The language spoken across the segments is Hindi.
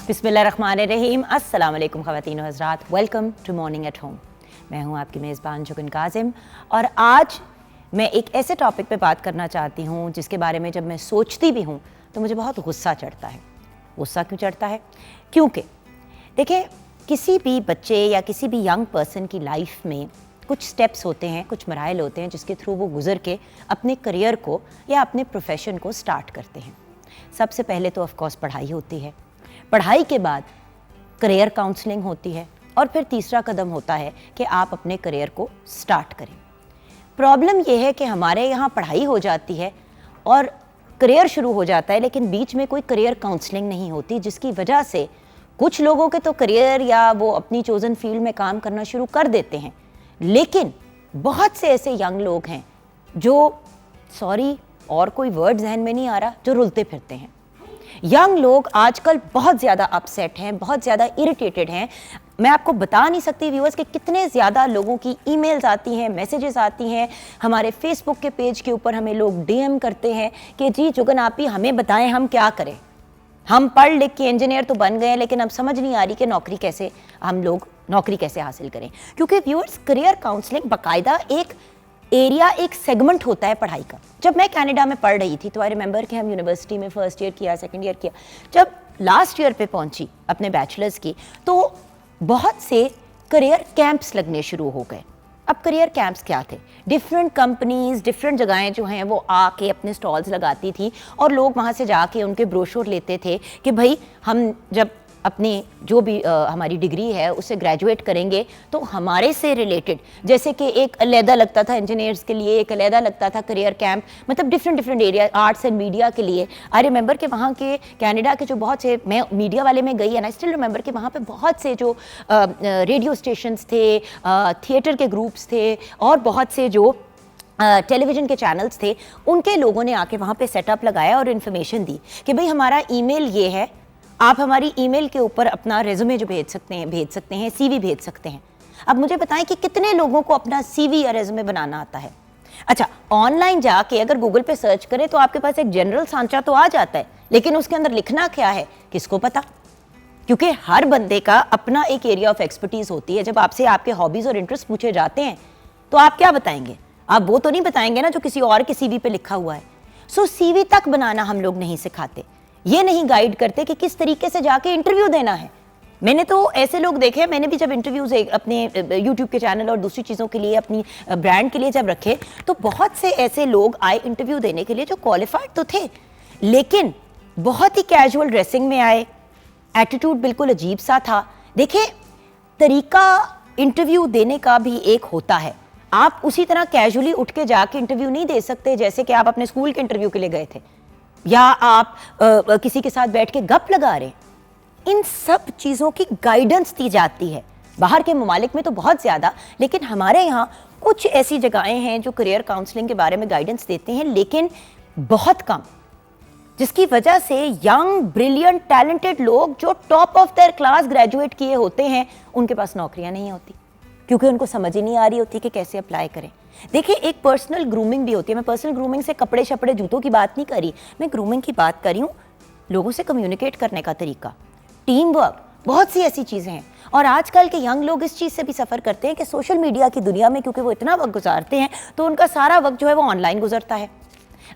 बिस्मिल्लाहिर्रहमानिर्रहीम। अस्सलाम वालेकुम ख़वातीन व हज़रात, welcome to morning at home. मैं हूँ आपकी मेज़बान जुगन काज़िम और आज मैं एक ऐसे टॉपिक पे बात करना चाहती हूँ जिसके बारे में जब मैं सोचती भी हूँ तो मुझे बहुत गुस्सा चढ़ता है। गुस्सा क्यों चढ़ता है? क्योंकि देखिए, किसी भी बच्चे या किसी भी यंग पर्सन की लाइफ में कुछ स्टेप्स होते हैं, कुछ मराइल होते हैं जिसके थ्रू वो गुज़र के अपने करियर को या अपने प्रोफेशन को स्टार्ट करते हैं। सबसे पहले तो ऑफ कोर्स पढ़ाई होती है, पढ़ाई के बाद करियर काउंसलिंग होती है और फिर तीसरा कदम होता है कि आप अपने करियर को स्टार्ट करें। प्रॉब्लम यह है कि हमारे यहाँ पढ़ाई हो जाती है और करियर शुरू हो जाता है, लेकिन बीच में कोई करियर काउंसलिंग नहीं होती, जिसकी वजह से कुछ लोगों के तो करियर या वो अपनी चोज़न फील्ड में काम करना शुरू कर देते हैं, लेकिन बहुत से ऐसे यंग लोग हैं जो, सॉरी और कोई वर्ड जहन में नहीं आ रहा, जो रुलते फिरते हैं। यंग लोग आजकल बहुत ज़्यादा अपसेट हैं, बहुत ज़्यादा इरिटेटेड हैं। मैं आपको बता नहीं सकती व्यूअर्स कि कितने ज़्यादा लोगों की ईमेल्स आती हैं, मैसेजेस आती हैं, हमारे फेसबुक के पेज के ऊपर हमें लोग डीएम करते हैं कि जी जुगन आप ही हमें बताएं हम क्या करें। हम पढ़ लिख के इंजीनियर तो बन गए, लेकिन अब समझ नहीं आ रही कि नौकरी कैसे हासिल करें। क्योंकि व्यूअर्स, करियर काउंसलिंग बाकायदा एक एरिया, एक सेगमेंट होता है पढ़ाई का। जब मैं कनाडा में पढ़ रही थी तो आई रिमेंबर कि हम यूनिवर्सिटी में फर्स्ट ईयर किया, सेकंड ईयर किया। जब लास्ट ईयर पे पहुंची अपने बैचलर्स की तो बहुत से करियर कैंप्स लगने शुरू हो गए। अब करियर कैंप्स क्या थे? डिफरेंट कंपनीज, डिफरेंट जगहें जो हैं वो आके अपने स्टॉल्स लगाती थी और लोग वहाँ से जाके उनके ब्रोशर लेते थे कि भाई हम जब अपनी जो भी हमारी डिग्री है उससे ग्रेजुएट करेंगे तो हमारे से रिलेटेड, जैसे कि एक अलहदा लगता था इंजीनियर्स के लिए, एक अलहदा लगता था करियर कैंप, मतलब different area, arts and media के लिए। आई रिमेंबर कि वहाँ के कनाडा के जो बहुत से, मैं मीडिया वाले में गई एंड आई स्टिल रिमेंबर कि वहाँ पे बहुत से जो रेडियो स्टेशंस थे, थिएटर के ग्रुप्स थे और बहुत से जो टेलीविज़न के चैनल्स थे, उनके लोगों ने आके वहाँ पे सेटअप लगाया और इन्फॉर्मेशन दी कि भाई हमारा ईमेल ये है, आप हमारी ईमेल के ऊपर अपना रेज्यूमे जो भेज सकते हैं, सीवी भेज सकते हैं। अब मुझे बताएं कि कितने लोगों को अपना सीवी या रेज्यूमे बनाना आता है? अच्छा, ऑनलाइन जाके अगर गूगल पे सर्च करें तो आपके पास एक जनरल सांचा तो आ जाता है, लेकिन उसके अंदर लिखना क्या है किसको पता? क्योंकि हर बंदे का अपना एक एरिया ऑफ एक्सपर्टीज होती है। जब आपसे आपके हॉबीज़ और इंटरेस्ट पूछे जाते हैं तो आप क्या बताएंगे? आप वो तो नहीं बताएंगे ना जो किसी और के सीवी पे लिखा हुआ है। सो सीवी तक बनाना हम लोग नहीं सिखाते, ये नहीं गाइड करते कि किस तरीके से जाके इंटरव्यू देना है। मैंने तो ऐसे लोग देखे, मैंने भी जब इंटरव्यूज अपने यूट्यूब के चैनल और दूसरी चीज़ों के लिए, अपनी ब्रांड के लिए जब रखे, तो बहुत से ऐसे लोग आए इंटरव्यू देने के लिए जो क्वालिफाइड तो थे, लेकिन बहुत ही कैजुअल ड्रेसिंग में आए, एटीट्यूड बिल्कुल अजीब सा था। देखिए, तरीका इंटरव्यू देने का भी एक होता है। आप उसी तरह कैजुअली उठ के जाके इंटरव्यू नहीं दे सकते जैसे कि आप अपने स्कूल के इंटरव्यू के लिए गए थे, या आप किसी के साथ बैठ के गप लगा रहे। इन सब चीज़ों की गाइडेंस दी जाती है। बाहर के ममालिक में तो बहुत ज़्यादा, लेकिन हमारे यहाँ कुछ ऐसी जगहें हैं जो करियर काउंसलिंग के बारे में गाइडेंस देते हैं, लेकिन बहुत कम, जिसकी वजह से यंग ब्रिलियंट टैलेंटेड लोग जो top of their class graduate किए होते हैं, उनके पास नौकरियाँ नहीं होती, क्योंकि उनको समझ ही नहीं आ रही होती कि कैसे अप्लाई करें। देखिए, एक पर्सनल ग्रूमिंग भी होती है। मैं पर्सनल ग्रूमिंग से कपड़े शपड़े जूतों की बात नहीं करी, मैं ग्रूमिंग की बात करी हूँ, लोगों से कम्युनिकेट करने का तरीका, टीम वर्क, बहुत सी ऐसी चीज़ें हैं। और आजकल के यंग लोग इस चीज़ से भी सफ़र करते हैं कि सोशल मीडिया की दुनिया में क्योंकि वो इतना वक्त गुजारते हैं तो उनका सारा वक्त जो है वो ऑनलाइन गुजरता है।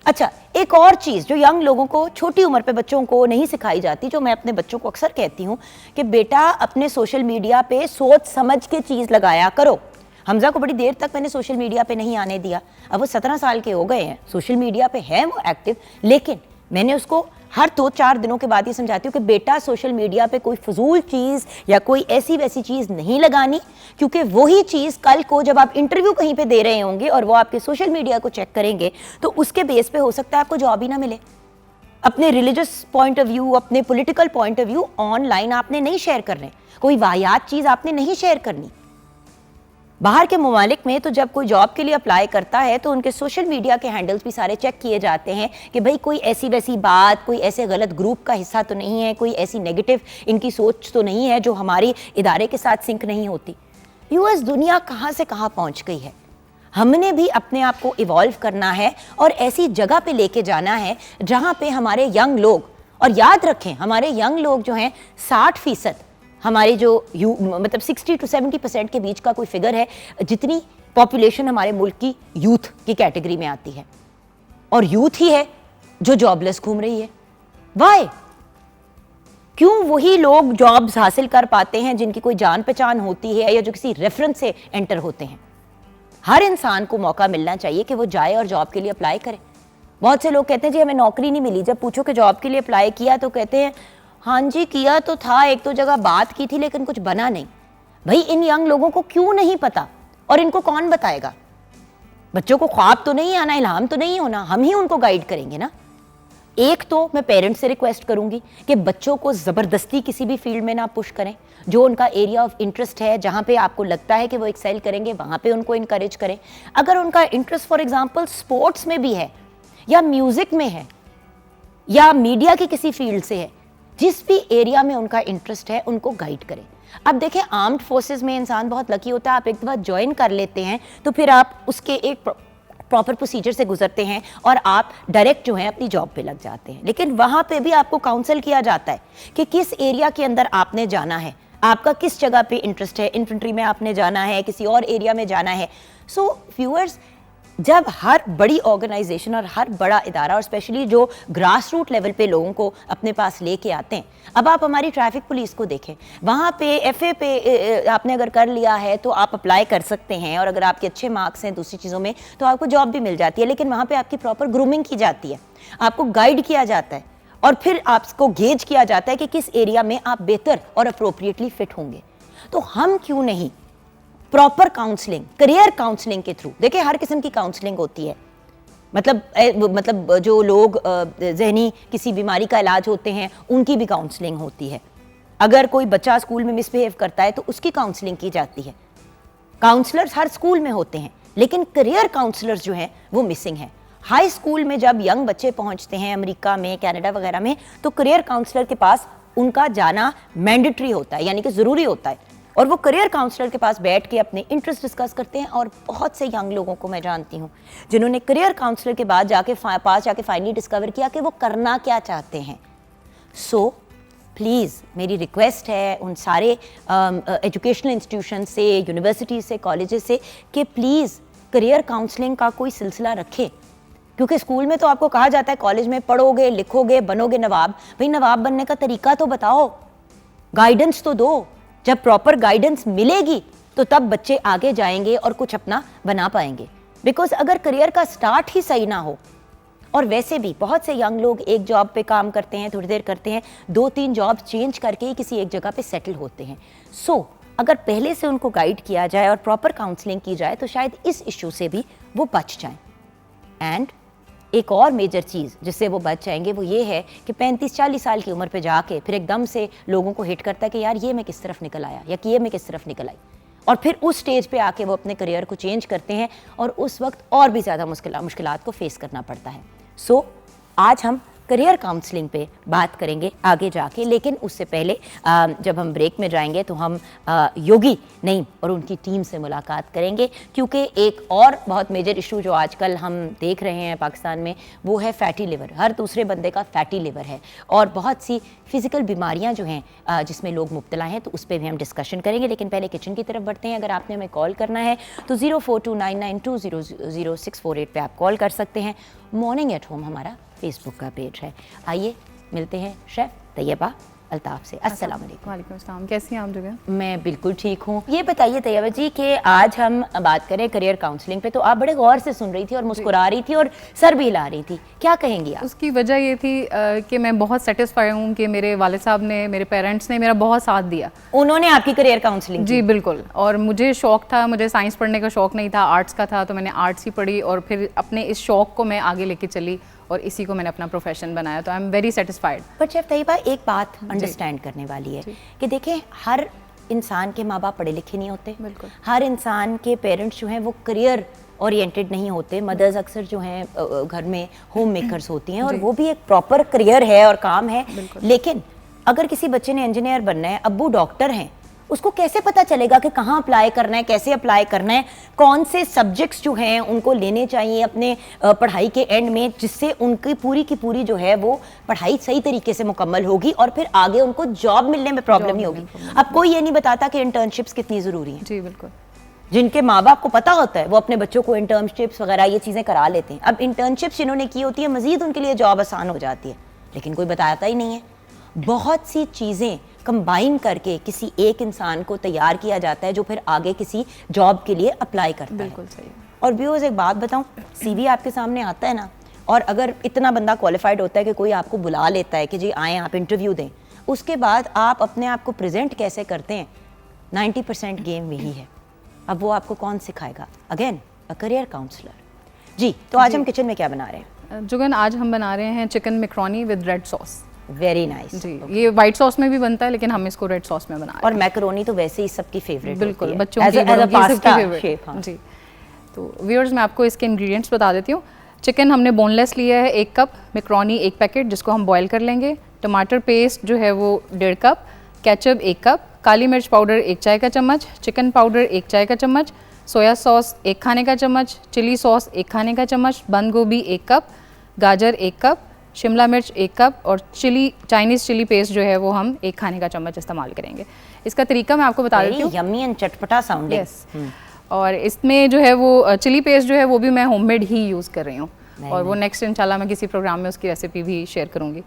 अच्छा, एक और चीज़ जो यंग लोगों को, छोटी उम्र पे बच्चों को नहीं सिखाई जाती, जो मैं अपने बच्चों को अक्सर कहती हूँ कि बेटा अपने सोशल मीडिया पे सोच समझ के चीज़ लगाया करो। हमजा को बड़ी देर तक मैंने सोशल मीडिया पे नहीं आने दिया, अब वो 17 साल के हो गए हैं, सोशल मीडिया पे है वो एक्टिव, लेकिन मैंने उसको हर 2-4 दिनों के बाद ये समझाती हूँ कि बेटा सोशल मीडिया पे कोई फजूल चीज़ या कोई ऐसी वैसी चीज़ नहीं लगानी, क्योंकि वही चीज़ कल को जब आप इंटरव्यू कहीं पे दे रहे होंगे और वो आपके सोशल मीडिया को चेक करेंगे तो उसके बेस पे हो सकता है आपको जॉब ही ना मिले। अपने रिलीजियस पॉइंट ऑफ व्यू, अपने political point of view online आपने नहीं शेयर करने, कोई वाहियात चीज़ आपने नहीं शेयर करनी। बाहर के ममालिक में तो जब कोई जॉब के लिए अप्लाई करता है तो उनके सोशल मीडिया के हैंडल्स भी सारे चेक किए जाते हैं कि भाई कोई ऐसी वैसी बात, कोई ऐसे गलत ग्रुप का हिस्सा तो नहीं है, कोई ऐसी नेगेटिव इनकी सोच तो नहीं है जो हमारी इदारे के साथ सिंक नहीं होती। यूएस दुनिया कहाँ से कहाँ पहुँच गई है। हमने भी अपने आप को इवॉल्व करना है और ऐसी जगह पे लेके जाना है जहाँ पे हमारे यंग लोग और याद रखें हमारे यंग लोग जो हैं 60% हमारे जो मतलब 60 to 70% के बीच का कोई फिगर है जितनी पॉपुलेशन हमारे मुल्क की यूथ की कैटेगरी में आती है, और यूथ ही है जो जॉबलेस घूम रही है। वाई? क्यों वही लोग जॉब्स हासिल कर पाते हैं जिनकी कोई जान पहचान होती है या जो किसी रेफरेंस से एंटर होते हैं? हर इंसान को मौका मिलना चाहिए कि वो जाए और जॉब के लिए अप्लाई करे। बहुत से लोग कहते हैं जी हमें नौकरी नहीं मिली, जब पूछो कि जॉब के लिए अप्लाई किया तो कहते हैं हाँ जी किया तो था, एक तो जगह बात की थी लेकिन कुछ बना नहीं। भाई इन यंग लोगों को क्यों नहीं पता, और इनको कौन बताएगा? बच्चों को ख्वाब तो नहीं आना, इल्हाम तो नहीं होना, हम ही उनको गाइड करेंगे ना। एक तो मैं पेरेंट्स से रिक्वेस्ट करूंगी कि बच्चों को ज़बरदस्ती किसी भी फील्ड में ना पुश करें। जो उनका एरिया ऑफ इंटरेस्ट है, जहाँ पे आपको लगता है कि वो एक्सेल करेंगे, वहाँ पे उनको इनकरेज करें। अगर उनका इंटरेस्ट फॉर एग्जांपल स्पोर्ट्स में भी है या म्यूज़िक में है या मीडिया की किसी फील्ड से है, जिस भी एरिया में उनका इंटरेस्ट है उनको गाइड करें। अब देखें आर्म्ड फोर्सेस में इंसान बहुत लकी होता है, आप एक दफ़ा ज्वाइन कर लेते हैं तो फिर आप उसके एक प्रॉपर प्रोसीजर से गुजरते हैं और आप डायरेक्ट जो है अपनी जॉब पे लग जाते हैं। लेकिन वहाँ पे भी आपको काउंसल किया जाता है कि किस एरिया के अंदर आपने जाना है, आपका किस जगह पे इंटरेस्ट है, इन्फेंट्री में आपने जाना है, किसी और एरिया में जाना है। सो व्यूअर्स, जब हर बड़ी ऑर्गेनाइजेशन और हर बड़ा इदारा और स्पेशली जो ग्रास रूट लेवल पे लोगों को अपने पास लेके आते हैं, अब आप हमारी ट्रैफिक पुलिस को देखें, वहाँ पे एफए पे आपने अगर कर लिया है तो आप अप्लाई कर सकते हैं, और अगर आपके अच्छे मार्क्स हैं दूसरी चीज़ों में तो आपको जॉब भी मिल जाती है। लेकिन वहाँ पे आपकी प्रॉपर ग्रूमिंग की जाती है, आपको गाइड किया जाता है और फिर आपको गेज किया जाता है कि किस एरिया में आप बेहतर और अप्रोप्रिएटली फिट होंगे। तो हम क्यों नहीं प्रॉपर काउंसलिंग, करियर काउंसलिंग के थ्रू, देखिए हर किस्म की काउंसलिंग होती है, मतलब जो लोग जहनी किसी बीमारी का इलाज होते हैं उनकी भी काउंसलिंग होती है। अगर कोई बच्चा स्कूल में मिसबिहेव करता है तो उसकी काउंसलिंग की जाती है। काउंसलर्स हर स्कूल में होते हैं, लेकिन करियर काउंसलर्स जो हैं वो मिसिंग हैं। हाई स्कूल में जब यंग बच्चे पहुंचते हैं अमेरिका में, कनाडा वगैरह में, तो करियर काउंसलर के पास उनका जाना मैंडेटरी होता है, यानी कि ज़रूरी होता है, और वो करियर काउंसलर के पास बैठ के अपने इंटरेस्ट डिस्कस करते हैं। और बहुत से यंग लोगों को मैं जानती हूँ जिन्होंने करियर काउंसलर के बाद पास जाके फाइनली डिस्कवर किया कि वो करना क्या चाहते हैं। सो प्लीज़ मेरी रिक्वेस्ट है उन सारे एजुकेशनल इंस्टीट्यूशन से, यूनिवर्सिटी से, कॉलेजेस से कि प्लीज़ करियर काउंसलिंग का कोई सिलसिला रखें। क्योंकि स्कूल में तो आपको कहा जाता है कॉलेज में पढ़ोगे, लिखोगे, बनोगे नवाब। भाई नवाब बनने का तरीका तो बताओ, गाइडेंस तो दो। जब प्रॉपर गाइडेंस मिलेगी तो तब बच्चे आगे जाएंगे और कुछ अपना बना पाएंगे। बिकॉज अगर करियर का स्टार्ट ही सही ना हो, और वैसे भी बहुत से यंग लोग एक जॉब पे काम करते हैं, थोड़ी देर करते हैं, 2-3 जॉब चेंज करके ही किसी एक जगह पे सेटल होते हैं। सो अगर पहले से उनको गाइड किया जाए और प्रॉपर काउंसलिंग की जाए तो शायद इस इशू से भी वो बच जाएं। एंड एक और मेजर चीज़ जिससे वो बच जाएंगे वो ये है कि 35-40 साल की उम्र पे जाके फिर एकदम से लोगों को हिट करता है कि यार ये मैं किस तरफ निकल आया या कि ये मैं किस तरफ निकल आई, और फिर उस स्टेज पे आके वो अपने करियर को चेंज करते हैं और उस वक्त और भी ज़्यादा मुश्किलात को फेस करना पड़ता है। सो आज हम करियर काउंसलिंग पे बात करेंगे आगे जाके, लेकिन उससे पहले जब हम ब्रेक में जाएंगे तो हम योगी नईम और उनकी टीम से मुलाकात करेंगे, क्योंकि एक और बहुत मेजर इशू जो आजकल हम देख रहे हैं पाकिस्तान में वो है फैटी लिवर। हर दूसरे बंदे का फैटी लिवर है और बहुत सी फिज़िकल बीमारियां जो हैं जिसमें लोग मुब्तला हैं, तो उस पर भी हम डिस्कशन करेंगे। लेकिन पहले किचन की तरफ बढ़ते हैं। अगर आपने हमें कॉल करना है तो 042992000648 पे आप कॉल कर सकते हैं। मॉर्निंग एट होम हमारा फेसबुक का पेज है। आइए मिलते हैं शेफ़ तैयबा अल्ताफ़ से। अस्सलाम वालेकुम। वालेकुम अस्सलाम। कैसी हैं आप जगह? मैं बिल्कुल ठीक हूँ। ये बताइए तैयबा जी कि आज हम बात करें करियर काउंसलिंग पे, तो आप बड़े गौर से सुन रही थी और मुस्कुरा रही थी और सर भी हिला रही थी, क्या कहेंगी आप? उसकी वजह ये थी कि मैं बहुत सेटिस्फाई हूँ कि मेरे वालिद साहब ने, मेरे पेरेंट्स ने मेरा बहुत साथ दिया। उन्होंने आपकी करियर काउंसलिंग? जी बिल्कुल। और मुझे शौक था, मुझे साइंस पढ़ने का शौक नहीं था, आर्ट्स का था, तो मैंने आर्ट्स ही पढ़ी और फिर अपने इस शौक को मैं आगे लेके चली और इसी को मैंने अपना प्रोफेशन बनाया। तो I am very satisfied. But chef Tayyaba एक बात अंडरस्टैंड करने वाली है कि देखें हर इंसान के माँ बाप पढ़े लिखे नहीं होते, बिल्कुल। हर इंसान के पेरेंट्स जो हैं वो करियर ओरिएंटेड नहीं होते। मदर्स अक्सर जो हैं घर में होम मेकर्स होती हैं और वो भी एक प्रॉपर करियर है और काम है। लेकिन अगर किसी बच्चे ने इंजीनियर बनना है, अब्बू डॉक्टर हैं, उसको कैसे पता चलेगा कि कहाँ अप्लाई करना है, कैसे अप्लाई करना है, कौन से सब्जेक्ट्स जो हैं उनको लेने चाहिए अपने पढ़ाई के एंड में, जिससे उनकी पूरी की पूरी जो है वो पढ़ाई सही तरीके से मुकम्मल होगी और फिर आगे उनको जॉब मिलने में प्रॉब्लम नहीं होगी। अब कोई ये नहीं बताता कि इंटर्नशिप्स कितनी ज़रूरी हैं। जी बिल्कुल। जिनके माँ बाप को पता होता है वो अपने बच्चों को इंटर्नशिप्स वगैरह ये चीज़ें करा लेते हैं। अब इंटर्नशिप्स जिन्होंने की होती है मज़ीद उनके लिए जॉब आसान हो जाती है, लेकिन कोई बताता ही नहीं है। बहुत सी चीज़ें कंबाइन करके किसी एक इंसान को तैयार किया जाता है जो फिर आगे किसी जॉब के लिए अप्लाई करता है। बिल्कुल सही। और व्यूअर्स एक बात बताऊं, सीवी आपके सामने आता है ना, और अगर इतना बंदा क्वालिफाइड होता है कि कोई आपको बुला लेता है कि जी आएँ आप इंटरव्यू दें, उसके बाद आप अपने आप को प्रेजेंट कैसे करते हैं, 90% गेम यही है। अब वो आपको कौन सिखाएगा? Again a career counsellor. जी, तो आज हम किचन में क्या बना रहे हैं? जुगन, आज हम बना रहे हैं chicken macaroni with red sauce. Very nice. जी, ये वाइट सॉस में भी बनता है लेकिन हम इसको रेड सॉस में बना रहे हैं। और मैकरोनी तो वैसे ही सबकी फेवरेट बिल्कुल, होती है, बच्चों की as a pasta favourite. shape, हाँ। जी, तो व्यूअर्स मैं आपको इसके इंग्रेडिएंट्स बता देती हूँ। चिकन हमने बोनलेस लिया है 1 कप, मैकरोनी 1 पैकेट जिसको हम बॉईल कर लेंगे, टमाटर पेस्ट जो है वो 1.5 कप, केचप 1 कप, काली मिर्च पाउडर 1 चाय का चम्मच, चिकन पाउडर 1 चाय का चम्मच, सोया सॉस 1 खाने का चम्मच, चिली सॉस 1 खाने का चम्मच, बंद गोभी 1 कप, गाजर 1 कप, शिमला मिर्च 1 कप और चाइनीज़ चिली पेस्ट जो है वो हम 1 खाने का चम्मच इस्तेमाल करेंगे। इसका तरीका मैं आपको बता देती हूँ। यम्मी एंड चटपटा साउंडिंग। यस। और इसमें जो है वो चिली पेस्ट जो है वो भी मैं होममेड ही यूज़ कर रही हूँ, और वो नेक्स्ट इंशाल्लाह मैं किसी प्रोग्राम में उसकी रेसिपी भी शेयर करूँगी।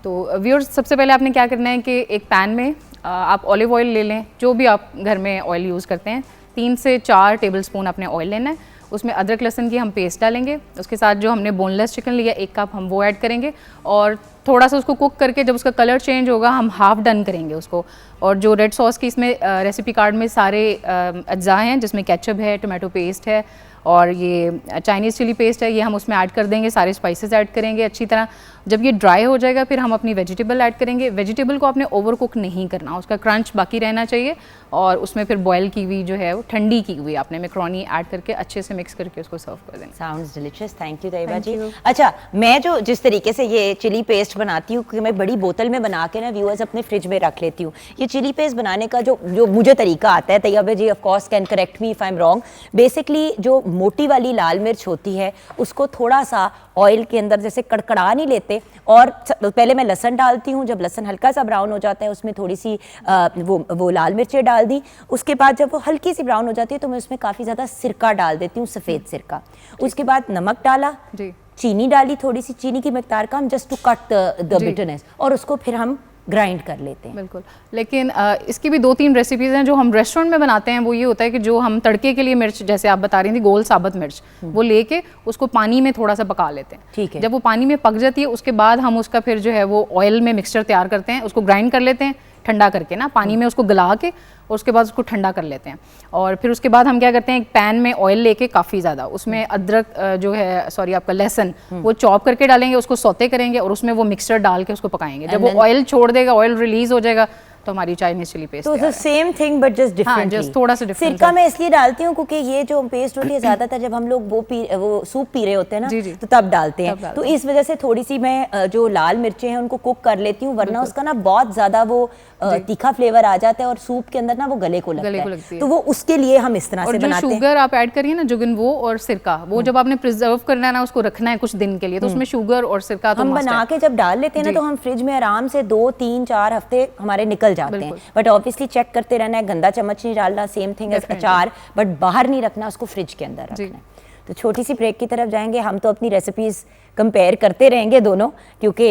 तो व्यूअर्स, सबसे पहले आपने क्या करना है कि एक पैन में आप ऑलिव ऑयल ले लें, जो भी आप घर में ऑयल यूज़ करते हैं, 3 से 4 टेबलस्पून आपने ऑयल लेना है। उसमें अदरक लहसुन की हम पेस्ट डालेंगे, उसके साथ जो हमने बोनलेस चिकन लिया 1 कप हम वो ऐड करेंगे, और थोड़ा सा उसको कुक करके जब उसका कलर चेंज होगा हम हाफ डन करेंगे उसको। और जो रेड सॉस की इसमें रेसिपी कार्ड में सारे अज्जा हैं, जिसमें केचप है, टोमेटो पेस्ट है और ये चाइनीज़ चिली पेस्ट है, ये हम उसमें ऐड कर देंगे, सारे स्पाइसेस ऐड करेंगे अच्छी तरह। जब ये ड्राई हो जाएगा फिर हम अपनी वेजिटेबल ऐड करेंगे। वेजिटेबल को आपने ओवर कुक नहीं करना, उसका क्रंच बाकी रहना चाहिए, और उसमें फिर बॉयल की हुई जो है वो ठंडी की हुई आपने मैकरोनी ऐड करके अच्छे से मिक्स करके उसको सर्व कर देना। Sounds delicious, thank you Taiba ji. अच्छा, मैं जो जिस तरीके से ये चिली पेस्ट बनाती हूँ, क्योंकि मैं बड़ी बोतल में बना के ना व्यूअर्स अपने फ्रिज में रख लेती हूँ। ये चिली पेस्ट बनाने का जो मुझे तरीका आता है, Taiba ji of course can correct me if I am wrong. Basically जो मोटी वाली लाल मिर्च होती है उसको थोड़ा सा ऑयल के अंदर जैसे कड़कड़ा नहीं लेते, और पहले मैं लहसुन डालती हूँ, जब लहसुन हल्का सा ब्राउन हो जाता है उसमें थोड़ी सी वो लाल मिर्चें डाल दी। उसके बाद जब वो हल्की सी ब्राउन हो जाती है तो मैं उसमें काफ़ी ज़्यादा सिरका डाल देती हूँ, सफ़ेद सिरका। उसके बाद नमक डाला, चीनी डाली, थोड़ी सी चीनी की मिकदार कम, just to cut the bitterness, और उसको फिर हम ग्राइंड कर लेते हैं। बिल्कुल, लेकिन इसकी भी 2-3 रेसिपीज़ हैं जो हम रेस्टोरेंट में बनाते हैं। वो ये होता है कि जो हम तड़के के लिए मिर्च, जैसे आप बता रही थी गोल साबुत मिर्च, वो लेके उसको पानी में थोड़ा सा पका लेते हैं। ठीक है। जब वो पानी में पक जाती है उसके बाद हम उसका फिर जो है वो ऑयल में मिक्सचर तैयार करते हैं, उसको ग्राइंड कर लेते हैं ठंडा करके ना, पानी में उसको गला के, और उसके बाद उसको ठंडा कर लेते हैं। और फिर उसके बाद हम क्या करते हैं, एक पैन में ऑयल लेके काफ़ी ज़्यादा उसमें अदरक जो है सॉरी आपका लहसुन वो चॉप करके डालेंगे, उसको सौते करेंगे और उसमें वो मिक्सचर डाल के उसको पकाएंगे। जब वो ऑयल छोड़ देगा, ऑयल रिलीज हो जाएगा, तो हमारी चाइनीज चिली पेस्ट। तो the same thing but just different, just थोड़ा सा डिफरेंट। सिरका मैं इसलिए डालती हूँ क्योंकि ये जो पेस्ट होती है ज़्यादातर जब हम लोग वो सूप पी रहे होते हैं ना, तो तब डालते हैं। तो इस वजह से थोड़ी सी मैं जो लाल मिर्चें हैं उनको कुक कर लेती हूँ, वरना उसका ना बहुत ज़्यादा वो तीखा फ्लेवर आ जाता है और सूप के अंदर ना वो गले को लगता है। तो वो उसके लिए हम इस तरह से बनाते हैं। शुगर आप ऐड करिए ना जुगन, वो और सिरका, वो जब आपने प्रिजर्व करना है ना, उसको रखना है कुछ दिन के लिए, तो उसमें शुगर और सिरका तो हम बना के जब डाल लेते हैं ना, तो हम फ्रिज में आराम से 2-3-4 हफ्ते हमारे निकल जाते हैं। बट ऑब्वियसली चेक करते रहना है, गंदा चम्मच नहीं डालना, सेम थिंग एज अचार, बट बाहर नहीं रखना, उसको फ्रिज के अंदर रखना है। तो छोटी सी ब्रेक की तरफ जाएंगे, हम तो अपनी रेसिपीज़ कंपेयर करते रहेंगे दोनों, क्योंकि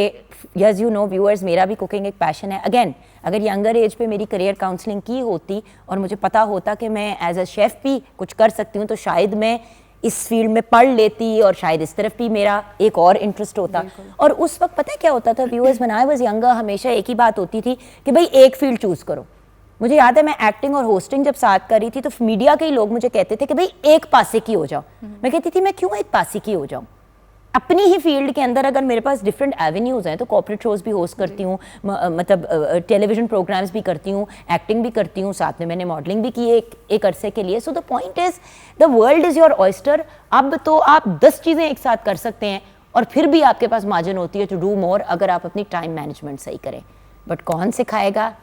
एज यू नो व्यूअर्स, मेरा भी कुकिंग एक पैशन है। अगेन, अगर यंगर एज पे मेरी करियर काउंसलिंग की होती और मुझे पता होता कि मैं एज अ शेफ़ भी कुछ कर सकती हूँ, तो शायद मैं इस फील्ड में पढ़ लेती और शायद इस तरफ भी मेरा एक और इंटरेस्ट होता। और उस वक्त पता है क्या होता था viewers, when I was younger, हमेशा एक ही बात होती थी कि भाई एक फील्ड चूज़ करो। मुझे याद है मैं एक्टिंग और होस्टिंग जब साथ कर रही थी तो मीडिया के ही लोग मुझे कहते थे कि भाई एक पासे की हो जाओ। मैं कहती थी मैं क्यों एक पासे की हो जाऊँ, अपनी ही फील्ड के अंदर अगर मेरे पास डिफरेंट एवेन्यूज़ हैं, तो कॉर्पोरेट शोज़ भी होस्ट करती हूँ, मतलब टेलीविजन प्रोग्राम्स भी करती हूँ, एक्टिंग भी करती हूँ, साथ में मैंने मॉडलिंग भी की एक अरसे के लिए। So the point is the world is your oyster. अब तो आप 10 चीज़ें एक साथ कर सकते हैं और फिर भी आपके पास मार्जिन होती है टू डू मोर, अगर आप अपनी टाइम मैनेजमेंट सही करें। बट कौन सिखाएगा?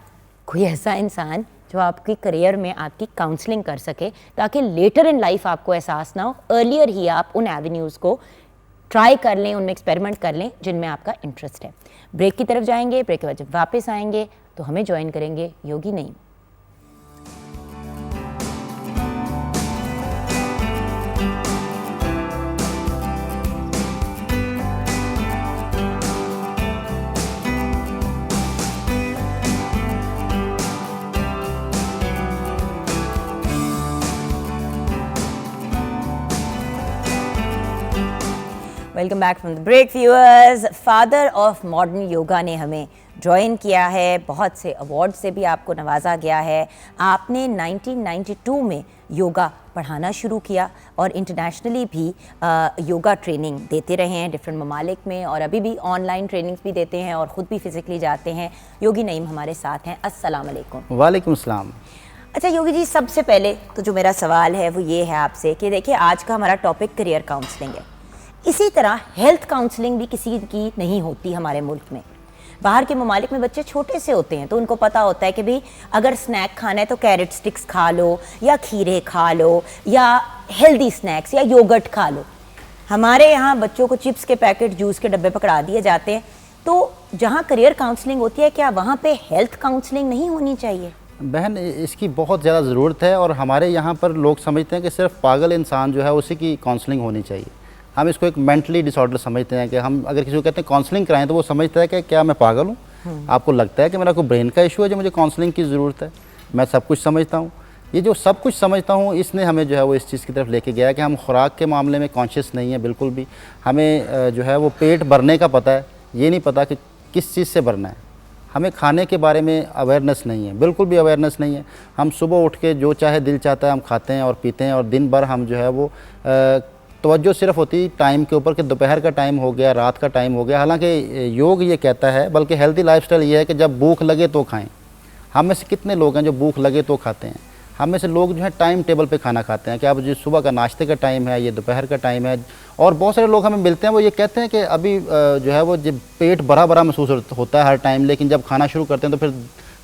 कोई ऐसा इंसान जो जो आपकी करियर में आपकी काउंसलिंग कर सके, ताकि लेटर इन लाइफ आपको एहसास ना हो, अर्लियर ही आप उन एवेन्यूज़ को ट्राई कर लें, उनमें एक्सपेरिमेंट कर लें जिनमें आपका इंटरेस्ट है। ब्रेक की तरफ जाएंगे, ब्रेक के बाद जब वापस आएंगे तो हमें ज्वाइन करेंगे Yogi Naeem. Welcome back from the break viewers. Father of modern yoga ने हमें ज्वाइन किया है, बहुत से अवार्ड से भी आपको नवाजा गया है। आपने 1992 में योगा पढ़ाना शुरू किया और इंटरनेशनली भी योगा ट्रेनिंग देते रहे हैं डिफरेंट ममालिक में, और अभी भी ऑनलाइन ट्रेनिंग्स भी देते हैं और ख़ुद भी फिज़िकली जाते हैं। योगी नईम हमारे साथ हैं। अस्सलाम वालेकुम। वालेकुम सलाम। अच्छा योगी जी, सबसे पहले तो जो मेरा सवाल है वो ये है आपसे कि देखिए, आज का हमारा टॉपिक करियर काउंसलिंग है। इसी तरह हेल्थ काउंसलिंग भी किसी की नहीं होती हमारे मुल्क में। बाहर के ममालिक में बच्चे छोटे से होते हैं तो उनको पता होता है कि भाई अगर स्नैक खाना है तो कैरेट स्टिक्स खा लो, या खीरे खा लो, या हेल्दी स्नैक्स या योगर्ट खा लो। हमारे यहाँ बच्चों को चिप्स के पैकेट, जूस के डब्बे पकड़ा दिए जाते हैं। तो जहाँ करियर काउंसलिंग होती है, क्या वहाँ पे हेल्थ काउंसलिंग नहीं होनी चाहिए? बहन, इसकी बहुत ज़्यादा ज़रूरत है, और हमारे यहाँ पर लोग समझते हैं कि सिर्फ पागल इंसान जो है उसी की काउंसलिंग होनी चाहिए। हम इसको एक मेंटली डिसऑर्डर समझते हैं कि हम अगर किसी को कहते हैं काउंसलिंग कराएं तो वो समझता है कि क्या मैं पागल हूँ। आपको लगता है कि मेरा कोई ब्रेन का इशू है जो मुझे काउंसलिंग की ज़रूरत है? मैं सब कुछ समझता हूँ। ये जो सब कुछ समझता हूँ, इसने हमें जो है वो इस चीज़ की तरफ लेके गया है कि हम खुराक के मामले में कॉन्शियस नहीं है बिल्कुल भी। हमें जो है वो पेट भरने का पता है, ये नहीं पता कि किस चीज़ से भरना है। हमें खाने के बारे में अवेयरनेस नहीं है, बिल्कुल भी अवेयरनेस नहीं है। हम सुबह उठ के जो चाहे दिल चाहता है हम खाते हैं और पीते हैं, और दिन भर हम जो है वो तवज्जो सिर्फ होती टाइम के ऊपर कि दोपहर का टाइम हो गया, रात का टाइम हो गया। हालांकि योग ये कहता है, बल्कि हेल्दी लाइफस्टाइल ये है कि जब भूख लगे तो खाएं। हम में से कितने लोग हैं जो भूख लगे तो खाते हैं? हम में से लोग जो है टाइम टेबल पे खाना खाते हैं कि अब जो सुबह का नाश्ते का टाइम है, ये दोपहर का टाइम है। और बहुत सारे लोग हमें मिलते हैं, वो ये कहते हैं कि अभी जो है वो जब पेट भरा भरा महसूस होता है हर टाइम, लेकिन जब खाना शुरू करते हैं तो फिर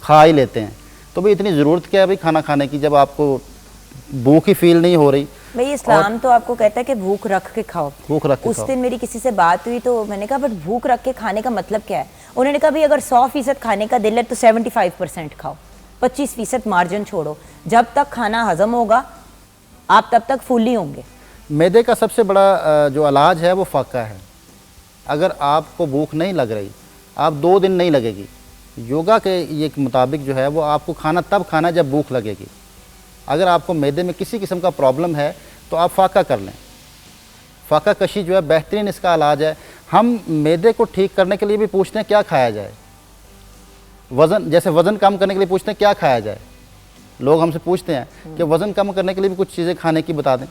खा ही लेते हैं। तो भाई इतनी ज़रूरत क्या है भाई खाना खाने की जब आपको भूख ही फील नहीं हो रही? भाई इस्लाम तो आपको कहता है कि भूख रख के खाओ। भूख रख के उस खाओ। दिन मेरी किसी से बात हुई तो मैंने कहा बट भूख रख के खाने का मतलब क्या है? उन्होंने कहा भाई अगर 100% खाने का दिल है तो 75% खाओ, 25% मार्जिन छोड़ो। जब तक खाना हजम होगा आप तब तक फुल ही होंगे। मैदे का सबसे बड़ा जो इलाज है वो फ़ाका है। अगर आपको भूख नहीं लग रही, आप 2 दिन नहीं लगेगी। योगा के ये मुताबिक जो है वो आपको खाना तब खाना जब भूख लगेगी। अगर आपको मैदे में किसी किस्म का प्रॉब्लम है तो आप फ़ाका कर लें। फ़ाका कशी जो है बेहतरीन इसका इलाज है। हम मैदे को ठीक करने के लिए भी पूछते हैं क्या खाया जाए। वज़न, जैसे वज़न कम करने के लिए पूछते हैं क्या खाया जाए। लोग हमसे पूछते हैं कि वज़न कम करने के लिए भी कुछ चीज़ें खाने की बता दें।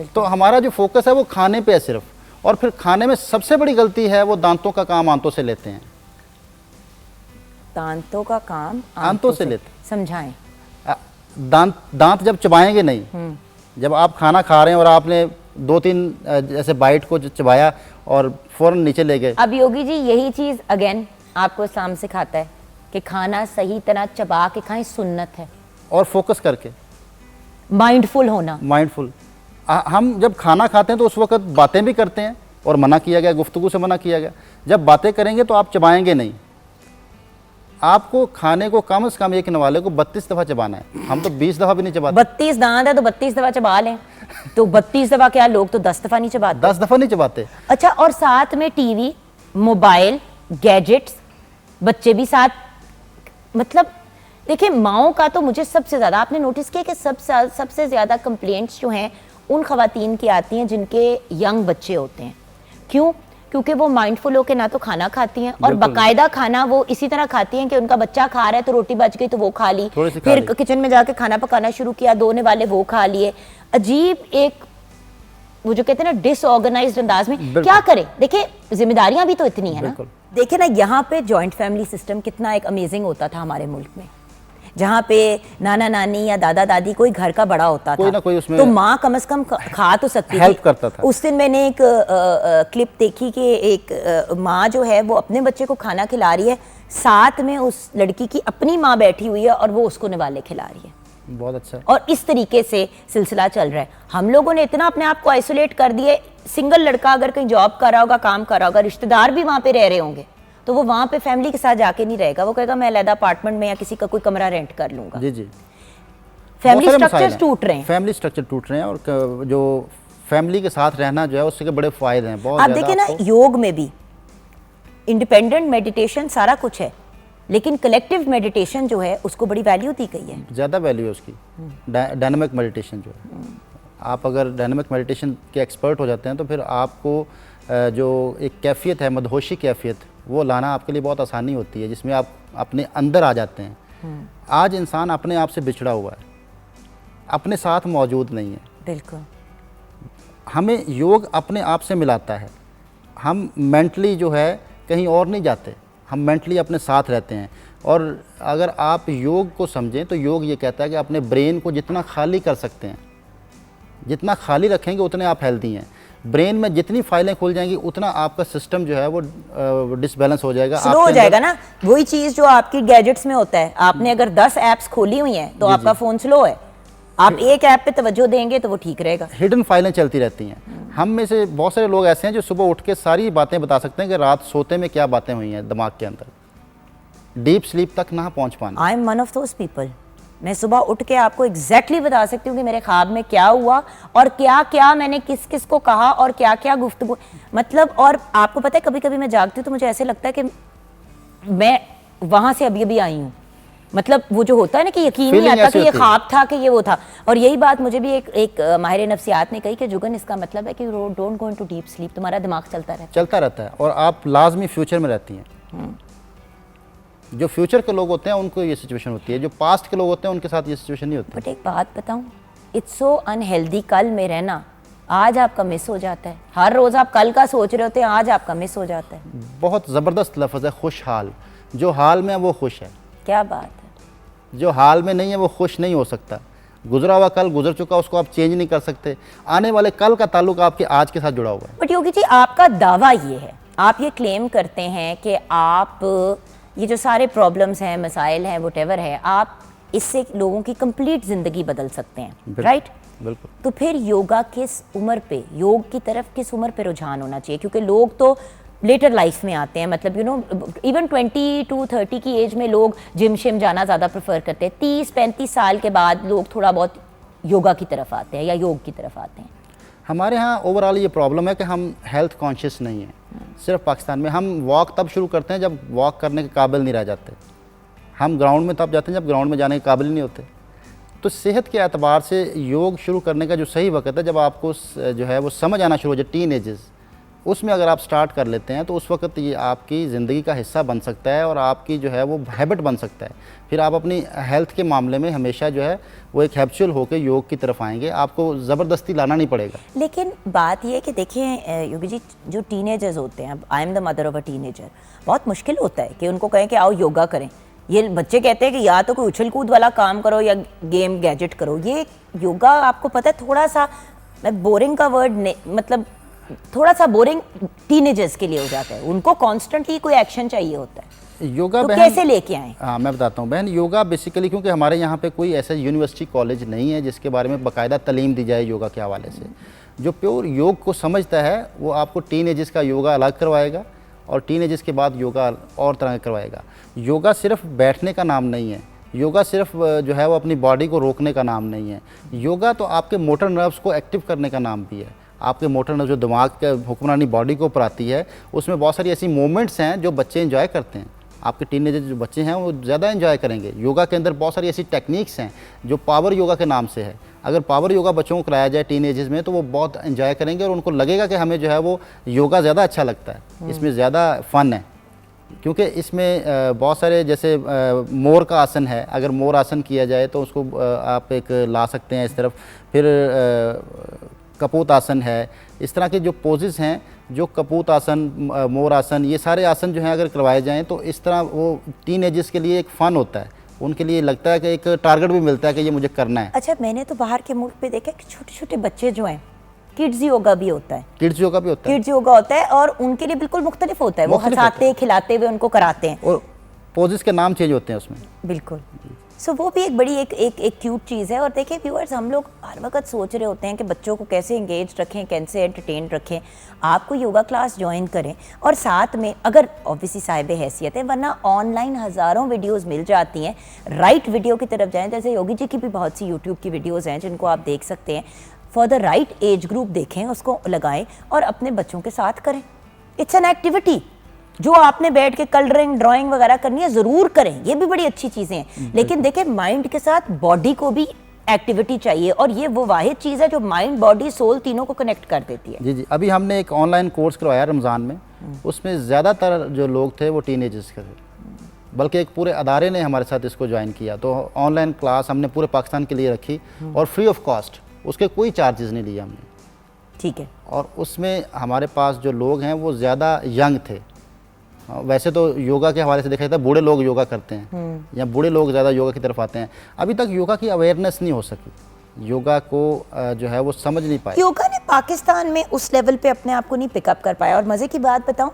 तो हमारा जो फोकस है वो खाने पे है सिर्फ, और फिर खाने में सबसे बड़ी गलती है वो दांतों का काम आंतों से लेते हैं। दांतों का काम आंतों से लेते, समझाएं। दांत जब चबाएंगे नहीं, जब आप खाना खा रहे हैं और आपने 2-3 ऐसे बाइट को चबाया और फ़ौरन नीचे ले गए। अब योगी जी यही चीज़ अगेन आपको इस्लाम सिखाता है कि खाना सही तरह चबा के खाएं, सुन्नत है। और फोकस करके, माइंडफुल होना। माइंडफुल। हम जब खाना खाते हैं तो उस वक्त बातें भी करते हैं, और मना किया गया, गुफ्तगू से मना किया गया। जब बातें करेंगे तो आप चबाएंगे नहीं। आपको खाने को कम से कम एक नवाले को 32 दफ़ा चबाना है। हम तो 20 दफ़ा भी नहीं चबाते। 32 दांत है तो 32 दफ़ा चबा लें। तो 32 दफ़ा क्या, लोग तो 10 दफ़ा नहीं चबाते। 10 दफ़ा नहीं चबाते। अच्छा, और साथ में टीवी, मोबाइल, गैजेट्स, बच्चे भी साथ। मतलब देखिए, माओं का तो मुझे सबसे ज़्यादा, आपने नोटिस किया कि सबसे ज़्यादा कंप्लेंट्स जो हैं उन ख़वातीन की आती हैं जिनके यंग बच्चे होते हैं। क्यों? क्योंकि वो माइंडफुल होकर ना तो खाना खाती हैं, और बाकायदा खाना वो इसी तरह खाती हैं कि उनका बच्चा खा रहा है तो रोटी बच गई तो वो खा ली, फिर किचन में जाके खाना पकाना शुरू किया, धोने वाले वो खा लिए। अजीब एक वो जो कहते हैं ना डिसऑर्गेनाइज्ड अंदाज में। क्या करें? देखिए, जिम्मेदारियां भी तो इतनी है ना। देखिए ना, यहाँ पे जॉइंट फैमिली सिस्टम कितना एक अमेजिंग होता था हमारे मुल्क में, जहाँ पे नाना नानी या दादा दादी कोई घर का बड़ा होता था, कोई उसमें तो माँ कम से कम खा तो सकती हेल्प करता था। उस दिन मैंने एक क्लिप देखी कि एक माँ जो है वो अपने बच्चे को खाना खिला रही है, साथ में उस लड़की की अपनी माँ बैठी हुई है और वो उसको निवाले खिला रही है। बहुत अच्छा। और इस तरीके से सिलसिला चल रहा है। हम लोगों ने इतना अपने आप को आइसोलेट कर दिए। सिंगल लड़का अगर कहीं जॉब कर रहा होगा, काम कर रहा होगा, रिश्तेदार भी वहां पे रह रहे होंगे, तो वो वहां पे फैमिली के साथ जाके नहीं रहेगा। वो कहेगा मैं अलग अपार्टमेंट में या किसी का कोई कमरा रेंट कर लूंगा। जी जी, फैमिली स्ट्रक्चर टूट रहे हैं। फैमिली स्ट्रक्चर टूट रहे हैं और जो फैमिली के साथ रहना जो है उसके बड़े फायदे हैं बहुत। आप देखिए ना, योग में भी इंडिपेंडेंट मेडिटेशन सारा कुछ है, लेकिन कलेक्टिव मेडिटेशन जो है उसको बड़ी वैल्यू दी गई है, ज़्यादा वैल्यू है उसकी। डायनामिक मेडिटेशन जो है, आप अगर डायनामिक मेडिटेशन के एक्सपर्ट हो जाते हैं तो फिर आपको जो एक कैफियत है, मदहोशी कैफियत, वो लाना आपके लिए बहुत आसानी होती है, जिसमें आप अपने अंदर आ जाते हैं। आज इंसान अपने आप से बिछड़ा हुआ है, अपने साथ मौजूद नहीं है। बिल्कुल। हमें योग अपने आप से मिलाता है। हम मेंटली जो है कहीं और नहीं जाते, हम मेंटली अपने साथ रहते हैं। और अगर आप योग को समझें तो योग ये कहता है कि अपने ब्रेन को जितना खाली कर सकते हैं, जितना खाली रखेंगे उतने आप हेल्दी हैं। ब्रेन में जितनी फाइलें खुल जाएंगी उतना आपका सिस्टम जो है वो डिसबैलेंस हो जाएगा, स्लो हो जाएगा ना। वही चीज़ जो आपकी गैजेट्स में होता है, आपने अगर 10 ऐप्स खोली हुई हैं तो आपका फ़ोन स्लो है, आप एक ऐप पे तवज्जो देंगे तो वो ठीक रहेगा। हिडन फाइलें चलती रहती हैं। हम में से बहुत सारे लोग ऐसे हैं जो सुबह उठ के सारी बातें बता सकते हैं कि रात सोते में क्या बातें हुई हैं दिमाग के अंदर, डीप स्लीप तक ना पहुंच पाना। I am one of those people. मैं सुबह उठ के आपको एग्जैक्टली बता सकती हूँ कि मेरे ख्वाब में क्या हुआ और क्या क्या मैंने किस किस को कहा और क्या क्या गुफ्तगू, मतलब। और आपको पता है कभी कभी मैं जागती हूँ तो मुझे ऐसे लगता है कि मैं वहां से अभी अभी आई हूँ। मतलब वो जो होता है ना कि यकीन नहीं आता कि ये ख्वाब था कि ये वो था। और यही बात मुझे भी एक माहिर नफ्सियात ने कही कि जुगन, इसका मतलब है कि don't go into deep sleep, तुम्हारा दिमाग चलता रहता है और आप लाजमी फ्यूचर में रहती हैं। जो फ्यूचर के लोग होते हैं उनको ये सिचुएशन होती है, जो पास्ट के लोग होते हैं उनके साथ ये सिचुएशन नहीं होती। बट एक बात बताऊं, इट्स सो अनहेल्दी कल में रहना। आज आपका मिस हो जाता है, हर रोज आप कल का सोच रहे होते हैं, आज आपका मिस हो जाता है। बहुत ज़बरदस्त लफ्ज़ है खुशहाल। जो हाल में है वो खुश है। क्या बात है। जो हाल में नहीं है वो खुश नहीं हो सकता। गुजरा हुआ कल गुजर चुका, उसको आप चेंज नहीं कर सकते। आने वाले कल का ताल्लुक आपके आज के साथ जुड़ा हुआ है। बट योगी जी, आपका दावा ये है, आप ये क्लेम करते हैं कि आप ये जो सारे प्रॉब्लम्स हैं, मसाइल हैं, व्हाटएवर है, आप इससे लोगों की कंप्लीट ज़िंदगी बदल सकते हैं, राइट? बिल्कुल। तो फिर योगा किस उम्र पे, योग की तरफ किस उम्र पे रुझान होना चाहिए? क्योंकि लोग तो लेटर लाइफ में आते हैं, मतलब यू नो इवन 20 to 30 की एज में लोग जिम शिम जाना ज़्यादा प्रेफर करते हैं। 30-35 साल के बाद लोग थोड़ा बहुत योगा की तरफ आते हैं या योग की तरफ आते हैं। हमारे यहाँ ओवरऑल ये प्रॉब्लम है कि हम हेल्थ कॉन्शियस नहीं हैं। सिर्फ पाकिस्तान में हम वॉक तब शुरू करते हैं जब वॉक करने के काबिल नहीं रह जाते। हम ग्राउंड में तब जाते हैं जब ग्राउंड में जाने के काबिल नहीं होते। तो सेहत के एतबार से योग शुरू करने का जो सही वक्त है, जब आपको जो है वो समझ आना शुरू हो जाए, टीन एजेस, उसमें अगर आप स्टार्ट कर लेते हैं तो उस वक्त ये आपकी ज़िंदगी का हिस्सा बन सकता है और आपकी जो है वो हैबिट बन सकता है। फिर आप अपनी हेल्थ के मामले में हमेशा जो है वो एक हैबिचुअल होकर योग की तरफ आएंगे, आपको ज़बरदस्ती लाना नहीं पड़ेगा। लेकिन बात ये है कि देखिए योगी जी, जो टीनेजर्स होते हैं, I am the mother of a teenager, बहुत मुश्किल होता है कि उनको कहें कि आओ योगा करें। ये बच्चे कहते हैं कि या तो कोई उछल कूद वाला काम करो या गेम गैजेट करो। ये योगा आपको पता है थोड़ा सा, मैं बोरिंग का वर्ड मतलब थोड़ा सा बोरिंग टीनेजर्स के लिए हो जाता है। उनको कॉन्स्टेंटली कोई एक्शन चाहिए होता है। योगा तो बहन कैसे लेके आएं? हाँ, मैं बताता हूँ बहन। योगा बेसिकली, क्योंकि हमारे यहाँ पे कोई ऐसा यूनिवर्सिटी कॉलेज नहीं है जिसके बारे में बाकायदा तालीम दी जाए योगा के हवाले से। जो प्योर योग को समझता है वो आपको टीन एजेस का योगा अलग करवाएगा और टीन एजेस के बाद योगा और तरह का करवाएगा। योगा सिर्फ बैठने का नाम नहीं है, योगा सिर्फ जो है वो अपनी बॉडी को रोकने का नाम नहीं है। योगा तो आपके मोटर नर्व्स को एक्टिव करने का नाम भी है। आपके मोटर नर्व जो दिमाग के हुक्मरानी बॉडी को ऊपर आती है, उसमें बहुत सारी ऐसी मूवमेंट्स हैं जो बच्चे एंजॉय करते हैं। आपके टीनेजर जो बच्चे हैं वो ज़्यादा एंजॉय करेंगे। योगा के अंदर बहुत सारी ऐसी टेक्निक्स हैं जो पावर योगा के नाम से है। अगर पावर योगा बच्चों को कराया जाए टीनेजर्स में तो वो बहुत एंजॉय करेंगे और उनको लगेगा कि हमें जो है वो योगा ज़्यादा अच्छा लगता है, इसमें ज़्यादा फ़न है। क्योंकि इसमें बहुत सारे, जैसे मोर का आसन है, अगर मोर आसन किया जाए तो उसको आप एक ला सकते हैं इस तरफ। फिर कपूत आसन है। इस तरह के जो पोजेस हैं, जो कपूत आसन, मोर आसन, ये सारे आसन जो हैं अगर करवाए जाएं तो इस तरह वो टीन एजेस के लिए एक फ़न होता है। उनके लिए लगता है कि एक टारगेट भी मिलता है कि ये मुझे करना है। अच्छा, मैंने तो बाहर के मुल्क पे देखा कि छोटे छोटे बच्चे जो हैं, किड्स योगा भी होता है। किड्स योगा भी होता है। किड्स योगा होता है और उनके लिए बिल्कुल मुख्तलिफ होता है। वो हंसाते खिलाते हुए उनको कराते हैं। और पोजेस के नाम चेंज होते हैं उसमें। बिल्कुल। सो वो भी एक बड़ी एक क्यूट चीज़ है। और देखिए व्यूअर्स, हम लोग हर वक्त सोच रहे होते हैं कि बच्चों को कैसे एंगेज रखें, कैसे एंटरटेन रखें। आपको योगा क्लास ज्वाइन करें और साथ में अगर ऑब्वियसली साहिब हैसियत है, वरना ऑनलाइन हज़ारों वीडियोस मिल जाती हैं। राइट वीडियो की तरफ जाएं, जैसे योगी जी की भी बहुत सी यूट्यूब की वीडियोज़ हैं जिनको आप देख सकते हैं। For the right age group देखें, उसको लगाएं और अपने बच्चों के साथ करें। It's an activity. जो आपने बैठ के कलरिंग, ड्राइंग वगैरह करनी है ज़रूर करें, ये भी बड़ी अच्छी चीज़ें हैं। लेकिन देखिए माइंड के साथ बॉडी को भी एक्टिविटी चाहिए, और ये वो वाहिद चीज़ है जो माइंड, बॉडी, सोल तीनों को कनेक्ट कर देती है। जी जी, अभी हमने एक ऑनलाइन कोर्स करवाया रमज़ान में, उसमें ज़्यादातर जो लोग थे वो टीनेजर्स के थे, बल्कि एक पूरे अदारे ने हमारे साथ इसको ज्वाइन किया। तो ऑनलाइन क्लास हमने पूरे पाकिस्तान के लिए रखी और फ्री ऑफ कॉस्ट, उसके कोई चार्जेस नहीं लिए हमने। ठीक है। और उसमें हमारे पास जो लोग हैं वो ज़्यादा यंग थे। वैसे तो योगा के हवाले से देखा जाता है बूढ़े लोग योगा करते हैं या बूढ़े लोग ज़्यादा योगा की तरफ आते हैं। अभी तक योगा की अवेयरनेस नहीं हो सकी, योगा को जो है वो समझ नहीं पाए। योगा ने पाकिस्तान में उस लेवल पे अपने आप को नहीं पिकअप कर पाया। और मज़े की बात बताऊं,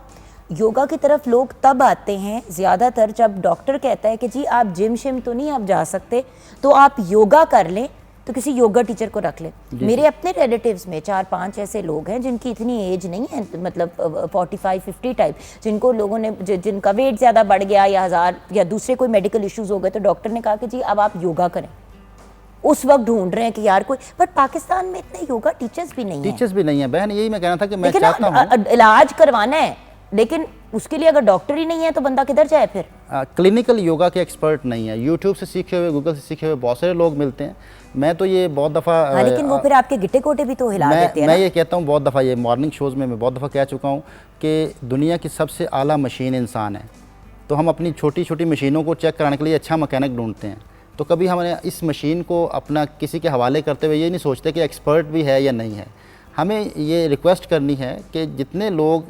योगा की तरफ लोग तब आते हैं ज़्यादातर जब डॉक्टर कहता है कि जी आप जिम शिम तो नहीं आप जा सकते, तो आप योगा कर लें, तो किसी योगा टीचर को रख ले। मेरे अपने रिलेटिव्स में 4-5 ऐसे लोग हैं जिनकी इतनी एज नहीं है, मतलब 45-50 टाइप, जिनको लोगों ने जिनका वेट ज़्यादा बढ़ गया या या दूसरे कोई मेडिकल इश्यूज हो गए, तो डॉक्टर ने कहा कि जी अब आप योगा करें। उस वक्त ढूंढ रहे हैं कि यार कोई, बट पाकिस्तान में इतने योगा टीचर्स भी नहीं है। टीचर्स भी नहीं है बहन, यही मैं कहना था कि मैं चाहता हूँ इलाज करवाना है, लेकिन उसके लिए अगर डॉक्टर ही नहीं है तो बंदा किधर जाए फिर। क्लिनिकल योगा के एक्सपर्ट नहीं है। यूट्यूब से सीखे हुए, गूगल से सीखे हुए बहुत सारे लोग मिलते हैं। मैं तो ये बहुत दफ़ा लेकिन वो फिर आपके गिट्टे कोटे भी तो हिला देते हैं। मैं ये कहता हूँ बहुत दफ़ा, ये मॉर्निंग शोज़ में मैं बहुत दफ़ा कह चुका हूँ कि दुनिया की सबसे आला मशीन इंसान है। तो हम अपनी छोटी छोटी मशीनों को चेक कराने के लिए अच्छा मैकेनिक ढूंढते हैं। तो कभी हमने इस मशीन को अपना किसी के हवाले करते हुए ये नहीं सोचते कि एक्सपर्ट भी है या नहीं है। हमें ये रिक्वेस्ट करनी है कि जितने लोग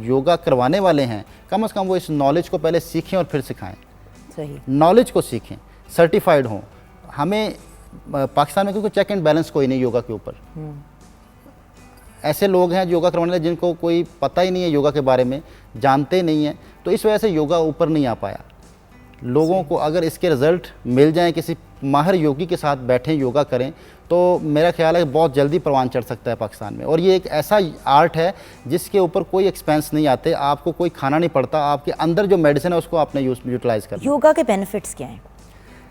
योगा करवाने वाले हैं, कम से कम वो इस नॉलेज को पहले सीखें और फिर सिखाएं। सही, नॉलेज को सीखें, सर्टिफाइड हों। हमें पाकिस्तान में क्योंकि चेक एंड बैलेंस कोई नहीं योगा के ऊपर। ऐसे लोग हैं योगा करवाने वाले जिनको कोई पता ही नहीं है योगा के बारे में, जानते नहीं हैं, तो इस वजह से योगा ऊपर नहीं आ पाया। लोगों को अगर इसके रिज़ल्ट मिल जाएं, किसी माहिर योगी के साथ बैठें, योगा करें, तो मेरा ख्याल है कि बहुत जल्दी परवान चढ़ सकता है पाकिस्तान में। और ये एक ऐसा आर्ट है जिसके ऊपर कोई एक्सपेंस नहीं आते, आपको कोई खाना नहीं पड़ता, आपके अंदर जो मेडिसिन है उसको आपने यूटिलाइज करना। योगा के बेनिफिट्स क्या हैं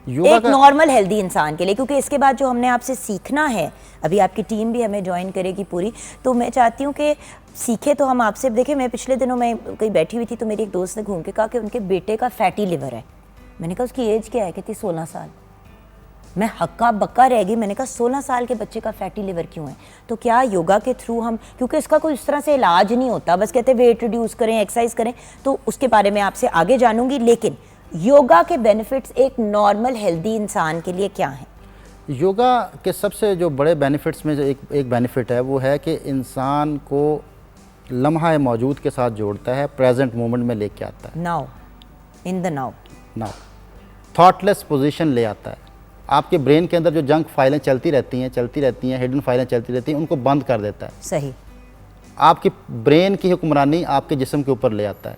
योगा एक नॉर्मल हेल्दी इंसान के लिए? क्योंकि इसके बाद जो हमने आपसे सीखना है, अभी आपकी टीम भी हमें ज्वाइन करेगी पूरी, तो मैं चाहती हूँ कि सीखे तो हम आपसे। देखिए मैं पिछले दिनों में कहीं बैठी हुई थी तो मेरी एक दोस्त ने घूम के कहा कि उनके बेटे का फैटी लिवर है। मैंने कहा उसकी एज क्या है? कहती 16 साल। मैं हक्का बक्का रह गई। मैंने कहा 16 साल के बच्चे का फैटी लिवर क्यों है? तो क्या योगा के थ्रू हम, क्योंकि इसका कोई इस तरह से इलाज नहीं होता, बस कहते वेट रिड्यूस करें, एक्सरसाइज करें, तो उसके बारे में आपसे आगे जानूंगी। लेकिन योगा के बेनिफिट्स एक नॉर्मल हेल्दी इंसान के लिए क्या हैं? योगा के सबसे जो बड़े बेनिफिट्स में जो एक बेनिफिट है वो है कि इंसान को लम्हा मौजूद के साथ जोड़ता है, प्रेजेंट मोमेंट में लेके आता है। Now, in the now thoughtless position ले आता है। आपके ब्रेन के अंदर जो जंक फाइलें चलती रहती हैं, हिडन फाइलें चलती रहती हैं, उनको बंद कर देता है। सही। आपकी ब्रेन की हुक्मरानी आपके जिस्म के ऊपर ले आता है।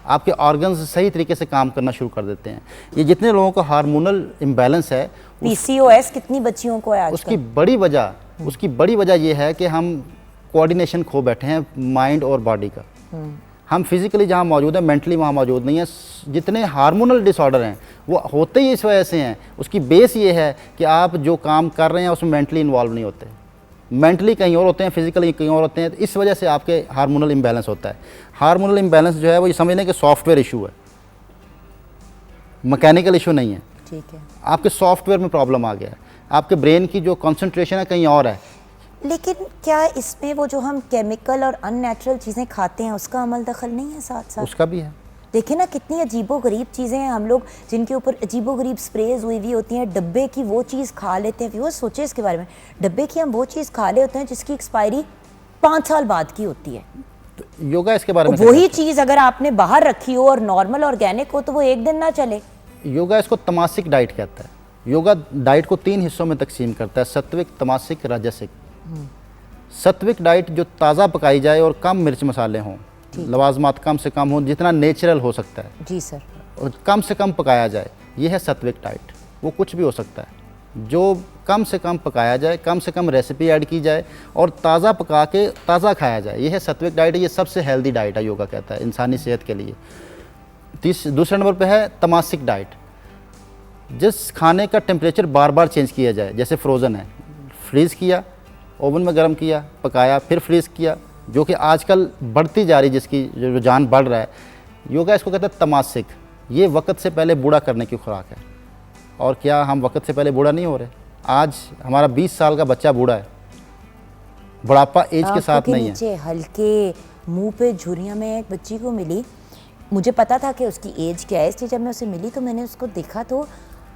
आपके ऑर्गन्स सही तरीके से काम करना शुरू कर देते हैं। ये जितने लोगों को हार्मोनल इम्बैलेंस है, PCOS कितनी बच्चियों को है आजकल? उसकी बड़ी वजह ये है कि हम कोऑर्डिनेशन खो बैठे हैं माइंड और बॉडी का। हम फिजिकली जहाँ मौजूद है, मेंटली वहाँ मौजूद नहीं है। जितने हार्मोनल डिसऑर्डर हैं वो होते ही इस वजह से हैं। उसकी बेस ये है कि आप जो काम कर रहे हैं उसमें मेंटली इन्वॉल्व नहीं होते। मेंटली कहीं और होते हैं, फिजिकली कहीं और होते हैं। इस वजह से आपके हार्मोनल इम्बैलेंस होता है। हार्मोनल इम्बैलेंस जो है वो ये समझ लें कि सॉफ्टवेयर इशू है, मैकेनिकल इशू नहीं है। ठीक है। आपके सॉफ्टवेयर में प्रॉब्लम आ गया है, आपके ब्रेन की जो कॉन्सेंट्रेशन है कहीं और है। लेकिन क्या इसमें वो जो हम केमिकल और अननेचुरल चीज़ें खाते हैं उसका अमल दखल नहीं है साथ साथ? उसका भी है। देखिए ना कितनी अजीबोगरीब चीज़ें हैं, हम लोग जिनके ऊपर अजीबोगरीब स्प्रेज हुई हुई होती हैं, डब्बे की वो चीज़ खा लेते हैं। व्यूअर्स सोचे इसके बारे में, डब्बे की हम वो चीज़ खा ले होते हैं जिसकी एक्सपायरी 5 साल बाद की होती है। तो योगा इसके बारे में, वही चीज़ अगर आपने बाहर रखी हो और नॉर्मल ऑर्गेनिक हो तो वो एक दिन ना चले। योगा इसको तमासिक डाइट कहता है। योगा डाइट को 3 हिस्सों में तकसीम करता है, सत्विक, तमासिक, राजसिक। सत्विक डाइट जो ताज़ा पकाई जाए और कम मिर्च मसाले हों, लवाजमात कम से कम हों, जितना नेचुरल हो सकता है। जी सर। और कम से कम पकाया जाए, ये है सात्विक डाइट। वो कुछ भी हो सकता है, जो कम से कम पकाया जाए, कम से कम रेसिपी ऐड की जाए और ताज़ा पका के ताज़ा खाया जाए, ये है सात्विक डाइट। ये सबसे हेल्दी डाइट है, योगा कहता है, इंसानी सेहत के लिए। दूसरे नंबर पे है तमासिक डाइट। जिस खाने का टेम्परेचर बार बार चेंज किया जाए, जैसे फ्रोज़न है, फ्रीज़ किया, ओवन में गर्म किया, पकाया, फिर फ्रीज़ किया, जो कि आजकल बढ़ती जा रही, जिसकी जो रुझान बढ़ रहा है, योगा इसको कहता है तमासिक। ये वक्त से पहले बूढ़ा करने की खुराक है। और क्या हम वक्त से पहले बूढ़ा नहीं हो रहे? आज हमारा 20 साल का बच्चा बूढ़ा है, बुढ़ापा एज के साथ नहीं है। नीचे हल्के मुंह पे झुर्रियाँ में एक बच्ची को मिली, मुझे पता था कि उसकी एज क्या है, इसलिए जब मैं उसे मिली तो मैंने उसको देखा तो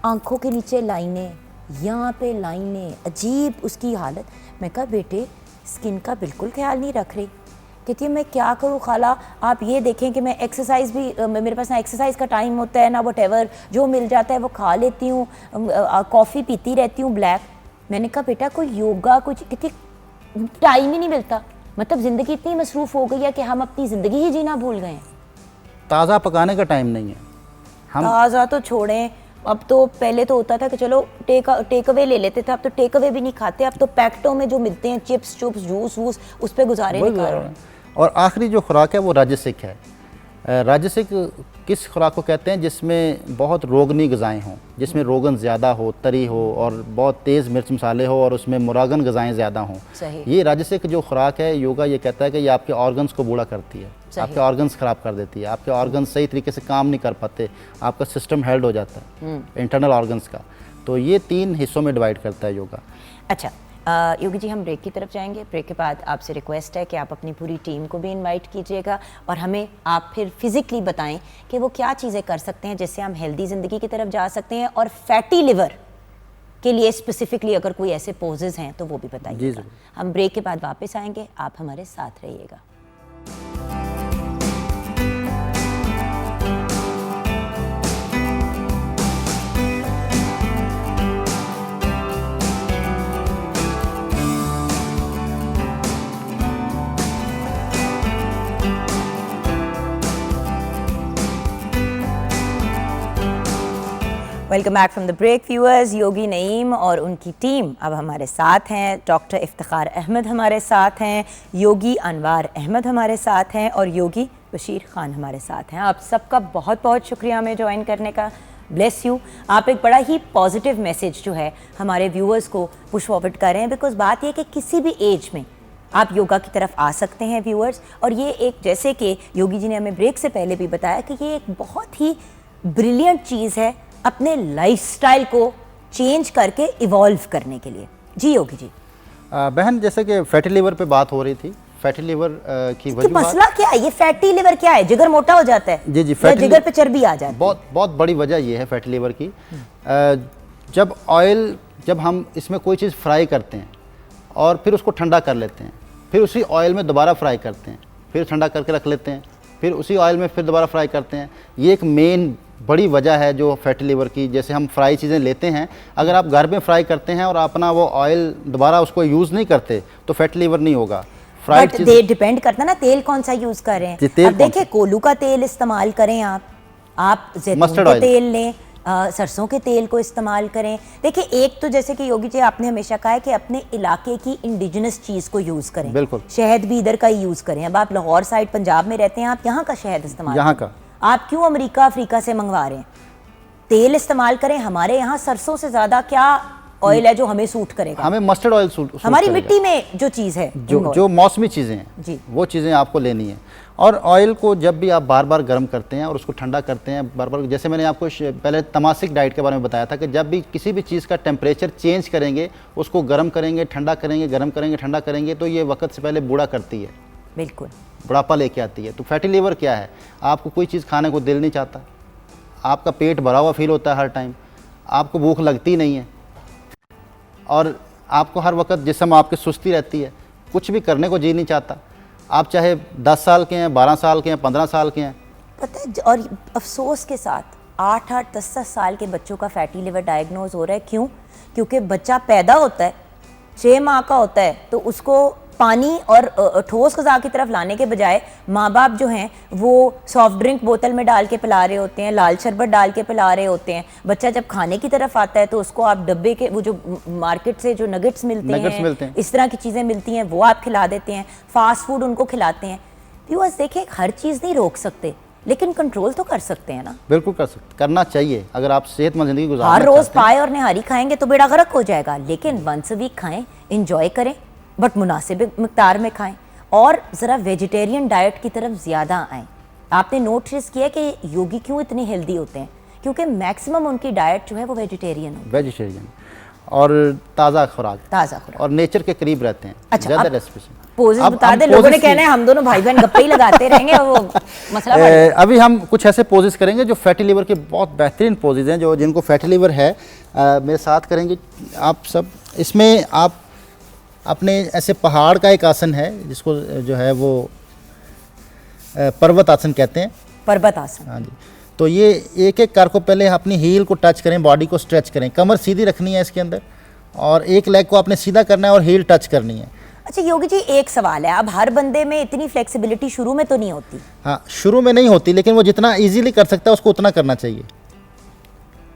आंखों के नीचे लाइनें, यहाँ पे लाइनें, अजीब उसकी हालत। मैं कहा बेटे स्किन का बिल्कुल ख्याल नहीं रख रही। कहती है मैं क्या करूँ खाला, आप ये देखें कि मैं एक्सरसाइज भी, मेरे पास ना एक्सरसाइज का टाइम होता है ना व्हाटएवर, जो मिल जाता है वो खा लेती हूँ, कॉफ़ी पीती रहती हूँ ब्लैक। मैंने कहा बेटा कोई योगा कुछ, कहती टाइम ही नहीं मिलता। मतलब ज़िंदगी इतनी मसरूफ़ हो गई है कि हम अपनी ज़िंदगी ही जीना भूल गए हैं। ताज़ा पकाने का टाइम नहीं है। हम ताज़ा तो छोड़ें, अब तो पहले तो होता था कि चलो टेक अवे ले लेते थे, अब तो टेक अवे भी नहीं खाते, अब तो पैकेटों में जो मिलते हैं चिप्स चुप्स जूस वूस, उस पर गुजारे निकाल रहे हैं। और आखिरी जो खुराक है वो राजसिक है। राजसिक किस खुराक को कहते हैं? जिसमें बहुत रोगनी ग़िज़ाएँ हों, जिसमें रोगन ज़्यादा हो, तरी हो और बहुत तेज़ मिर्च मसाले हो और उसमें मुरागन ग़िज़ाएँ ज़्यादा हों। ये राजसिक जो खुराक है, योगा ये कहता है कि ये आपके ऑर्गन्स को बूढ़ा करती है, आपके ऑर्गन्स ख़राब कर देती है, आपके ऑर्गन्स सही तरीके से काम नहीं कर पाते, आपका सिस्टम हेल्ड हो जाता है इंटरनल ऑर्गन्स का। तो ये 3 हिस्सों में डिवाइड करता है योगा। अच्छा योगी जी, हम ब्रेक की तरफ जाएंगे। ब्रेक के बाद आपसे रिक्वेस्ट है कि आप अपनी पूरी टीम को भी इनवाइट कीजिएगा और हमें आप फिर फिज़िकली बताएं कि वो क्या चीज़ें कर सकते हैं जिससे हम हेल्दी ज़िंदगी की तरफ जा सकते हैं, और फैटी लिवर के लिए स्पेसिफिकली अगर कोई ऐसे पोजेज़ हैं तो वो भी बताइएगा। हम ब्रेक के बाद वापस आएंगे, आप हमारे साथ रहिएगा। Welcome back from the break viewers. Yogi Naeem और उनकी टीम अब हमारे साथ हैं। डॉक्टर इफ्तिखार अहमद हमारे साथ हैं, योगी अनवार अहमद हमारे साथ हैं और योगी बशीर खान हमारे साथ हैं। आप सबका बहुत बहुत शुक्रिया हमें ज्वाइन करने का। Bless you. आप एक बड़ा ही पॉजिटिव मैसेज जो है हमारे व्यूअर्स को पुश फॉरवर्ड कर रहे हैं, बिकॉज बात यह कि किसी भी एज में आप योगा की तरफ आ सकते हैं व्यूअर्स। और ये एक, जैसे कि योगी जी ने हमें ब्रेक से पहले भी बताया कि ये एक बहुत ही ब्रिलियंट चीज़ है अपने लाइफस्टाइल को चेंज करके इवॉल्व करने के लिए। जी योगी जी। बहन, जैसे कि फैटी लिवर पे बात हो रही थी, फैटी लिवर की वजह मसला क्या है? ये फैटी लिवर क्या है? जिगर मोटा हो जाता है? जी जी, या जिगर पे चर्बी आ जाती है? बहुत बड़ी वजह ये है फैटी लिवर की। जब हम इसमें कोई चीज़ फ्राई करते हैं और फिर उसको ठंडा कर लेते हैं, फिर उसी ऑयल में दोबारा फ्राई करते हैं, फिर ठंडा करके रख लेते हैं, फिर उसी ऑयल में फिर दोबारा फ्राई करते हैं, ये एक मेन बड़ी वजह है जो फैटी लिवर की। जैसे हम फ्राई चीज़ें लेते हैं, अगर आप घर में फ्राई करते हैं और अपना वो ऑयल दोबारा उसको यूज़ नहीं करते तो फैटी लिवर नहीं होगा। फ्राइड चीज़ डिपेंड करता है ना तेल कौन सा यूज़ कर रहे हैं। अब देखिए, कोलू का तेल इस्तेमाल करें, आप जैतून का तेल लें, सरसों के तेल को इस्तेमाल करें। देखिए, एक तो जैसे कि योगी जी आपने हमेशा कहा है कि अपने इलाके की इंडिजिनस चीज़ को यूज़ करें। बिल्कुल। शहद भी इधर का ही यूज़ करें। अब आप लाहौर साइड पंजाब में रहते हैं, आप यहाँ का शहद इस्तेमाल यहाँ का, आप क्यों अमेरिका अफ्रीका से मंगवा रहे हैं? तेल इस्तेमाल करें। हमारे यहाँ सरसों से ज़्यादा क्या ऑयल है जो हमें सूट करेगा? हमें मस्टर्ड ऑयल सूट हमारी मिट्टी में जो चीज़ है, जो मौसमी चीज़ें हैं जी, वो चीज़ें आपको लेनी है। और ऑयल को जब भी आप बार बार गर्म करते हैं और उसको ठंडा करते हैं बार बार, जैसे मैंने आपको पहले तमासिक डाइट के बारे में बताया था कि जब भी किसी भी चीज़ का टेम्परेचर चेंज करेंगे, उसको गर्म करेंगे, ठंडा करेंगे, गर्म करेंगे, ठंडा करेंगे, तो ये वक्त से पहले बूढ़ा करती है, बिल्कुल बुढ़ापा लेके आती है। तो फैटी लिवर क्या है? आपको कोई चीज़ खाने को दिल नहीं चाहता, आपका पेट भरा हुआ फील होता है हर टाइम, आपको भूख लगती नहीं है और आपको हर वक्त जिस्म आपकी सुस्ती रहती है, कुछ भी करने को जी नहीं चाहता। आप चाहे 10 साल के हैं, 12 साल के हैं, 15 साल के हैं। पता है, और अफसोस के साथ 8-8, 10-10 साल के बच्चों का फैटी लिवर डायग्नोज हो रहा है। क्यों? क्योंकि बच्चा पैदा होता है, 6 माह का होता है, तो उसको पानी और ठोस ग़िज़ा की तरफ लाने के बजाय माँ बाप जो हैं वो सॉफ्ट ड्रिंक बोतल में डाल के पिला रहे होते हैं, लाल शरबत डाल के पिला रहे होते हैं। बच्चा जब खाने की तरफ आता है तो उसको आप डब्बे के वो जो मार्केट से जो नगेट्स मिलते हैं, इस तरह की चीज़ें मिलती हैं, वो आप खिला देते हैं, फास्ट फूड उनको खिलाते हैं। व्यूअर्स देखिए, हर चीज़ नहीं रोक सकते लेकिन कंट्रोल तो कर सकते हैं ना। बिल्कुल कर सकते, करना चाहिए। अगर आप सेहतमंद जिंदगी गुजारना हर रोज पाए और निहारी खाएंगे तो बेड़ा गर्क हो जाएगा, लेकिन वंस अ वीक खाएं, इंजॉय करें, बट मुनासिब मिकदार में खाएं और ज़रा वेजिटेरियन डाइट की तरफ ज़्यादा आएँ। आपने नोटिस किया कि योगी क्यों इतने हेल्दी होते हैं? क्योंकि मैक्सिमम उनकी डाइट जो है वो वेजिटेरियन है, वेजिटेरियन और ताज़ा खुराक और नेचर के करीब रहते हैं। अच्छा, ज़्यादा रेसिपी पोजेस बता दे, लोगों ने कहना है हम दोनों भाई बहन गप्पे ही लगाते रहेंगे और वो मसला बढ़ जाएगा। अभी हम कुछ ऐसे पोजेस करेंगे जो फैटी लिवर के बहुत बेहतरीन पोजेस हैं, जो जिनको फैटी लिवर है मेरे साथ करेंगे आप सब। इसमें आप अपने ऐसे पहाड़ का एक आसन है जिसको जो है वो पर्वत आसन कहते हैं। पर्वत आसन, हाँ जी। तो ये एक एक कार को पहले अपनी हील को टच करें, बॉडी को स्ट्रेच करें, कमर सीधी रखनी है इसके अंदर और एक लेग को आपने सीधा करना है और हील टच करनी है। अच्छा योगी जी, एक सवाल है, अब हर बंदे में इतनी फ्लेक्सिबिलिटी शुरू में तो नहीं होती? हाँ, शुरू में नहीं होती, लेकिन वो जितना इजीली कर सकता है उसको उतना करना चाहिए।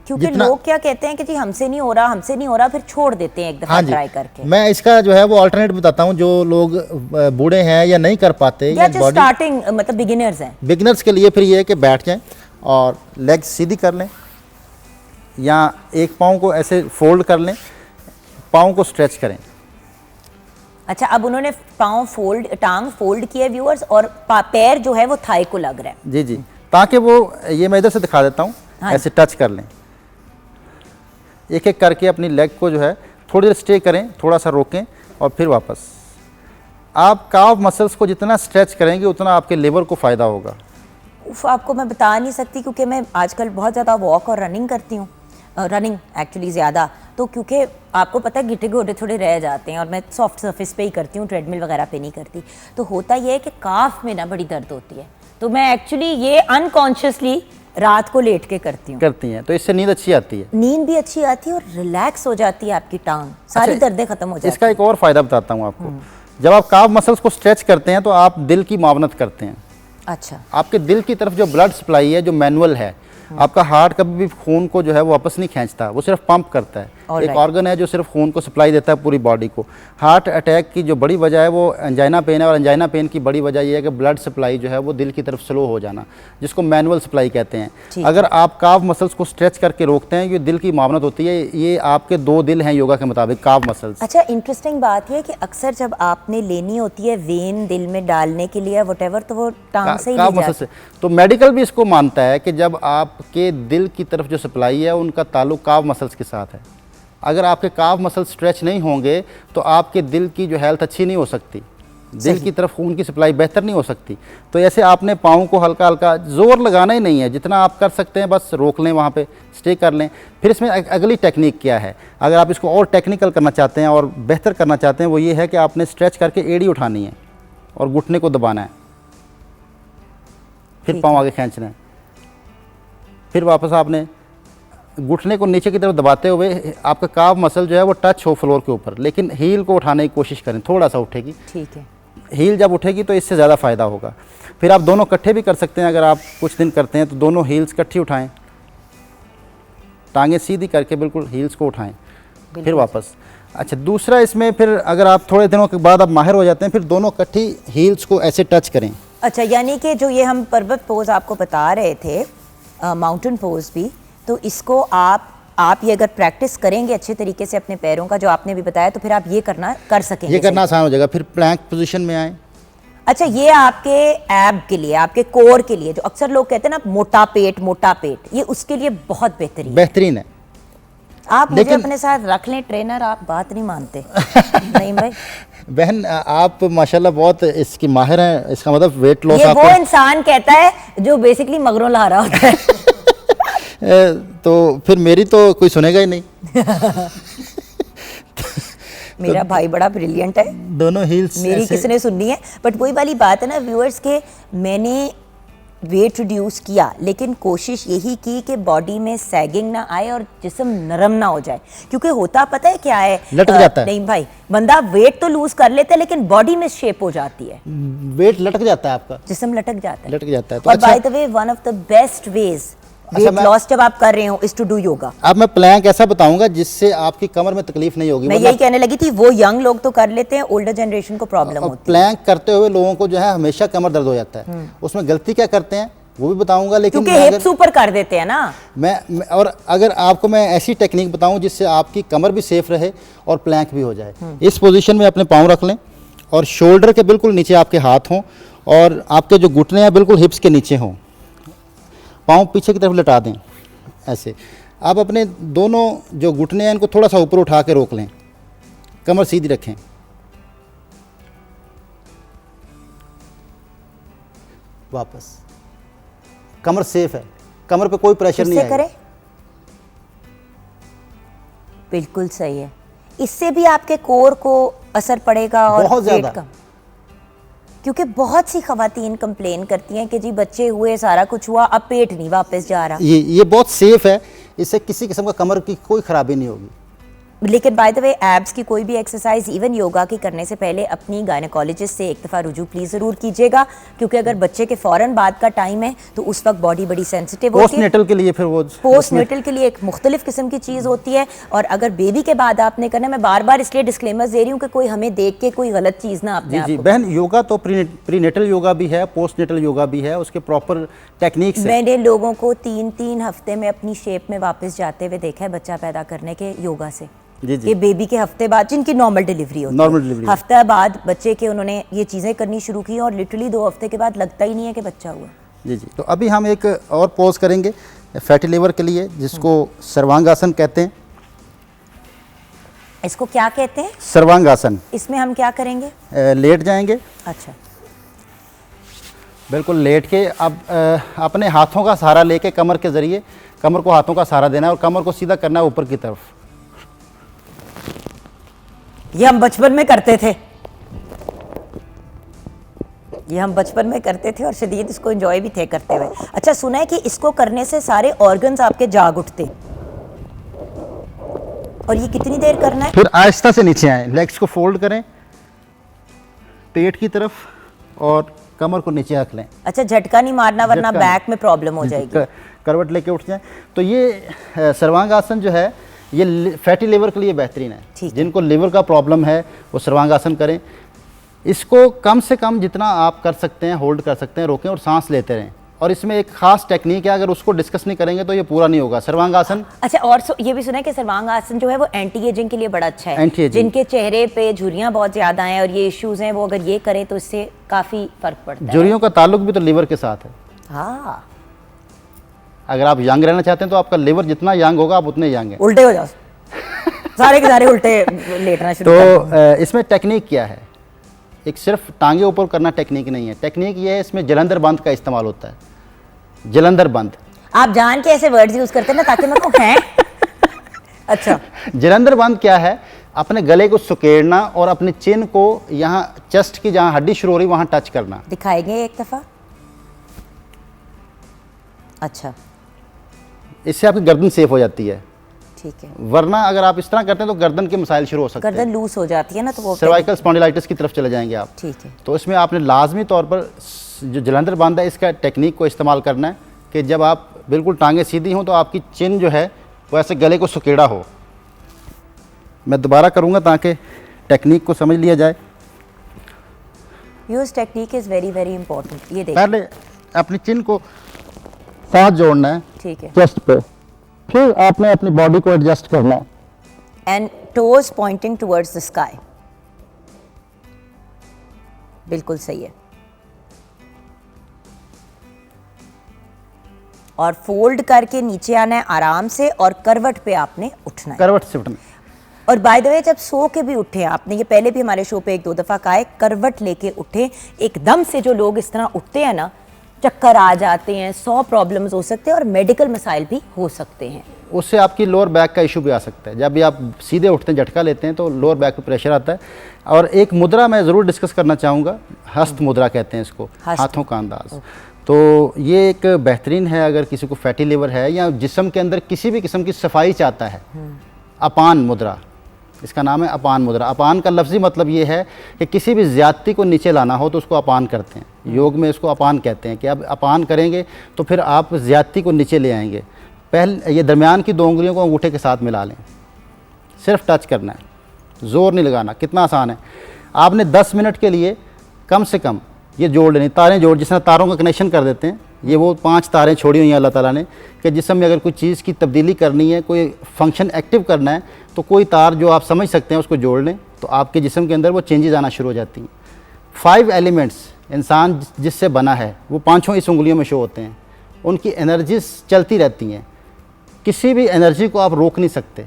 क्योंकि लोग क्या कहते हैं कि जी हमसे नहीं हो रहा, फिर छोड़ देते हैं एक दफा ट्राई करके। मैं इसका जो है वो अल्टरनेट बताता हूँ, जो लोग बूढ़े हैं या नहीं कर पाते या जो स्टार्टिंग मतलब बिगिनर्स हैं, बिगिनर्स के लिए फिर ये है कि बैठ जाएं और लेग सीधी कर लें या एक पाँव को ऐसे फोल्ड कर लें, पाँव को स्ट्रेच करें। अच्छा, अब उन्होंने टांग फोल्ड किया व्यूअर्स, और पैर जो है वो थाई को लग रहा है। जी जी, ताकि वो, ये मैं इधर से दिखा देता हूँ, ऐसे टच कर लें। एक एक करके अपनी लेग को जो है थोड़ी देर स्टे करें, थोड़ा सा रोकें और फिर वापस। आप काफ मसल्स को जितना स्ट्रेच करेंगे उतना आपके लिवर को फ़ायदा होगा। आपको मैं बता नहीं सकती, क्योंकि मैं आजकल बहुत ज़्यादा वॉक और रनिंग करती हूँ, रनिंग एक्चुअली ज़्यादा, तो क्योंकि आपको पता है गिट्टे घोटे थोड़े रह जाते हैं और मैं सॉफ्ट सरफेस पे ही करती हूँ, ट्रेडमिल वगैरह पे नहीं करती। तो होता ये है कि काफ में ना बड़ी दर्द होती है, तो मैं एक्चुअली ये अनकॉन्शियसली रात को लेट के करती हैं, तो इससे नींद अच्छी आती है, नींद भी अच्छी आती है और रिलैक्स हो जाती है आपकी टांग, सारी दर्दें खत्म हो जाती हैं। इसका एक और फ़ायदा बताता हूँ आपको। जब आप काफ मसल्स को स्ट्रेच करते हैं तो आप दिल की मावनत करते हैं। अच्छा, आपके दिल की तरफ जो ब्लड सप्लाई है, जो मैनुअल है, आपका हार्ट कभी भी खून को जो है वो वापस नहीं खींचता, वो सिर्फ पंप करता है। एक ऑर्गन है जो सिर्फ खून को सप्लाई देता है पूरी बॉडी को। हार्ट अटैक की जो बड़ी वजह है वो एंजाइना पेन है, और एंजाइना पेन की बड़ी वजह ये है कि ब्लड सप्लाई जो है वो दिल की तरफ स्लो हो जाना, जिसको मैनुअल सप्लाई कहते हैं। अगर आप काफ मसल्स को स्ट्रेच करके रोकते हैं, ये दिल की मावनत होती है, ये आपके 2 दिल हैं योगा के मुताबिक, काफ मसल्स। अच्छा, इंटरेस्टिंग बात है कि अक्सर जब आपने लेनी होती है वेन दिल में डालने के लिए व्हाटएवर, तो वो टांग से ही काफ मसल से। तो मेडिकल भी इसको मानता है कि जब आपके दिल की तरफ जो सप्लाई है उनका ताल्लुक काफ मसल्स के साथ है। अगर आपके काफ मसल स्ट्रेच नहीं होंगे तो आपके दिल की जो हेल्थ अच्छी नहीं हो सकती, दिल की तरफ खून की सप्लाई बेहतर नहीं हो सकती। तो ऐसे आपने पाँव को हल्का हल्का, जोर लगाना ही नहीं है, जितना आप कर सकते हैं बस रोक लें, वहाँ पे स्टे कर लें। फिर इसमें अगली टेक्निक क्या है, अगर आप इसको और टेक्निकल करना चाहते हैं और बेहतर करना चाहते हैं, वो ये है कि आपने स्ट्रेच करके एड़ी उठानी है और घुटने को दबाना है, फिर पाँव आगे खींचना है, फिर वापस आपने घुटने को नीचे की तरफ दबाते हुए आपका काफ मसल जो है वो टच हो फ्लोर के ऊपर, लेकिन हील को उठाने की कोशिश करें, थोड़ा सा उठेगी। ठीक है, हील जब उठेगी तो इससे ज़्यादा फ़ायदा होगा। फिर आप दोनों इकट्ठे भी कर सकते हैं, अगर आप कुछ दिन करते हैं तो दोनों हील्स इकट्ठी उठाएं, टांगें सीधी करके बिल्कुल हील्स को उठाएं, फिर वापस। अच्छा, दूसरा इसमें फिर अगर आप थोड़े दिनों के बाद आप माहिर हो जाते हैं, फिर दोनों इकट्ठी हील्स को ऐसे टच करें। अच्छा, यानी कि जो ये हम पर्वत पोज आपको बता रहे थे, माउंटेन पोज भी, तो इसको आप ये अगर प्रैक्टिस करेंगे अच्छे तरीके से अपने पैरों का, जो आपने भी बताया, तो फिर आप ये कर सकेंगे, ये करना आसान हो जाएगा। फिर प्लैंक पोजीशन में आए। अच्छा, ये आपके एब के लिए, आपके कोर के लिए, जो अक्सर लोग कहते हैं ना मोटा पेट, ये उसके लिए बहुत बेहतरीन है। आप मुझे अपने साथ रख लें ट्रेनर, आप बात नहीं मानते। नहीं भाई बहन, आप माशाल्लाह बहुत इसकी माहिर हैं, इसका मतलब वेट लॉस। ये वो इंसान कहता है जो बेसिकली मगरों ला रहा होता है। तो फिर मेरी तो कोई सुनेगा ही नहीं। मेरा भाई बड़ा ब्रिलियंट है, दोनों हील्स मेरी किसने सुननी है। बट वही वाली बात है ना व्यूअर्स के, मैंने वेट रिड्यूस किया, लेकिन कोशिश यही की कि बॉडी में सैगिंग ना आए और जिस्म नरम ना हो जाए, क्योंकि होता पता है क्या है, लटक जाता है। नहीं भाई, बंदा वेट तो लूज कर लेता है लेकिन बॉडी में शेप हो जाती है, वेट लटक जाता है आपका, जिस्म लटक जाता है। लटक जाता है। तो और अच्छा, by the way one of the best veg अच्छा, वेट लॉस जब आप कर रहे हो इज टू डू योगा। अब मैं प्लैंक ऐसा बताऊंगा जिससे आपकी कमर में तकलीफ नहीं होगी। मैं यही कहने लगी थी, वो यंग लोग तो कर लेते हैं, ओल्डर जनरेशन को प्रॉब्लम होती है। प्लैंक करते हुए लोगों को जो है हमेशा कमर दर्द हो जाता है। उसमें गलती क्या करते हैं वो भी बताऊंगा, लेकिन क्योंकि हिप्स ऊपर कर देते हैं ना। और अगर आपको मैं ऐसी टेक्निक बताऊं जिससे आपकी कमर भी सेफ रहे और प्लैंक भी हो जाए। इस पोजीशन में अपने पाँव रख लें और शोल्डर के बिल्कुल नीचे आपके हाथ हों और आपके जो घुटने हैं बिल्कुल हिप्स के नीचे हों। पाँव पीछे की तरफ लटा दें ऐसे। आप अपने दोनों जो घुटने हैं इनको थोड़ा सा ऊपर उठा के रोक लें, कमर सीधी रखें। वापस, कमर सेफ है, कमर पे कोई प्रेशर नहीं आएगा। करें, बिल्कुल सही है। इससे भी आपके कोर को असर पड़ेगा और बहुत पेट ज्यादा। का, क्योंकि बहुत सी खवातीन कंप्लेन करती हैं कि जी बच्चे हुए, सारा कुछ हुआ, अब पेट नहीं वापस जा रहा। ये बहुत सेफ है, इससे किसी किस्म का कमर की कोई खराबी नहीं होगी। लेकिन बाय द वे एब्स की कोई भी एक्सरसाइज, इवन योगा की करने से पहले अपनी गायनेकोलॉजिस्ट से एक दफ़ा रुजू प्लीज़ ज़रूर कीजिएगा, क्योंकि अगर बच्चे के फ़ौरन बाद का टाइम है तो उस वक्त बॉडी बड़ी सेंसिटिव होती है। पोस्टनेटल के लिए फिर वो पोस्टनेटल के लिए एक मुख्तलिफ किस्म की चीज़ होती है, और अगर बेबी के बाद आपने करना, मैं बार बार इसलिए डिस्क्लेमर्स दे रही हूँ कि कोई हमें देख के कोई गलत चीज़ ना अपने जी आप जी को। बहन, योगा तो प्रीनेटल योगा भी है, पोस्टनेटल योगा भी है, उसके प्रॉपर टेक्निक्स है। मैंने लोगों को 3-3 हफ्ते में अपनी शेप में वापस जाते हुए देखा है बच्चा पैदा करने के योगा से। जी जी ये बेबी के हफ्ते बाद, जिनकी नॉर्मल डिलीवरी होती नॉर्मल है, डिलीवरी हफ्ते बाद बच्चे के उन्होंने ये चीज़ें करनी शुरू की और लिटरली 2 हफ्ते के बाद लगता ही नहीं है कि बच्चा हुआ। जी जी। तो अभी हम एक और पोज करेंगे फैटी लिवर के लिए, जिसको सर्वांगासन कहते हैं। इसको क्या कहते हैं? सर्वांगासन। इसमें हम क्या करेंगे? लेट जाएंगे, अच्छा, बिल्कुल लेट के। अब अपने हाथों का सहारा लेके कमर के ज़रिए कमर को हाथों का सहारा देना है और कमर को सीधा करना है ऊपर की तरफ। ये हम बचपन में करते थे, ये हम बचपन में करते थे और शदीद इसको एंजॉय भी थे करते हुए। अच्छा, सुना है कि इसको करने से सारे ऑर्गन्स आपके जाग उठते, और ये कितनी देर करना है? फिर आहिस्ता से नीचे आए, लेग्स को फोल्ड करें पेट की तरफ और कमर को नीचे रख लें। अच्छा, झटका नहीं मारना वरना झटका बैक में प्रॉब्लम हो जाएगी। करवट लेके उठ जाएं। तो ये सर्वांगासन जो है ये फैटी लिवर के लिए बेहतरीन है। ठीक है। जिनको लिवर का प्रॉब्लम है वो सर्वांगासन करें। इसको कम से कम जितना आप कर सकते हैं होल्ड कर सकते हैं, रोकें और सांस लेते रहें। और इसमें एक खास टेक्निक है, अगर उसको डिस्कस नहीं करेंगे तो ये पूरा नहीं होगा सर्वांगासन। अच्छा, और ये भी सुना है कि सर्वांगासन जो है वो एंटी एजिंग के लिए बड़ा अच्छा है। Anti ageing. जिनके चेहरे पे झुर्रियां बहुत ज्यादा हैं और ये इश्यूज हैं, वो अगर ये करें तो इससे काफी फर्क पड़ता है। झुर्रियों का ताल्लुक भी तो लिवर के साथ है। हाँ, अगर आप यंग रहना चाहते हैं तो आपका लिवर जितना यंग होगा आप उतने यंग हैं। उल्टे हो जाओ, सारे के सारे उल्टे लेटना शुरू कर दो। तो इसमें टेक्निक क्या है? एक सिर्फ टांगे ऊपर करना टेक्निक नहीं है। टेक्निक ये है, इसमें जलंधर बंद का इस्तेमाल होता है। जलंधर बंद, आप जान के ऐसे वर्ड्स यूज करते हैं ना ताकि मैं कहूं हैं। अच्छा, जलंधर बंद क्या है? अपने गले को सुकेड़ना और अपने चिन को यहाँ चेस्ट की जहाँ हड्डी शुरू हो रही वहाँ टच करना। दिखाएंगे एक दफा? अच्छा, इससे आपकी गर्दन सेफ हो जाती है। ठीक है। वरना अगर आप इस तरह करते हैं तो गर्दन के मसाइल शुरू हो सकते हैं। गर्दन लूज हो जाती है ना, तो वो सर्वाइकल स्पॉन्डिलाइटिस की तरफ चले जाएंगे आप। ठीक है। तो इसमें आपने लाजमी तौर पर जो जलंधर बंद है इसका टेक्निक को इस्तेमाल करना है कि जब आप बिल्कुल टांगे सीधी हों तो आपकी चिन जो है वो ऐसे गले को सुकेड़ा हो। मैं दोबारा करूँगा ताकि टेक्निक को समझ लिया जाए। Use technique is very very important. ये देखिए, पहले अपनी चिन को साथ जोड़ना है ठीक है, चेस्ट पे, फिर आपने अपनी बॉडी को एडजस्ट करना है। And toes pointing towards the sky. बिल्कुल सही है। और फोल्ड करके नीचे आना है आराम से, और करवट पे आपने उठना है। करवट से उठना। और बाय द वे, जब सो के भी उठे, आपने ये पहले भी हमारे शो पे 1-2 दफा कहा है, करवट लेके उठे। एकदम से जो लोग इस तरह उठते हैं ना, चक्कर आ जाते हैं, 100 प्रॉब्लम्स हो सकते हैं और मेडिकल मसाइल भी हो सकते हैं। उससे आपकी लोअर बैक का इशू भी आ सकता है। जब भी आप सीधे उठते हैं, झटका लेते हैं तो लोअर बैक पे प्रेशर आता है। और एक मुद्रा मैं ज़रूर डिस्कस करना चाहूँगा, हस्त मुद्रा कहते हैं इसको, हस्त। हाथों का अंदाज। तो ये एक बेहतरीन है अगर किसी को फैटी लिवर है या जिस्म के अंदर किसी भी किस्म की सफाई चाहता है। अपान मुद्रा, इसका नाम है अपान मुद्रा। अपान का लफ्ज़ी मतलब ये है कि किसी भी ज़्यादती को नीचे लाना हो तो उसको अपान करते हैं। योग में इसको अपान कहते हैं कि अब अपान करेंगे तो फिर आप ज़्यादती को नीचे ले आएंगे। पहले ये दरमियान की 2 उंगलियों को अंगूठे के साथ मिला लें, सिर्फ टच करना है, ज़ोर नहीं लगाना। कितना आसान है। आपने 10 मिनट के लिए कम से कम ये जोड़ लेनी, तारें जोड़, जिस तरह तारों का कनेक्शन कर देते हैं, ये वो 5 तारें छोड़ी हुई हैं अल्लाह ताला ने कि जिस्म में अगर कोई चीज़ की तब्दीली करनी है, कोई फंक्शन एक्टिव करना है तो कोई तार जो आप समझ सकते हैं उसको जोड़ लें तो आपके जिस्म के अंदर वो चेंजेस आना शुरू हो जाती हैं। 5 एलिमेंट्स इंसान जिससे बना है वो 5 इस उंगलियों में शो होते हैं। उनकी एनर्जीज चलती रहती हैं, किसी भी एनर्जी को आप रोक नहीं सकते।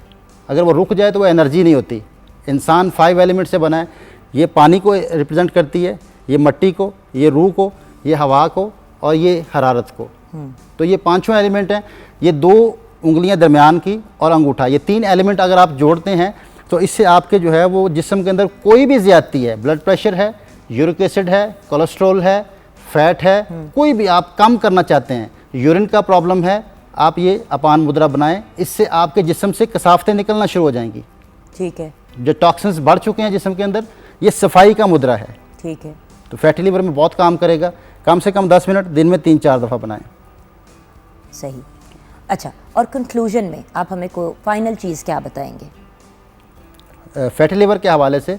अगर वो रुक जाए तो वो एनर्जी नहीं होती। इंसान 5 एलिमेंट से बना है। ये पानी को रिप्रेजेंट करती है, ये मिट्टी को, ये रूह को, ये हवा को और ये हरारत को। तो ये 5 एलिमेंट हैं। ये 2 उंगलियां दरमियान की और अंगूठा, ये 3 एलिमेंट अगर आप जोड़ते हैं तो इससे आपके जो है वो जिस्म के अंदर कोई भी ज़्यादती है, ब्लड प्रेशर है, यूरिक एसिड है, कोलेस्ट्रॉल है, फैट है, कोई भी आप कम करना चाहते हैं, यूरिन का प्रॉब्लम है, आप ये अपान मुद्रा बनाएं। इससे आपके जिस्म से कसावतें निकलना शुरू हो जाएंगी। ठीक है। जो टॉक्सिन्स बढ़ चुके हैं जिस्म के अंदर, ये सफाई का मुद्रा है। ठीक है। तो फैटी लिवर में बहुत काम करेगा। कम से कम 10 मिनट दिन में 3-4 दफ़ा बनाएं। सही। अच्छा, और कंक्लूजन में आप हमें को फाइनल चीज़ क्या बताएंगे फैटी लिवर के हवाले से?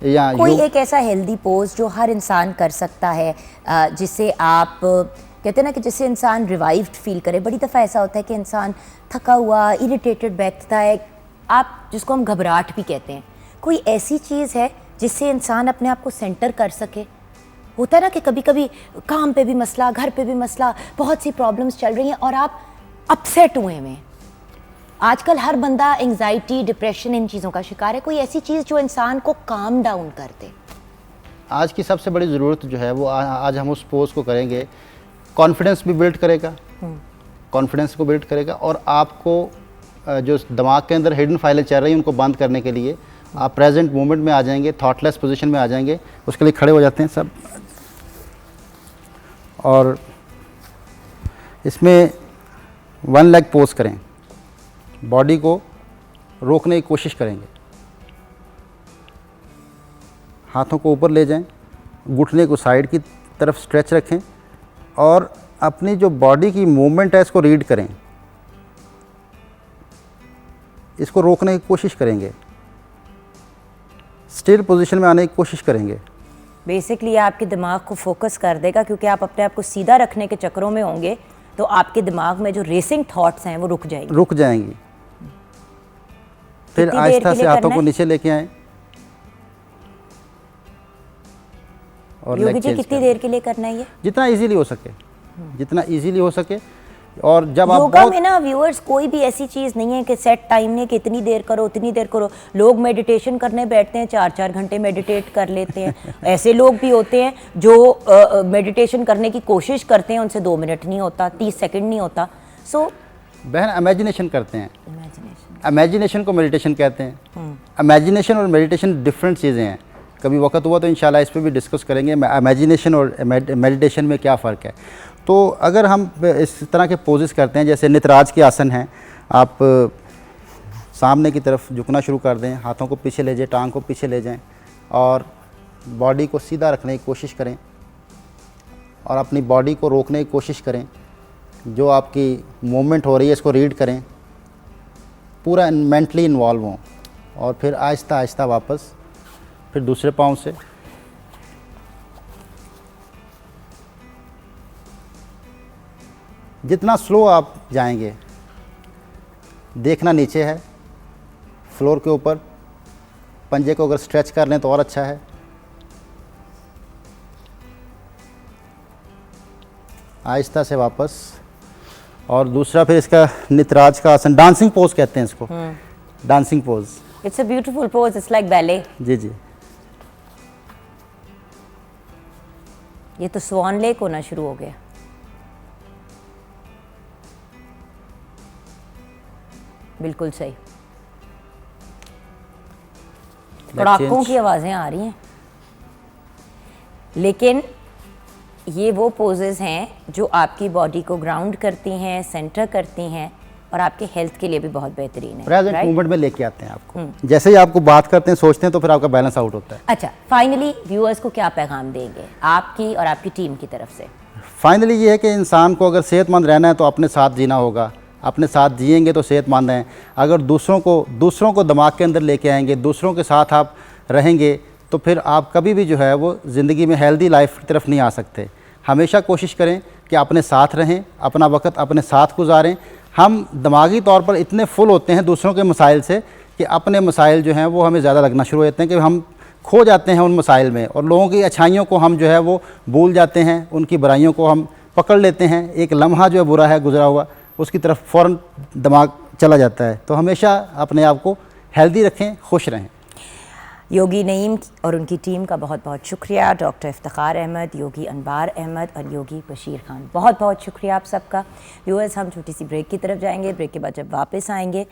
या कोई एक ऐसा हेल्दी पोज जो हर इंसान कर सकता है, जिससे आप कहते हैं ना कि जिससे इंसान रिवाइव्ड फील करे। बड़ी दफ़ा ऐसा होता है कि इंसान थका हुआ, इरिटेटेड बैठता है, आप जिसको हम घबराहट भी कहते हैं। कोई ऐसी चीज़ है जिससे इंसान अपने आप को सेंटर कर सके? होता है ना कि कभी कभी काम पे भी मसला, घर पे भी मसला, बहुत सी प्रॉब्लम्स चल रही हैं और आप अपसेट हुए हैं। आजकल हर बंदा एंजाइटी, डिप्रेशन, इन चीज़ों का शिकार है। कोई ऐसी चीज़ जो इंसान को काम डाउन कर दे? आज की सबसे बड़ी ज़रूरत जो है वो आज हम उस पोज को करेंगे। कॉन्फिडेंस भी बिल्ड करेगा, कॉन्फिडेंस को बिल्ड करेगा और आपको जो दिमाग के अंदर हिडन फाइलें चल रही हैं उनको बंद करने के लिए आप प्रेजेंट मोमेंट में आ जाएंगे, थॉटलेस पोजीशन में आ जाएंगे। उसके लिए खड़े हो जाते हैं सब और इसमें 1 लेग पोज करें, बॉडी को रोकने की कोशिश करेंगे, हाथों को ऊपर ले जाएं, घुटने को साइड की तरफ स्ट्रेच रखें और अपनी जो बॉडी की मूवमेंट है इसको रीड करें, इसको रोकने की कोशिश करेंगे, स्टिल पोजीशन में आने की कोशिश करेंगे। बेसिकली आपके दिमाग को फोकस कर देगा, क्योंकि आप अपने आप को सीधा रखने के चक्करों में होंगे तो आपके दिमाग में जो रेसिंग थॉट्स हैं वो रुक जाएंगी। फिर आहिस्ता से हाथों को नीचे लेके आएं और योगी जी कितनी देर के लिए करना है ये? जितना इजीली हो सके, जितना इजीली हो सके। और जब आप योगा में ना व्यूअर्स कोई भी ऐसी चीज़ नहीं है कि सेट टाइम नहीं, कि इतनी देर करो उतनी देर करो। लोग मेडिटेशन करने बैठते हैं, 4-4 घंटे मेडिटेट कर लेते हैं। ऐसे लोग भी होते हैं जो मेडिटेशन करने की कोशिश करते हैं, उनसे 2 मिनट नहीं होता, 30 सेकंड नहीं होता। सो बहन इमेजिनेशन करते हैं, इमेजिनेशन को मेडिटेशन कहते हैं। इमेजिनेशन और मेडिटेशन डिफरेंट चीज़ें हैं। कभी वक्त हुआ तो इंशाल्लाह इस पर भी डिस्कस करेंगे इमेजिनेशन और मेडिटेशन में क्या फ़र्क है। तो अगर हम इस तरह के पोजेस करते हैं, जैसे नितराज के आसन हैं, आप सामने की तरफ झुकना शुरू कर दें, हाथों को पीछे ले जाएं, टांग को पीछे ले जाएं और बॉडी को सीधा रखने की कोशिश करें और अपनी बॉडी को रोकने की कोशिश करें। जो आपकी मूवमेंट हो रही है इसको रीड करें, पूरा मेंटली इन्वॉल्व हों और फिर आहिस्ता आहिस्ता वापस फिर दूसरे पाँव से जितना स्लो आप जाएंगे, देखना नीचे है, फ्लोर के ऊपर पंजे को अगर स्ट्रेच कर लें तो और अच्छा है। आहिस्ता से वापस। और दूसरा फिर इसका नितराज का आसन, डांसिंग पोज कहते हैं इसको, dancing pose. It's a beautiful pose, it's like ballet. जी जी। ये तो स्वान लेक होना शुरू हो गया। बिल्कुल सही। पड़ाकों की आवाज़ें आ रही हैं, लेकिन ये वो पोजेस हैं जो आपकी बॉडी को ग्राउंड करती हैं, सेंटर करती हैं और आपके हेल्थ के लिए भी बहुत बेहतरीन है। Present right? मूवमेंट में लेके आते हैं आपको। जैसे ही आपको बात करते हैं, सोचते हैं, तो फिर आपका बैलेंस आउट होता है। अच्छा, फाइनली व्यूअर्स को क्या पैगाम देंगे आपकी और आपकी टीम की तरफ से? फाइनली ये है कि इंसान को अगर सेहतमंद रहना है तो अपने साथ जीना होगा। अपने साथ जिएंगे तो सेहतमंद हैं। अगर दूसरों को दिमाग के अंदर लेके आएंगे, दूसरों के साथ आप रहेंगे, तो फिर आप कभी भी जो है वो ज़िंदगी में हेल्दी लाइफ की तरफ नहीं आ सकते। हमेशा कोशिश करें कि अपने साथ रहें, अपना वक्त अपने साथ गुजारें। हम दिमागी तौर पर इतने फुल होते हैं दूसरों के मसाइल से कि अपने मसाइल जो हैं वो हमें ज़्यादा लगना शुरू हो जाते हैं, कि हम खो जाते हैं उन मसाइल में, और लोगों की अच्छाइयों को हम जो है वो भूल जाते हैं, उनकी बुराइयों को हम पकड़ लेते हैं। एक लम्हा जो है बुरा है गुजरा हुआ, उसकी तरफ फ़ौरन दिमाग चला जाता है। तो हमेशा अपने आप को हेल्दी रखें, खुश रहें। योगी नईम और उनकी टीम का बहुत बहुत शुक्रिया। डॉक्टर इफ्तिखार अहमद, योगी अनबार अहमद और योगी बशीर खान, बहुत बहुत शुक्रिया आप सबका। व्यूअर्स, हम छोटी सी ब्रेक की तरफ जाएंगे। ब्रेक के बाद जब वापस आएंगे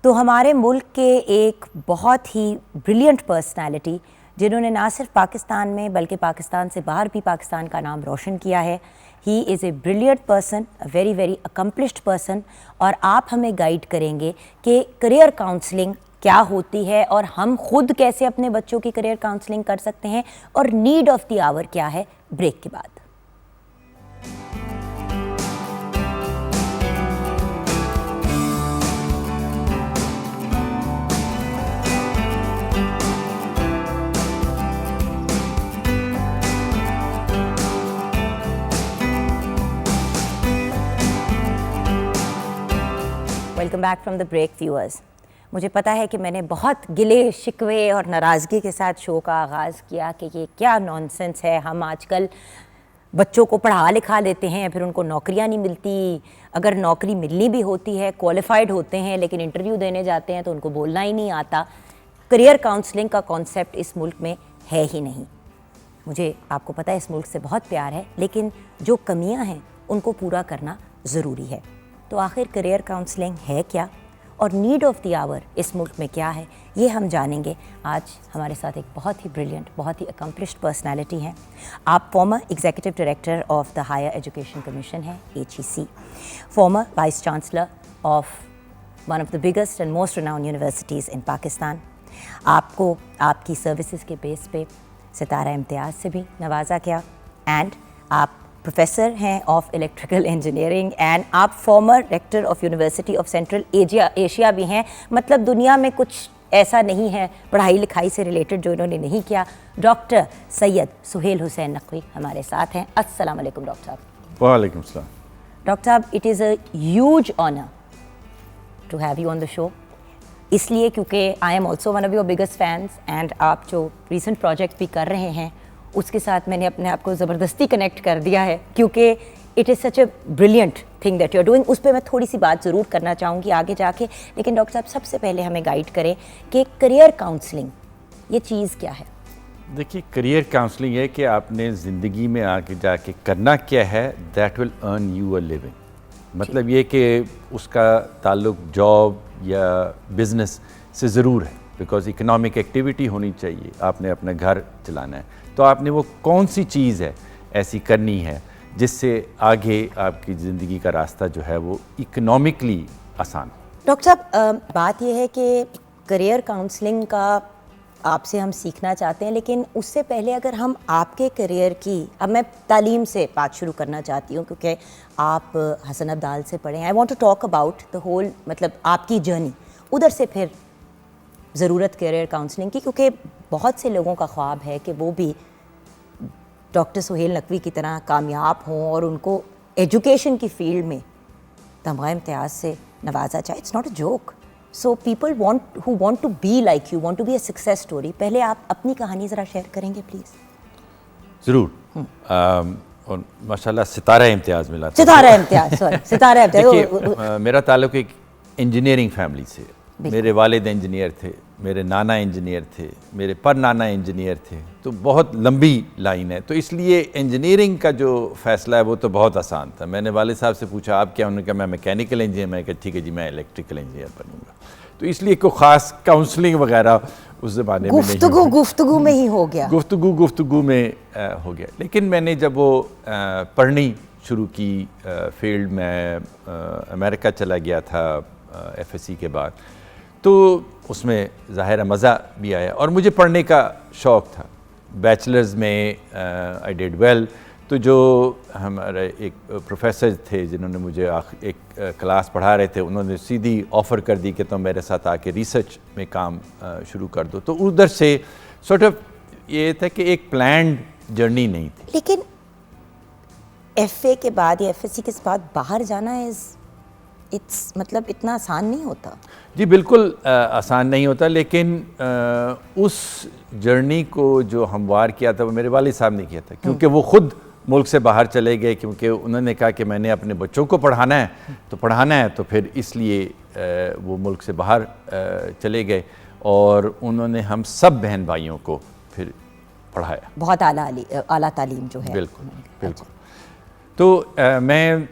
तो हमारे मुल्क के एक बहुत ही ब्रिलियंट पर्सनालिटी, जिन्होंने ना सिर्फ पाकिस्तान में बल्कि पाकिस्तान से बाहर भी पाकिस्तान का नाम रोशन किया है। He is a brilliant person, a very very accomplished person, और आप हमें गाइड करेंगे कि करियर काउंसलिंग क्या होती है और हम खुद कैसे अपने बच्चों की करियर काउंसलिंग कर सकते हैं और नीड ऑफ द आवर क्या है। ब्रेक के बाद welcome back from the break viewers. मुझे पता है कि मैंने बहुत गिले शिकवे और नाराज़गी के साथ शो का आगाज़ किया कि ये क्या नॉनसेंस है। हम आजकल बच्चों को पढ़ा लिखा देते हैं, फिर उनको नौकरियां नहीं मिलती। अगर नौकरी मिलनी भी होती है, क्वालिफाइड होते हैं, लेकिन इंटरव्यू देने जाते हैं तो उनको बोलना ही नहीं आता। करियर काउंसलिंग का कॉन्सेप्ट इस मुल्क में है ही नहीं। मुझे आपको पता है इस मुल्क से बहुत प्यार है, लेकिन जो कमियां हैं उनको पूरा करना ज़रूरी है। तो आखिर करियर काउंसलिंग है क्या और नीड ऑफ द आवर इस मुल्क में क्या है, ये हम जानेंगे। आज हमारे साथ एक बहुत ही ब्रिलियंट, बहुत ही अकम्पलिश्ड पर्सनालिटी हैं। आप former executive director of the higher education commission है, HEC, former vice chancellor of one of the biggest and most renowned universities in Pakistan. आपको आपकी सर्विसेज के बेस पे सितारा इम्तियाज़ से भी नवाजा गया, एंड आप प्रोफेसर हैं ऑफ इलेक्ट्रिकल इंजीनियरिंग, एंड आप former rector of university of Central Asia भी हैं। मतलब दुनिया में कुछ ऐसा नहीं है पढ़ाई लिखाई से रिलेटेड जो इन्होंने नहीं किया। डॉक्टर सैयद सुहेल हुसैन नकवी हमारे साथ हैं। अस्सलाम वालेकुम डॉक्टर साहब। वालेकुम सलाम। डॉक्टर साहब, it is a huge honour to have you on the show, इसलिए क्योंकि I am also one of your biggest fans, and आप जो रिसेंट प्रोजेक्ट भी कर रहे हैं उसके साथ मैंने अपने आप को ज़बरदस्ती कनेक्ट कर दिया है, क्योंकि it is such a brilliant thing that you are doing. उस पर मैं थोड़ी सी बात ज़रूर करना चाहूँगी आगे जाके, लेकिन डॉक्टर साहब सबसे पहले हमें गाइड करें कि करियर काउंसलिंग ये चीज़ क्या है। देखिए, करियर काउंसलिंग है कि आपने ज़िंदगी में आगे जाके करना क्या है, that will earn you a living. मतलब ये कि उसका ताल्लुक जॉब या बिज़नेस से ज़रूर है, बिकॉज इकोनॉमिक एक्टिविटी होनी चाहिए, आपने अपना घर चलाना है, तो आपने वो कौन सी चीज़ है ऐसी करनी है जिससे आगे आपकी ज़िंदगी का रास्ता जो है वो इकोनॉमिकली आसान हो। डॉक्टर साहब, बात यह है कि करियर काउंसलिंग का आपसे हम सीखना चाहते हैं, लेकिन उससे पहले अगर हम आपके करियर की, अब मैं तालीम से बात शुरू करना चाहती हूँ क्योंकि आप हसन अब्दाल से पढ़े हैं। I want to talk about the whole, मतलब आपकी जर्नी, उधर से फिर ज़रूरत करियर काउंसलिंग की, क्योंकि बहुत से लोगों का ख्वाब है कि वो भी डॉक्टर सुहेल नकवी की तरह कामयाब हों और उनको एजुकेशन की फील्ड में तमगा इम्तियाज़ से नवाजा जाए। It's not a joke. So people who want to be like you, want to be a success story. पहले आप अपनी कहानी ज़रा शेयर करेंगे प्लीज़। ज़रूर। और माशाल्लाह सितारा इम्तियाज़ मिला। सितारा इम्तियाज़, सॉरी, सितारा इम्तियाज़। देखिए, मेरा ताल्लुक एक इंजीनियरिंग फैमिली से। मेरे वालिद इंजीनियर थे, मेरे नाना इंजीनियर थे, मेरे पर नाना इंजीनियर थे, तो बहुत लंबी लाइन है। तो इसलिए इंजीनियरिंग का जो फ़ैसला है वो तो बहुत आसान था। मैंने वालिद साहब से पूछा आप क्या, उन्होंने कहा मैं मैकेनिकल इंजीनियर। मैं कहा ठीक है जी, मैं इलेक्ट्रिकल इंजीनियर बनूंगा। तो इसलिए कोई ख़ास काउंसलिंग वगैरह उस ज़माने में नहीं हुआ। गुफ्तगू में ही हो गया। गुफ्तगू में हो गया। लेकिन मैंने जब वो पढ़नी शुरू की फील्ड में, अमेरिका चला गया था FSC के बाद, तो उसमें ज़ाहिर है मज़ा भी आया और मुझे पढ़ने का शौक़ था। बैचलर्स में आई डिड वेल, तो जो हमारे एक प्रोफेसर थे जिन्होंने मुझे एक क्लास पढ़ा रहे थे, उन्होंने सीधी ऑफ़र कर दी कि तुम मेरे साथ आके रिसर्च में काम शुरू कर दो। तो उधर से सॉर्ट ऑफ ये था कि एक प्लान्ड जर्नी नहीं थी। लेकिन FA के बाद या FSC के बाद बाहर जाना इट्स मतलब इतना आसान नहीं होता। जी बिल्कुल आसान नहीं होता, लेकिन उस जर्नी को जो हमवार किया था वो मेरे वालिद साहब ने किया था, क्योंकि वो खुद मुल्क से बाहर चले गए, क्योंकि उन्होंने कहा कि मैंने अपने बच्चों को पढ़ाना है, तो फिर इसलिए वो मुल्क से बाहर चले गए और उन्होंने हम सब बहन भाइयों को फिर पढ़ाया। बहुत आला तालीम जो है। बिल्कुल बिल्कुल। तो मैं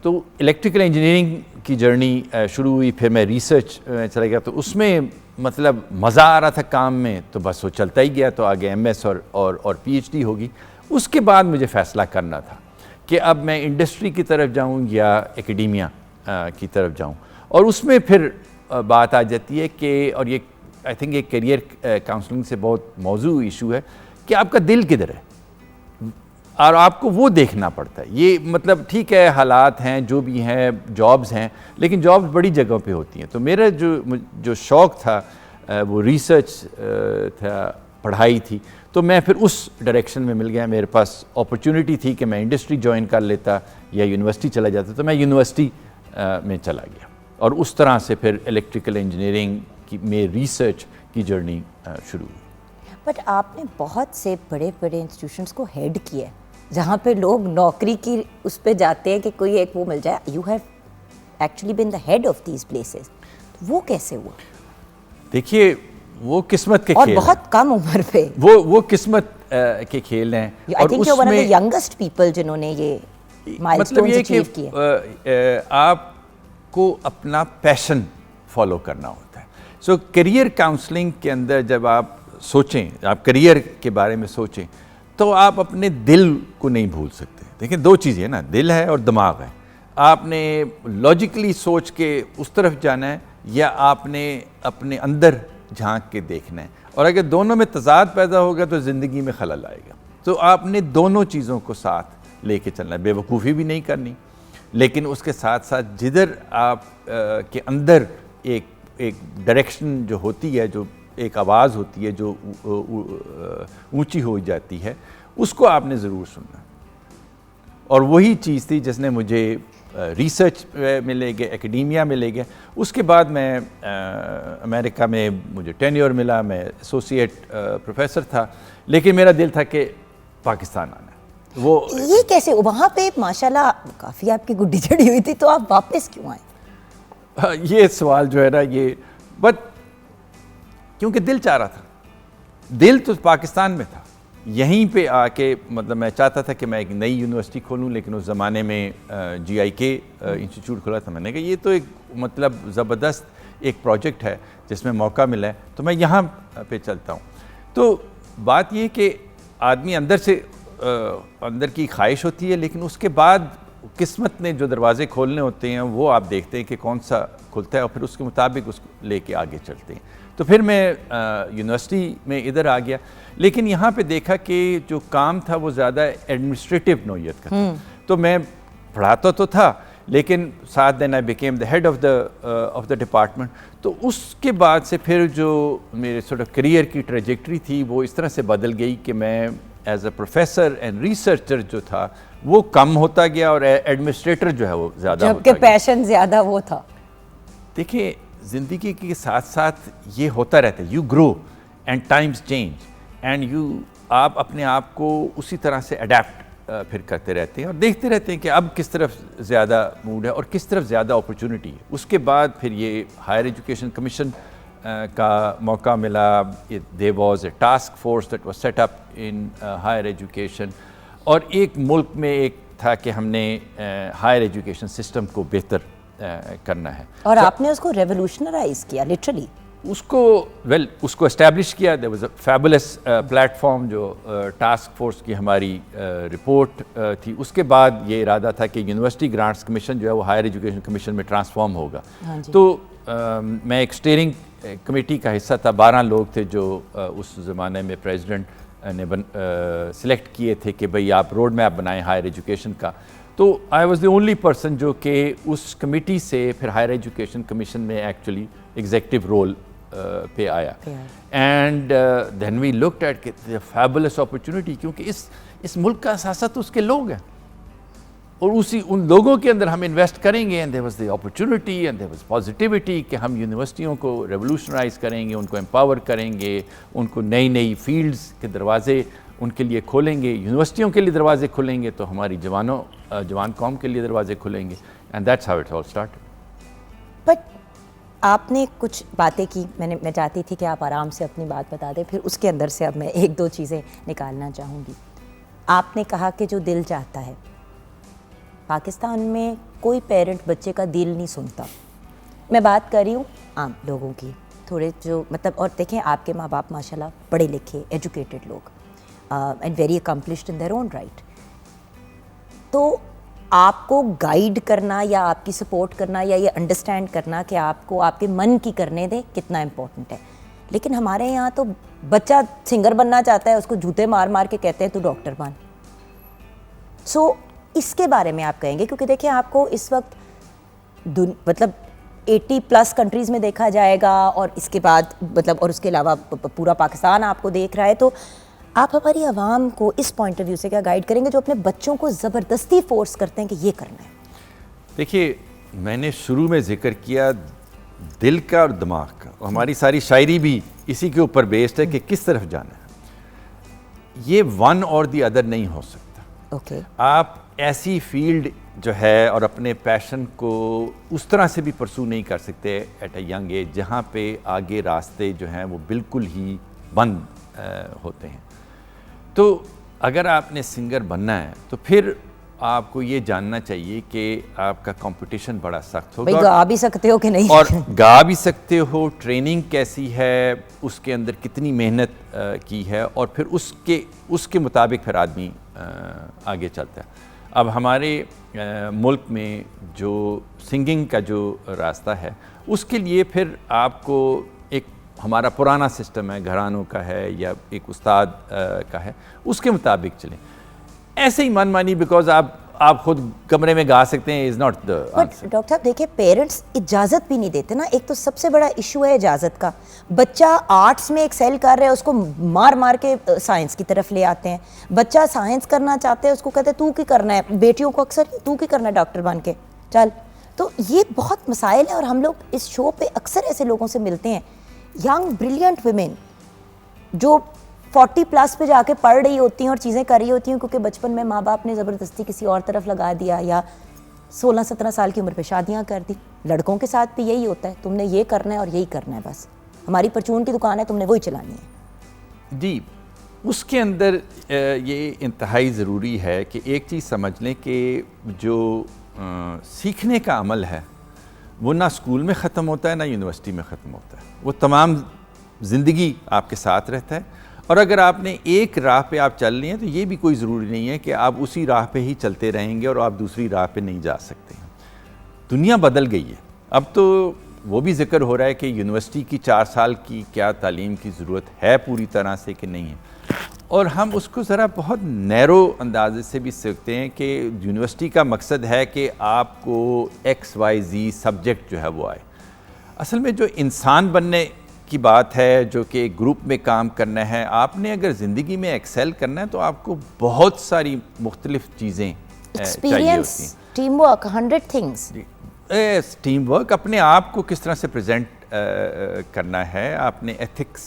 तो इलेक्ट्रिकल इंजीनियरिंग की जर्नी शुरू हुई, फिर मैं रिसर्च चला गया, तो उसमें मतलब मज़ा आ रहा था काम में, तो बस वो चलता ही गया। तो आगे MS और PhD होगी। उसके बाद मुझे फ़ैसला करना था कि अब मैं इंडस्ट्री की तरफ जाऊं या एकेडेमिया की तरफ जाऊं, और उसमें फिर बात आ जाती है कि, और ये आई थिंक एक करियर काउंसलिंग से बहुत मौजू इशू है कि आपका दिल किधर है, और आपको वो देखना पड़ता है। ये मतलब ठीक है, हालात हैं जो भी हैं, जॉब्स हैं, लेकिन जॉब्स बड़ी जगहों पे होती हैं। तो मेरा जो शौक़ था वो रिसर्च था, पढ़ाई थी, तो मैं फिर उस डायरेक्शन में मिल गया। मेरे पास अपॉर्चुनिटी थी कि मैं इंडस्ट्री ज्वाइन कर लेता या यूनिवर्सिटी चला जाता, तो मैं यूनिवर्सिटी में चला गया और उस तरह से फिर इलेक्ट्रिकल इंजीनियरिंग की में रिसर्च की जर्नी शुरू हुई। बट आपने बहुत से बड़े बड़े इंस्टीट्यूशंस को हेड किया, जहाँ पे लोग नौकरी की उस पे जाते हैं कि कोई एक वो मिल जाए। You have actually been the head of these places, वो कैसे हुआ? देखिए, वो किस्मत के और खेल बहुत कम उम्र पे वो किस्मत के खेल हैं। I think you one of the youngest people जिन्होंने ये माइलस्टोन्स अचीव किए। आपको अपना पैशन फॉलो करना होता है। सो करियर काउंसलिंग के अंदर जब आप सोचें, आप करियर के बारे में सोचें, तो आप अपने दिल को नहीं भूल सकते। देखिए, दो चीज़ें हैं ना, दिल है और दिमाग है। आपने लॉजिकली सोच के उस तरफ जाना है या आपने अपने अंदर झांक के देखना है, और अगर दोनों में तज़ाद पैदा होगा तो ज़िंदगी में खलल आएगा। तो आपने दोनों चीज़ों को साथ लेके चलना है। बेवकूफ़ी भी नहीं करनी, लेकिन उसके साथ साथ जिधर आप के अंदर एक डायरेक्शन जो होती है, जो एक आवाज़ होती है जो ऊंची हो जाती है, उसको आपने ज़रूर सुनना। और वही चीज़ थी जिसने मुझे रिसर्च में ले गए, एकेडेमिया में ले गए। उसके बाद मैं अमेरिका में मुझे टेन्योर मिला, मैं एसोसिएट प्रोफेसर था, लेकिन मेरा दिल था कि पाकिस्तान आना। वो ये कैसे? वहाँ पे माशाल्लाह काफ़ी आपकी गुड्डी चढ़ी हुई थी, तो आप वापस क्यों आए? ये सवाल जो है ना, ये बट क्योंकि दिल चाह रहा था, दिल तो पाकिस्तान में था। यहीं पे आके मतलब मैं चाहता था कि मैं एक नई यूनिवर्सिटी खोलूं, लेकिन उस ज़माने में GIK इंस्टीट्यूट खुला था। मैंने कहा ये तो एक मतलब ज़बरदस्त एक प्रोजेक्ट है जिसमें मौका मिला है, तो मैं यहाँ पे चलता हूँ। तो बात ये कि आदमी अंदर से अंदर की ख्वाहिश होती है, लेकिन उसके बाद किस्मत ने जो दरवाजे खोलने होते हैं वो आप देखते हैं कि कौन सा खुलता है और फिर उसके मुताबिक उसको लेके आगे चलते हैं। तो फिर मैं यूनिवर्सिटी में इधर आ गया, लेकिन यहाँ पे देखा कि जो काम था वो ज़्यादा एडमिनिस्ट्रेटिव नौइयत का था। तो मैं पढ़ाता तो था, लेकिन साथ then I became the head of the department. तो उसके बाद से फिर जो मेरे सॉर्ट ऑफ करियर की ट्रेजेक्ट्री थी वो इस तरह से बदल गई कि मैं as a professor and researcher जो था वो कम होता गया और एडमिनिस्ट्रेटर जो है वो ज़्यादा होता जबकि गया। पैशन ज़्यादा वो था। देखिए, ज़िंदगी के साथ साथ ये होता रहता है, you grow and times change and आप अपने आप को उसी तरह से अडेप्ट फिर करते रहते हैं और देखते रहते हैं कि अब किस तरफ ज़्यादा मूड है और किस तरफ ज़्यादा अपॉर्चुनिटी है। उसके बाद फिर ये हायर एजुकेशन कमीशन का मौका मिला। There was a task force that was set up in higher education, और एक मुल्क में एक था कि हमने हायर एजुकेशन सिस्टम को बेहतर करना है। और आपने उसको रेवोल्यूशनराइज किया लिटरली। उसको उसको एस्टैब्लिश किया। There was a fabulous platform जो टास्क फोर्स की हमारी रिपोर्ट थी। उसके बाद ये इरादा था कि यूनिवर्सिटी ग्रांट्स कमीशन जो है वो हायर एजुकेशन कमीशन में ट्रांसफॉर्म होगा। तो मैं एक स्टीयरिंग कमेटी का हिस्सा था। 12 लोग थे जो उस ज़माने में प्रेसिडेंट ने सिलेक्ट किए थे कि भाई आप रोड मैप बनाएं हायर एजुकेशन का। तो I was the only person जो कि उस कमेटी से फिर हायर एजुकेशन कमीशन में एक्चुअली एग्जीक्यूटिव रोल पे आया। And then we looked at the fabulous opportunity, क्योंकि इस मुल्क का असासा तो उसके लोग हैं और उन लोगों के अंदर हम इन्वेस्ट करेंगे। And there was the opportunity and there was positivity कि हम यूनिवर्सिटियों को रेवोल्यूशनाइज करेंगे, उनको एम्पावर करेंगे, उनको नई नई फील्ड्स के दरवाजे उनके लिए खोलेंगे। यूनिवर्सिटियों के लिए दरवाजे खुलेंगे तो हमारी जवान कौम के लिए दरवाजे खुलेंगे। And that's how it all started. But आपने कुछ बातें की, मैं चाहती थी कि आप आराम से अपनी बात बता दें, फिर उसके अंदर से अब मैं 1-2 चीज़ें निकालना चाहूँगी। आपने कहा कि जो दिल चाहता है, पाकिस्तान में कोई पेरेंट बच्चे का दिल नहीं सुनता। मैं बात कर रही हूँ आम लोगों की, थोड़े जो मतलब, और देखें आपके माँ बाप माशाल्लाह पढ़े लिखे एजुकेटेड लोग and very accomplished in their own right. तो आपको गाइड करना या आपकी सपोर्ट करना या ये अंडरस्टैंड करना कि आपको आपके मन की करने दें कितना इम्पोर्टेंट है। लेकिन हमारे यहाँ तो बच्चा सिंगर बनना चाहता है, उसको जूते मार मार के कहते हैं तू डॉक्टर बन। सो इसके बारे में आप कहेंगे, क्योंकि देखिए आपको इस वक्त मतलब 80+ कंट्रीज़ में देखा जाएगा और इसके बाद मतलब और उसके अलावा पूरा पाकिस्तान आपको देख रहा है। तो आप हमारी आवाम को इस पॉइंट ऑफ व्यू से क्या गाइड करेंगे जो अपने बच्चों को ज़बरदस्ती फोर्स करते हैं कि ये करना है? देखिए, मैंने शुरू में जिक्र किया दिल का और दिमाग का, और हमारी सारी शायरी भी इसी के ऊपर बेस्ड है कि किस तरफ जाना है। ये वन और दी अदर नहीं हो सकता। ओके। आप ऐसी फील्ड जो है और अपने पैशन को उस तरह से भी परसू नहीं कर सकते एट अ यंग एज जहाँ पे आगे रास्ते जो हैं वो बिल्कुल ही बंद होते हैं। तो अगर आपने सिंगर बनना है तो फिर आपको ये जानना चाहिए कि आपका कंपटीशन बड़ा सख्त होगा। गा भी सकते हो कि नहीं? और गा भी सकते हो, ट्रेनिंग कैसी है, उसके अंदर कितनी मेहनत की है, और फिर उसके मुताबिक फिर आदमी आगे चलता है। अब हमारे मुल्क में जो सिंगिंग का जो रास्ता है उसके लिए फिर आपको एक हमारा पुराना सिस्टम है, घरानों का है या एक उस्ताद का है, उसके मुताबिक चलें। ऐसे ही मनमानी बिकॉज आप खुद कमरे में गा सकते हैं is not the answer. Doctor साहब देखिए, पेरेंट्स इजाज़त भी नहीं देते ना। एक तो सबसे बड़ा इशू है इजाज़त का। बच्चा आर्ट्स में एक्सेल कर रहा है, उसको मार मार के साइंस की तरफ ले आते हैं। बच्चा साइंस करना चाहते हैं, उसको कहते हैं तू की करना है, बेटियों को अक्सर तू की करना है डॉक्टर बन के चल। तो ये बहुत मसाइल है और हम लोग इस शो पे अक्सर ऐसे लोगों से मिलते हैं, यंग ब्रिलियंट वुमेन जो 40+ पे जाके पढ़ रही होती हैं और चीज़ें कर रही होती हैं क्योंकि बचपन में माँ बाप ने ज़बरदस्ती किसी और तरफ लगा दिया या 16-17 साल की उम्र पे शादियाँ कर दी। लड़कों के साथ भी यही होता है, तुमने ये करना है और यही करना है, बस हमारी परचून की दुकान है, तुमने वही चलानी है। जी, उसके अंदर ये इंतहाई ज़रूरी है कि एक चीज़ समझ लें कि जो सीखने का अमल है वो ना स्कूल में ख़त्म होता है ना यूनिवर्सिटी में ख़त्म होता है, वो तमाम ज़िंदगी आपके साथ रहता है। और अगर आपने एक राह पे आप चल रही हैं तो ये भी कोई ज़रूरी नहीं है कि आप उसी राह पे ही चलते रहेंगे और आप दूसरी राह पे नहीं जा सकते हैं। दुनिया बदल गई है। अब तो वो भी जिक्र हो रहा है कि यूनिवर्सिटी की 4 साल की क्या तालीम की ज़रूरत है पूरी तरह से कि नहीं है, और हम उसको ज़रा बहुत नैरो अंदाजे से भी सीखते हैं कि यूनिवर्सिटी का मकसद है कि आपको XYZ सब्जेक्ट जो है वो आए। असल में जो इंसान बनने की बात है, जो कि एक ग्रुप में काम करना है, आपने अगर ज़िंदगी में एक्सेल करना है तो आपको बहुत सारी मुख्तलिफ चीज़ें चाहिए होती हैं। Team work, 100 things. Team work, अपने आप को किस तरह से प्रेजेंट करना है, आपने एथिक्स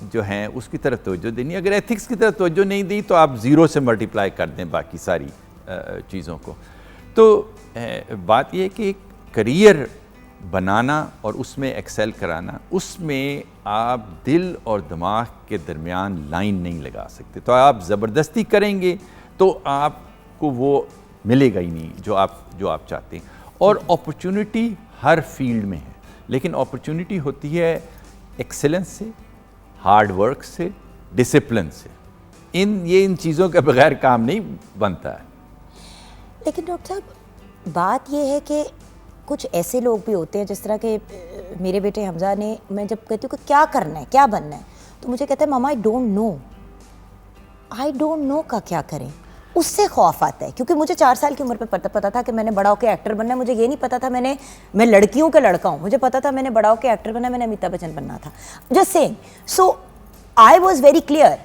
जो हैं उसकी तरफ तवज्जो देनी। अगर एथिक्स की तरफ तवज्जो नहीं दी तो आप ज़ीरो से मल्टीप्लाई कर दें बाकी सारी चीज़ों को। तो बात यह है कि करियर बनाना और उसमें एक्सेल कराना, उसमें आप दिल और दिमाग के दरमियान लाइन नहीं लगा सकते। तो आप ज़बरदस्ती करेंगे तो आपको वो मिलेगा ही नहीं जो आप चाहते हैं। और अपॉर्चुनिटी हर फील्ड में है, लेकिन अपॉर्चुनिटी होती है एक्सेलेंस से, हार्ड वर्क से, डिसिप्लिन से। इन चीज़ों के बगैर काम नहीं बनता है। लेकिन डॉक्टर साहब बात यह है कि कुछ ऐसे लोग भी होते हैं, जिस तरह के मेरे बेटे हमजा ने, मैं जब कहती हूँ कि क्या करना है, क्या बनना है, तो मुझे कहता है मामा आई डोंट नो का क्या करें। उससे खौफ आता है, क्योंकि मुझे 4 साल की उम्र पे पता था कि मैंने बड़ा होकर एक्टर बनना है। मुझे ये नहीं पता था मैं लड़कियों का लड़का हूँ। मुझे पता था मैंने बड़ा होकर एक्टर बनना है, मैंने अमिताभ बच्चन बनना था। Just saying, so I was very clear.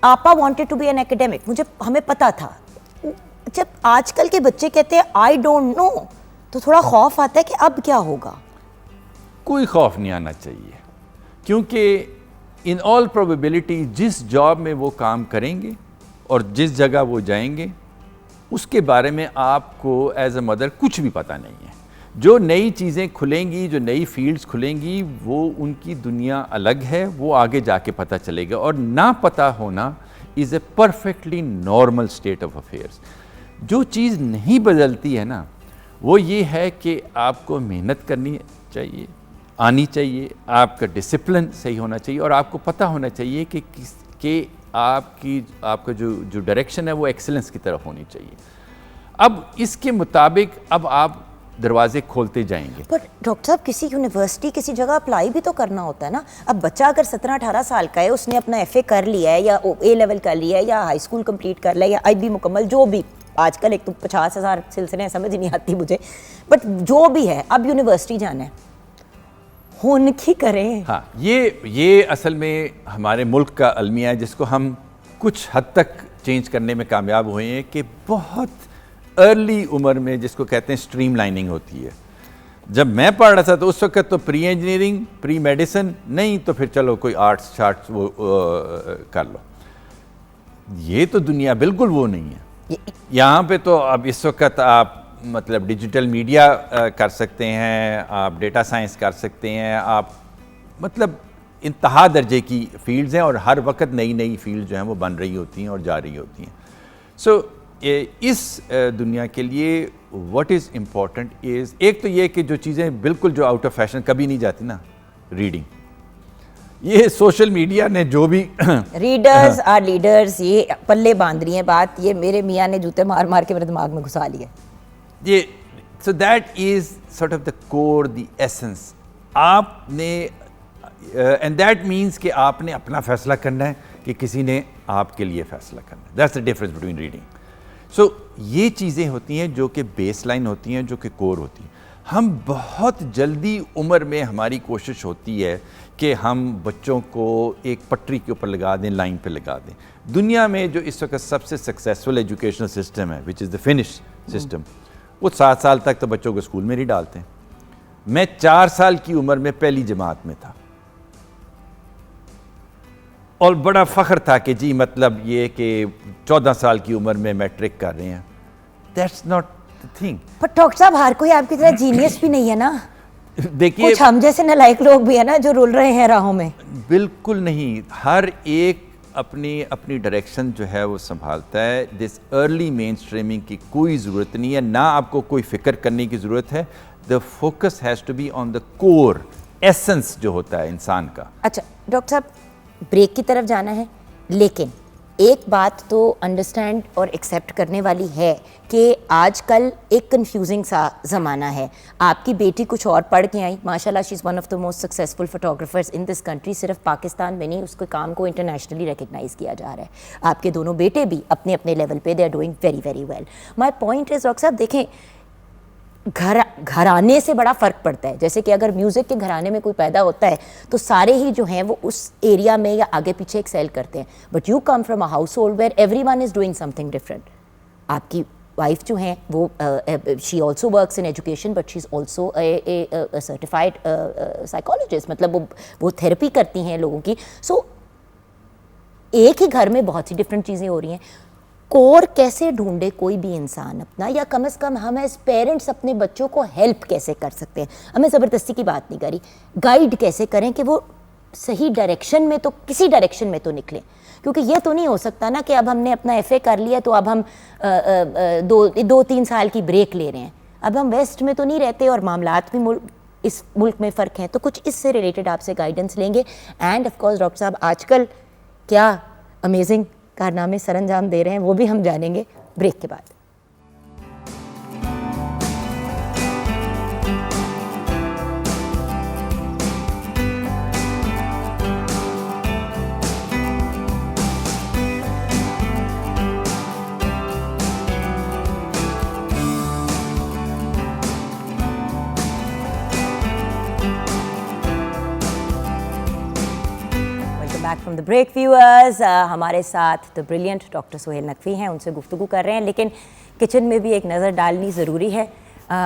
आपा wanted to be an academic, हमें पता था। जब आजकल के बच्चे कहते हैं आई डोंट नो, तो थोड़ा खौफ आता है कि अब क्या होगा। कोई खौफ नहीं आना चाहिए, क्योंकि इन ऑल प्रोबेबिलिटी जिस जॉब में वो काम करेंगे और जिस जगह वो जाएंगे, उसके बारे में आपको एज अ मदर कुछ भी पता नहीं है। जो नई चीज़ें खुलेंगी, जो नई फील्ड्स खुलेंगी, वो उनकी दुनिया अलग है, वो आगे जाके पता चलेगा। और ना पता होना is a perfectly normal state of affairs. जो चीज़ नहीं बदलती है ना, वो ये है कि आपको मेहनत करनी चाहिए, आनी चाहिए, आपका डिसिप्लिन सही होना चाहिए, और आपको पता होना चाहिए कि आपका जो डायरेक्शन है वो एक्सेलेंस की तरफ होनी चाहिए। अब इसके मुताबिक अब आप दरवाजे खोलते जाएंगे। पर डॉक्टर साहब किसी यूनिवर्सिटी, किसी जगह अप्लाई भी तो करना होता है ना। अब बच्चा अगर 17-18 साल का है, उसने अपना FA कर लिया है या A लेवल कर लिया है या हाई स्कूल कंप्लीट कर लिया या IB मुकम्मल, जो भी आजकल एक तो 50,000 सिलसिले समझ ही नहीं आती मुझे, बट जो भी है, अब यूनिवर्सिटी जाना है, उनकी करें। हाँ, ये असल में हमारे मुल्क का अलमिया है, जिसको हम कुछ हद तक चेंज करने में कामयाब हुए हैं, कि बहुत अर्ली उम्र में जिसको कहते हैं स्ट्रीम लाइनिंग होती है। जब मैं पढ़ रहा था तो उस वक्त तो प्री इंजीनियरिंग, प्री मेडिसिन, नहीं तो फिर चलो कोई आर्ट्स शार्ट्स वो कर लो। ये तो दुनिया बिल्कुल वो नहीं है। यहाँ पे तो अब इस वक्त आप मतलब डिजिटल मीडिया कर सकते हैं, आप डेटा साइंस कर सकते हैं, आप मतलब इंतहा दर्जे की फील्ड्स हैं, और हर वक्त नई नई फील्ड जो हैं वो बन रही होती हैं और जा रही होती हैं। सो इस दुनिया के लिए व्हाट इज़ इम्पॉर्टेंट इज़, एक तो ये कि जो चीज़ें बिल्कुल जो आउट ऑफ फैशन कभी नहीं जाती ना, रीडिंग। ये सोशल मीडिया ने जो भी रीडर्स आर लीडर्स, ये पल्ले बांध रही हैं बात। ये मेरे मियाँ ने जूते मार मार के मेरे दिमाग में घुसा लिया। ये so that is sort of the core, the essence. आपने एंड दैट मीन्स कि आपने अपना फैसला करना है कि किसी ने आपके लिए फैसला करना है। That's the difference between reading. So ये चीज़ें होती हैं जो कि बेस लाइन होती हैं, जो कि कोर होती हैं। हम बहुत जल्दी उम्र में हमारी कोशिश होती है कि हम बच्चों को एक पटरी के ऊपर लगा दें, लाइन पे लगा दें। दुनिया में जो इस वक्त सबसे सक्सेसफुल एजुकेशनल सिस्टम है, which is the finish system, वो 7 साल तक तो बच्चों को स्कूल में ही डालते हैं। मैं 4 साल की उम्र में पहली जमात में था, और बड़ा फ़ख्र था कि जी मतलब ये कि 14 साल की उम्र में मैट्रिक कर रहे हैं। That's not the thing. पर डॉक्टर साहब हर कोई आपकी तरह जीनियस भी नहीं है ना। देखिए, कुछ हम जैसे नालायक लोग भी है ना जो रुल रहे हैं राहों में। बिल्कुल नहीं, हर एक अपनी डायरेक्शन जो है वो संभालता है। दिस अर्ली मेन स्ट्रीमिंग की कोई ज़रूरत नहीं है, ना आपको कोई फ़िक्र करने की ज़रूरत है। The focus has to be on the core essence जो होता है इंसान का। अच्छा डॉक्टर साहब, ब्रेक की तरफ जाना है, लेकिन एक बात तो अंडरस्टैंड और एक्सेप्ट करने वाली है कि आजकल एक कंफ्यूजिंग सा ज़माना है। आपकी बेटी कुछ और पढ़ के आई, माशाल्लाह she is one of the most successful photographers in this country. सिर्फ पाकिस्तान में नहीं, उसके काम को इंटरनेशनली रिकग्नाइज़ किया जा रहा है। आपके दोनों बेटे भी अपने अपने लेवल पे they are doing very very well. My point is doctor साहब, देखें घराने से बड़ा फ़र्क पड़ता है। जैसे कि अगर म्यूज़िक के घराने में कोई पैदा होता है तो सारे ही जो हैं वो उस एरिया में या आगे पीछे एक्सेल करते हैं। But you come from a household where everyone is doing something different. आपकी वाइफ जो हैं वो she also works in education, but she is also a certified psychologist, मतलब वो थेरेपी करती हैं लोगों की। सो एक ही घर में बहुत सी डिफरेंट चीज़ें हो रही हैं। कोर कैसे ढूंढे कोई भी इंसान अपना, या कम से कम हम एज पेरेंट्स अपने बच्चों को हेल्प कैसे कर सकते हैं? हमें ज़बरदस्ती की बात नहीं करी, गाइड कैसे करें कि वो सही डायरेक्शन में, तो किसी डायरेक्शन में तो निकलें। क्योंकि ये तो नहीं हो सकता ना कि अब हमने अपना FA कर लिया तो अब हम 2-3 साल की ब्रेक ले रहे हैं। अब हम वेस्ट में तो नहीं रहते और मामलात भी इस मुल्क में फ़र्क हैं, तो कुछ इससे रिलेटेड आपसे गाइडेंस लेंगे। एंड ऑफ कोर्स डॉक्टर साहब आजकल क्या अमेजिंग कारनामे सरअंजाम दे रहे हैं वो भी हम जानेंगे ब्रेक के बाद। Back from the break viewers, हमारे साथ the brilliant doctor Sohail Naqvi हैं, उनसे गुफ्तगू कर रहे हैं, लेकिन किचन में भी एक नज़र डालनी ज़रूरी है।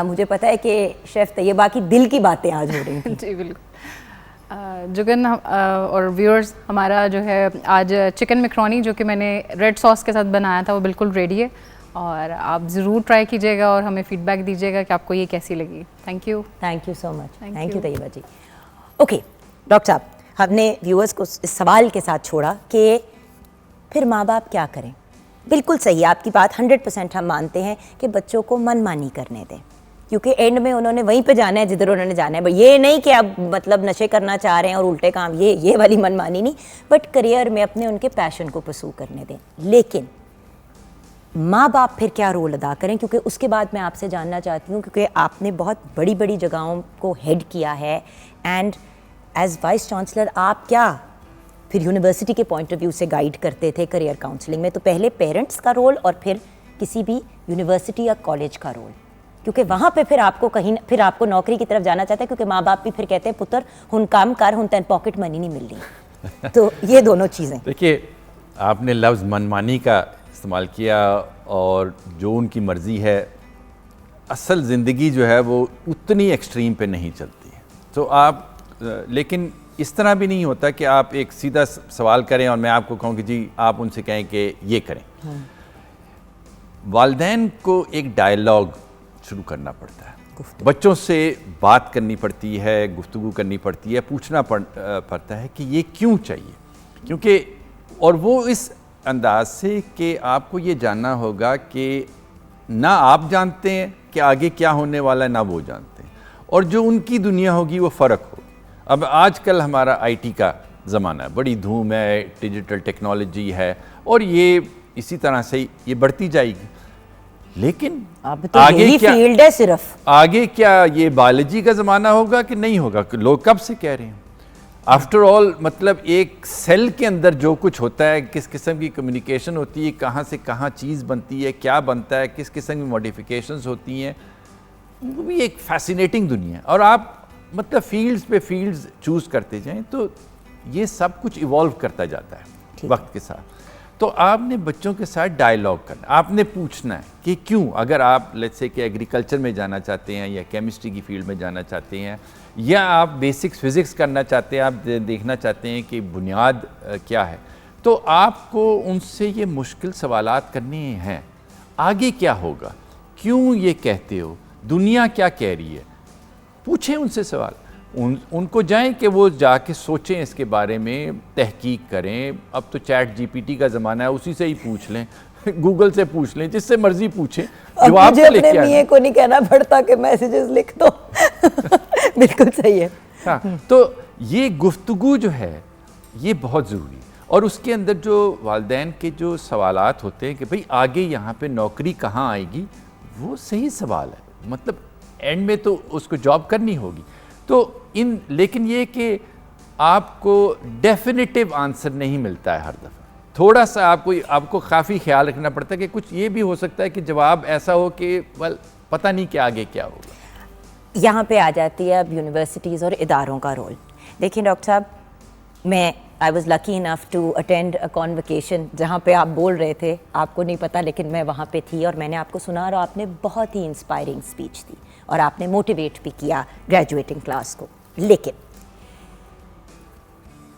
मुझे पता है कि शेफ़ तैयबा की दिल की बातें आज हो रही थी। जी बिल्कुल। जुगन और व्यूअर्स, हमारा जो है आज चिकन मैक्रोनी जो कि मैंने रेड सॉस के साथ बनाया था वो बिल्कुल रेडी है, और आप ज़रूर ट्राई कीजिएगा और हमें फीडबैक दीजिएगा कि आपको ये कैसी लगी। Thank you so much. Thank you Taiba ji. Okay doctor साहब, हमने व्यूअर्स को इस सवाल के साथ छोड़ा कि फिर माँ बाप क्या करें। बिल्कुल सही, आपकी बात 100% हम मानते हैं कि बच्चों को मनमानी करने दें, क्योंकि एंड में उन्होंने वहीं पे जाना है जिधर उन्होंने जाना है। बट ये नहीं कि अब मतलब नशे करना चाह रहे हैं और उल्टे काम, ये वाली मनमानी नहीं, बट करियर में अपने उनके पैशन को परस्यू करने दें। लेकिन माँ बाप फिर क्या रोल अदा करें, क्योंकि उसके बाद मैं आपसे जानना चाहती हूँ, क्योंकि आपने बहुत बड़ी बड़ी जगहों को हेड किया है एंड एज वाइस चांसलर आप क्या फिर यूनिवर्सिटी के पॉइंट ऑफ व्यू से गाइड करते थे करियर काउंसलिंग में, तो पहले पेरेंट्स का रोल और फिर किसी भी यूनिवर्सिटी या कॉलेज का रोल, क्योंकि वहाँ पे फिर आपको फिर आपको नौकरी की तरफ जाना चाहता है, क्योंकि माँ बाप भी फिर कहते हैं पुत्र हुन काम कर, हुन तैन पॉकेट मनी नहीं मिल रही। तो ये दोनों चीज़ें। देखिए, आपने लफ्ज़ मनमानी का इस्तेमाल किया, और जो उनकी मर्ज़ी है, असल ज़िंदगी जो है वो उतनी एक्सट्रीम पे नहीं चलती है। तो आप लेकिन इस तरह भी नहीं होता कि आप एक सीधा सवाल करें और मैं आपको कहूँ कि जी आप उनसे कहें कि ये करें। वालिदैन को एक डायलॉग शुरू करना पड़ता है, बच्चों से बात करनी पड़ती है, गुफ्तगू करनी पड़ती है, पूछना पड़ता है कि ये क्यों चाहिए, क्योंकि और वो इस अंदाज से कि आपको ये जानना होगा कि ना आप जानते हैं कि आगे क्या होने वाला है, ना वो जानते हैं, और जो उनकी दुनिया होगी वो फ़र्क होगी। अब आजकल हमारा आईटी का ज़माना है, बड़ी धूम है, डिजिटल टेक्नोलॉजी है, और ये इसी तरह से ये बढ़ती जाएगी। लेकिन अब तो आगे यही क्या फील्ड है सिर्फ, आगे क्या ये बायोलॉजी का ज़माना होगा कि नहीं होगा? लोग कब से कह रहे हैं। आफ्टर ऑल मतलब एक सेल के अंदर जो कुछ होता है, किस किस्म की कम्युनिकेशन होती है, कहाँ से कहाँ चीज़ बनती है, क्या बनता है, किस किस्म की मॉडिफिकेशंस होती हैं, वो भी एक फैसिनेटिंग दुनिया है। और आप मतलब फील्ड्स पे फील्ड्स चूज़ करते जाएं तो ये सब कुछ इवॉल्व करता जाता है वक्त के साथ। तो आपने बच्चों के साथ डायलॉग करना, आपने पूछना है कि क्यों, अगर आप लेट्स से कि एग्रीकल्चर में जाना चाहते हैं या केमिस्ट्री की फील्ड में जाना चाहते हैं, या आप बेसिक्स फिज़िक्स करना चाहते हैं, आप देखना चाहते हैं कि बुनियाद क्या है, तो आपको उनसे ये मुश्किल सवालात करने हैं। आगे क्या होगा, क्यों ये कहते हो, दुनिया क्या कह रही है, पूछें उनसे सवाल। उनको जाएं कि वो जाके सोचें, इसके बारे में तहकीक करें। अब तो चैट जीपीटी का ज़माना है, उसी से ही पूछ लें, गूगल से पूछ लें, जिससे मर्जी पूछें, जवाब मुझे अपने मियाँ को नहीं कहना पड़ता कि मैसेजेस लिख दो। बिल्कुल सही है। हाँ, तो ये गुफ्तगू जो है ये बहुत ज़रूरी है। और उसके अंदर जो वालिदैन के जो सवालात होते हैं कि भाई आगे यहाँ पे नौकरी कहाँ आएगी, वो सही सवाल है। मतलब एंड में तो उसको जॉब करनी होगी, तो लेकिन ये कि आपको डेफिनेटिव आंसर नहीं मिलता है हर दफ़ा। थोड़ा सा आपको काफ़ी ख्याल रखना पड़ता है कि कुछ ये भी हो सकता है कि जवाब ऐसा हो कि पता नहीं कि आगे क्या होगा। यहाँ पे आ जाती है अब यूनिवर्सिटीज़ और इदारों का रोल। देखिए डॉक्टर साहब, I was lucky enough to attend a convocation जहाँ पे आप बोल रहे थे, आपको नहीं पता लेकिन मैं वहाँ पे थी और मैंने आपको सुना, और आपने बहुत ही इंस्पायरिंग स्पीच दी और आपने मोटिवेट भी किया ग्रेजुएटिंग क्लास को। लेकिन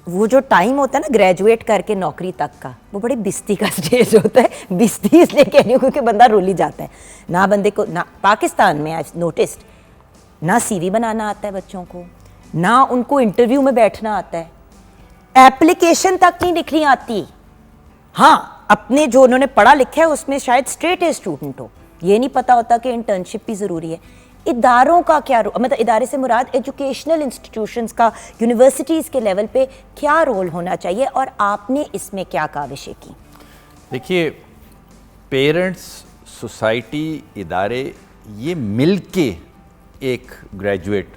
वो जो टाइम होता है ना ग्रेजुएट करके नौकरी तक का, वो बड़ी बिस्ती का स्टेज होता है। बिस्ती इसलिए कह रही हूँ क्योंकि बंदा रुल ही जाता है। ना बंदे को, ना पाकिस्तान में आई नोटिस्ड, ना सीवी बनाना आता है बच्चों को, ना उनको इंटरव्यू में बैठना आता है, एप्लीकेशन तक नहीं लिखनी आती। हाँ, अपने जो उन्होंने पढ़ा लिखा है उसमें शायद स्ट्रेट ए स्टूडेंट हो, ये नहीं पता होता कि इंटर्नशिप भी ज़रूरी है। इदारों का क्या मतलब इदारे से मुराद एजुकेशनल इंस्टीट्यूशंस का, यूनिवर्सिटीज़ के लेवल पे क्या रोल होना चाहिए और आपने इसमें क्या काविशें की? देखिए, पेरेंट्स, सोसाइटी, इदारे ये मिल के एक ग्रेजुएट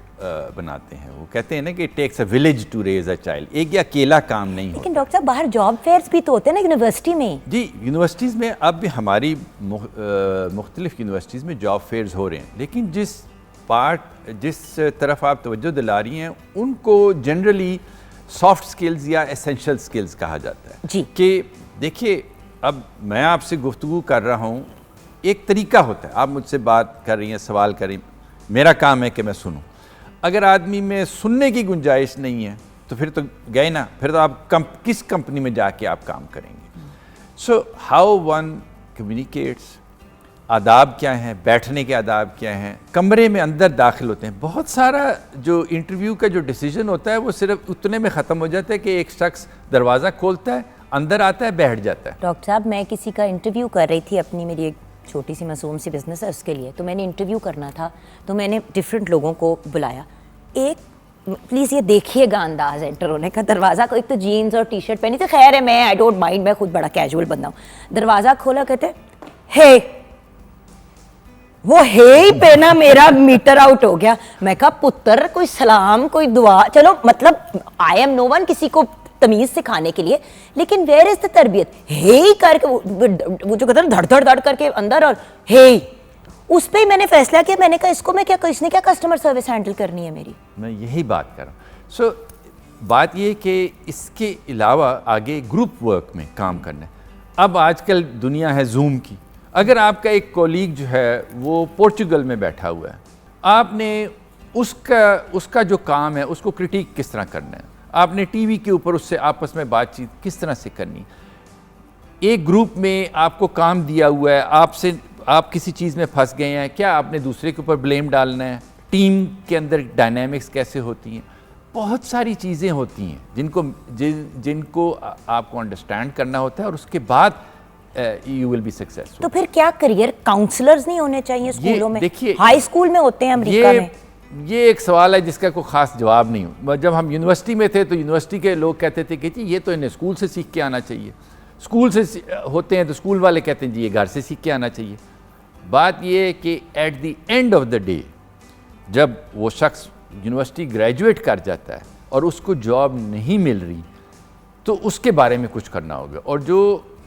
बनाते हैं। वो कहते हैं ना कि it takes a village to raise a child. एक या अकेला काम नहीं होता। लेकिन डॉक्टर साहब बाहर जॉब फेयर्स भी तो होते हैं ना यूनिवर्सिटी में। जी, यूनिवर्सिटीज़ में अब भी हमारी मुख्तलिफ यूनिवर्सिटीज़ में जॉब फेयर्स हो रहे हैं, लेकिन जिस तरफ आप तवज्जो दिला रही हैं उनको जनरली सॉफ्ट स्किल्स या एसेंशियल स्किल्स कहा जाता है। जी। कि देखिए, अब मैं आपसे गुफ्तगू कर रहा हूँ, एक तरीका होता है। आप मुझसे बात कर रही हैं, सवाल कर रही हैं, मेरा काम है कि मैं सुनूं। अगर आदमी में सुनने की गुंजाइश नहीं है तो फिर तो गए ना, फिर तो आप किस कंपनी में जाके आप काम करेंगे? सो हाउ वन कम्युनिकेट्स, आदाब क्या हैं, बैठने के आदाब क्या हैं, कमरे में अंदर दाखिल होते हैं। बहुत सारा जो इंटरव्यू का जो डिसीजन होता है वो सिर्फ उतने में ख़त्म हो जाता है कि एक शख्स दरवाज़ा खोलता है, अंदर आता है, बैठ जाता है। डॉक्टर साहब, मैं किसी का इंटरव्यू कर रही थी अपनी, मेरी एक छोटी सी मासूम सी बिज़नेस है उसके लिए, तो मैंने इंटरव्यू करना था, तो मैंने डिफरेंट लोगों को बुलाया। एक प्लीज़ ये देखिएगा अंदाज़ एंटर होने का, दरवाज़ा को, एक तो जीन्स और टी शर्ट पहनी थी, खैर है मैं आई डोंट माइंड, मैं खुद बड़ा कैजुअल बंदा हूँ। दरवाज़ा खोला, कहते हे, वो हे ही पे ना मेरा मीटर आउट हो गया। मैं कहा पुत्र कोई सलाम, कोई दुआ, चलो मतलब आई एम नो वन किसी को तमीज सिखाने के लिए, लेकिन वेयर इज द तरबियत? हे ही करके वो जो कहते हैं धड़ धड़ धड़ करके अंदर, और हे उस पर मैंने फैसला किया, मैंने कहा इसको मैं क्या, इसने क्या कस्टमर सर्विस हैंडल करनी है मेरी? मैं यही बात कर रहा हूँ। सो बात ये कि इसके अलावा आगे ग्रुप वर्क में काम करना है। अब आजकल दुनिया है जूम की। अगर आपका एक कोलीग जो है वो पोर्चुगल में बैठा हुआ है, आपने उसका जो काम है उसको क्रिटिक किस तरह करना है, आपने टीवी के ऊपर उससे आपस में बातचीत किस तरह से करनी। एक ग्रुप में आपको काम दिया हुआ है, आप किसी चीज़ में फंस गए हैं, क्या आपने दूसरे के ऊपर ब्लेम डालना है? टीम के अंदर डायनामिक्स कैसे होती हैं? बहुत सारी चीज़ें होती हैं जिनको आपको अंडरस्टैंड करना होता है, और उसके बाद यू विल बी सक्सेसफुल। तो फिर क्या करियर काउंसलर्स नहीं होने चाहिए स्कूलों में? देखिए, हाई स्कूल में होते हैं अमेरिका में। ये एक सवाल है जिसका कोई ख़ास जवाब नहीं हो। जब हम यूनिवर्सिटी में थे तो यूनिवर्सिटी के लोग कहते थे कि जी ये तो इन्हें स्कूल से सीख के आना चाहिए। स्कूल से होते हैं तो स्कूल वाले कहते हैं जी ये घर से सीख के आना चाहिए। बात ये है कि at the end of the day जब वो शख्स यूनिवर्सिटी ग्रेजुएट कर जाता है और उसको जॉब नहीं मिल रही, तो उसके बारे में कुछ करना होगा। और जो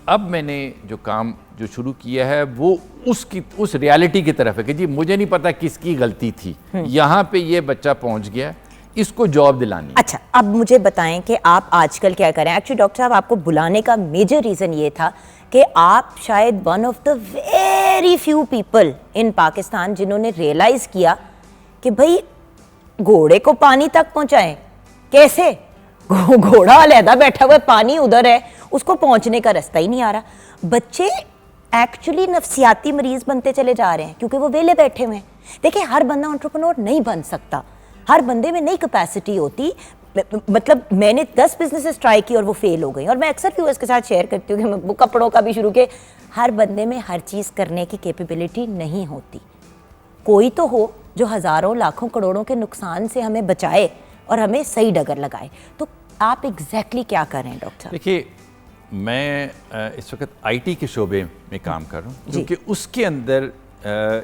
अब मैंने जो काम जो शुरू किया है वो उस रियलिटी की तरफ है कि जी मुझे नहीं पता किसकी गलती थी, यहाँ पे ये बच्चा पहुँच गया, इसको जॉब दिलानी। अच्छा, अब मुझे बताएं कि आप आजकल क्या करें। एक्चुअली डॉक्टर साहब आपको बुलाने का मेजर रीज़न ये था कि आप शायद one of the very few people in Pakistan जिन्होंने रियलाइज़ किया कि भाई घोड़े को पानी तक पहुँचाएं कैसे? घोड़ा अलहदा बैठा हुआ है, पानी उधर है, उसको पहुँचने का रास्ता ही नहीं आ रहा। बच्चे एक्चुअली नफ्सियाती मरीज बनते चले जा रहे हैं क्योंकि वो वेले बैठे हुए हैं। देखिए, हर बंदा एंटरप्रेन्योर नहीं बन सकता, हर बंदे में नई कैपेसिटी होती। मतलब मैंने 10 बिजनेसेस ट्राई की और वो फेल हो गई, और मैं अक्सर व्यूअर्स के साथ शेयर करती हूँ कि मैं वो कपड़ों का भी शुरू किया। हर बंदे में हर चीज़ करने की कैपेबिलिटी नहीं होती। कोई तो हो जो हज़ारों लाखों करोड़ों के नुकसान से हमें बचाए और हमें सही डगर लगाए। तो आप एग्जैक्टली क्या कर रहे हैं डॉक्टर? देखिए, मैं इस वक्त आईटी के शोबे में काम कर रहा हूँ क्योंकि उसके अंदर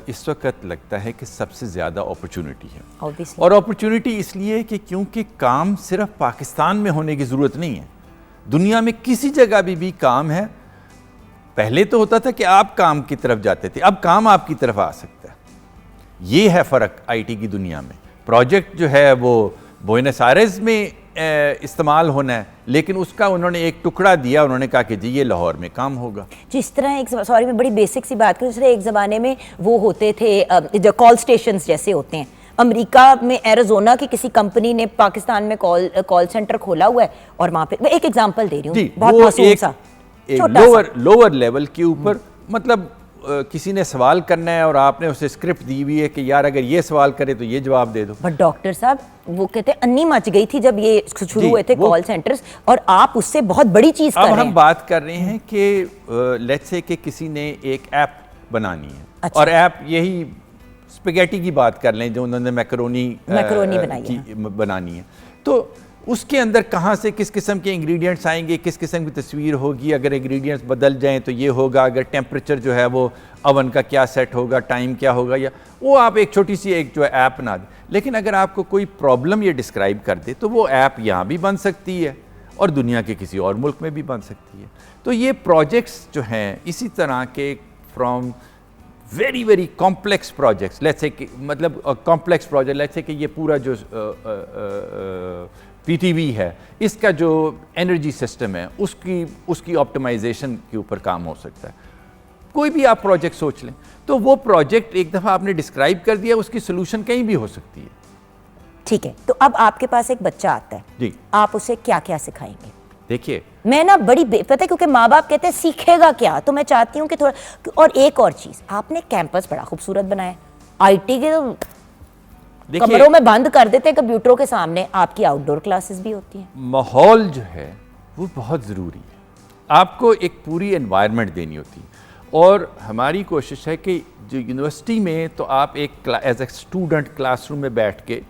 इस वक्त लगता है कि सबसे ज़्यादा अपॉर्चुनिटी है। Obviously. और अपॉर्चुनिटी इसलिए कि क्योंकि काम सिर्फ पाकिस्तान में होने की ज़रूरत नहीं है, दुनिया में किसी जगह भी काम है। पहले तो होता था कि आप काम की तरफ जाते थे, अब काम आपकी तरफ आ सकता है। ये है फ़र्क आईटी की दुनिया में। प्रोजेक्ट जो है वो बुएनस आयर्स में इस्तेमाल होना है, लेकिन उसका उन्होंने एक टुकड़ा दिया, उन्होंने कहा कि जी ये लाहौर में काम होगा। जिस तरह एक, सॉरी मैं बड़ी बेसिक सी बात करूँ, जिस तरह एक ज़माने में वो होते थे जो कॉल स्टेशंस जैसे होते हैं। अमेरिका में एरिज़ोना की किसी कंपनी ने पाकिस्तान में कॉल सेंटर खोला हुआ है, और वहाँ पे मैं एक एग्जांपल दे रही हूँ, बहुत मासूम सा, लोअर लेवल के ऊपर, मतलब किसी ने सवाल करना है और आपने उसे स्क्रिप्ट दी हुई है कि यार अगर ये सवाल करे तो ये जवाब दे दो। बट डॉक्टर साहब वो कहते अन्नी मच गई थी जब ये शुरू हुए थे कॉल सेंटर्स, और आप उससे बहुत बड़ी चीज कर रहे हैं। अब हम बात कर रहे हैं कि लेट्स से कि किसी ने एक ऐप बनानी है। अच्छा। और ऐप यही स्पेगेटी की बात कर लें जो उन्होंने मैकरोनी बनाई बनानी है, तो उसके अंदर कहाँ से किस किस्म के इंग्रेडिएंट्स आएंगे, किस किस्म की तस्वीर होगी, अगर इंग्रेडिएंट्स बदल जाएं तो ये होगा, अगर टेम्परेचर जो है वो अवन का क्या सेट होगा, टाइम क्या होगा, या वो आप एक छोटी सी एक जो है ऐप बना दें। लेकिन अगर आपको कोई प्रॉब्लम ये डिस्क्राइब कर दे तो वो ऐप यहाँ भी बन सकती है और दुनिया के किसी और मुल्क में भी बन सकती है। तो ये प्रोजेक्ट्स जो हैं इसी तरह के from very very complex projects, let's say मतलब कॉम्प्लेक्स प्रोजेक्ट, लेट्स से कि ये पूरा जो पीटीवी है इसका जो एनर्जी सिस्टम है उसकी ऑप्टिमाइजेशन के ऊपर काम हो सकता है। कोई भी आप प्रोजेक्ट सोच लें तो वो प्रोजेक्ट एक दफ़ा आपने डिस्क्राइब कर दिया, उसकी सोल्यूशन कहीं भी हो सकती है। ठीक है, तो अब आपके पास एक बच्चा आता है जी, आप उसे क्या क्या सिखाएंगे? देखिए मैं ना बड़ी पता है क्योंकि माँ बाप कहते हैं सीखेगा क्या, तो मैं चाहती हूँ कि थोड़ा, और एक और चीज, आपने कैंपस बड़ा खूबसूरत बनाया, आईटी के तो कमरों में बंद कर देते हैं कंप्यूटरों के सामने, आपकी आउटडोर क्लासेस भी होती हैं। माहौल जो है वो बहुत ज़रूरी है, आपको एक पूरी एनवायरनमेंट देनी होती है। और हमारी कोशिश है कि जो यूनिवर्सिटी में तो आप एक एज ए स्टूडेंट क्लासरूम में बैठ के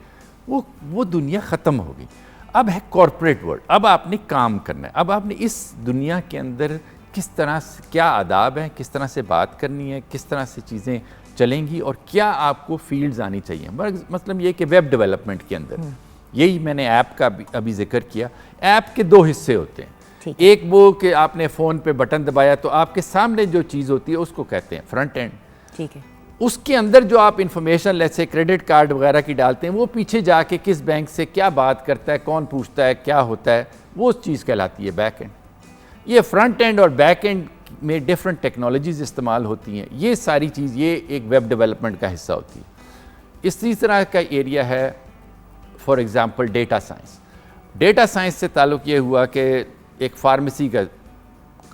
वो दुनिया ख़त्म हो गई। अब है कॉरपोरेट वर्ल्ड, अब आपने काम करना है, अब आपने इस दुनिया के अंदर किस तरह से क्या आदाब हैं, किस तरह से बात करनी है, किस तरह से चीज़ें चलेंगी और क्या आपको फील्ड्स आनी चाहिए। मतलब ये कि वेब डेवलपमेंट के अंदर यही मैंने ऐप का अभी जिक्र किया। ऐप के दो हिस्से होते हैं, एक वो कि आपने फ़ोन पे बटन दबाया तो आपके सामने जो चीज़ होती है उसको कहते हैं फ्रंट एंड। ठीक है, उसके अंदर जो आप इंफॉर्मेशन जैसे क्रेडिट कार्ड वगैरह की डालते हैं, वो पीछे जाके किस बैंक से क्या बात करता है, कौन पूछता है, क्या होता है, वो चीज़ कहलाती है बैक एंड। ये फ्रंट एंड और बैक एंड में डिफरेंट टेक्नोलॉजीज़ इस्तेमाल होती हैं। ये सारी चीज़ ये एक वेब डेवलपमेंट का हिस्सा होती है। इसी तरह का एरिया है for example data science. Data science से ताल्लुक़ ये हुआ कि एक फार्मेसी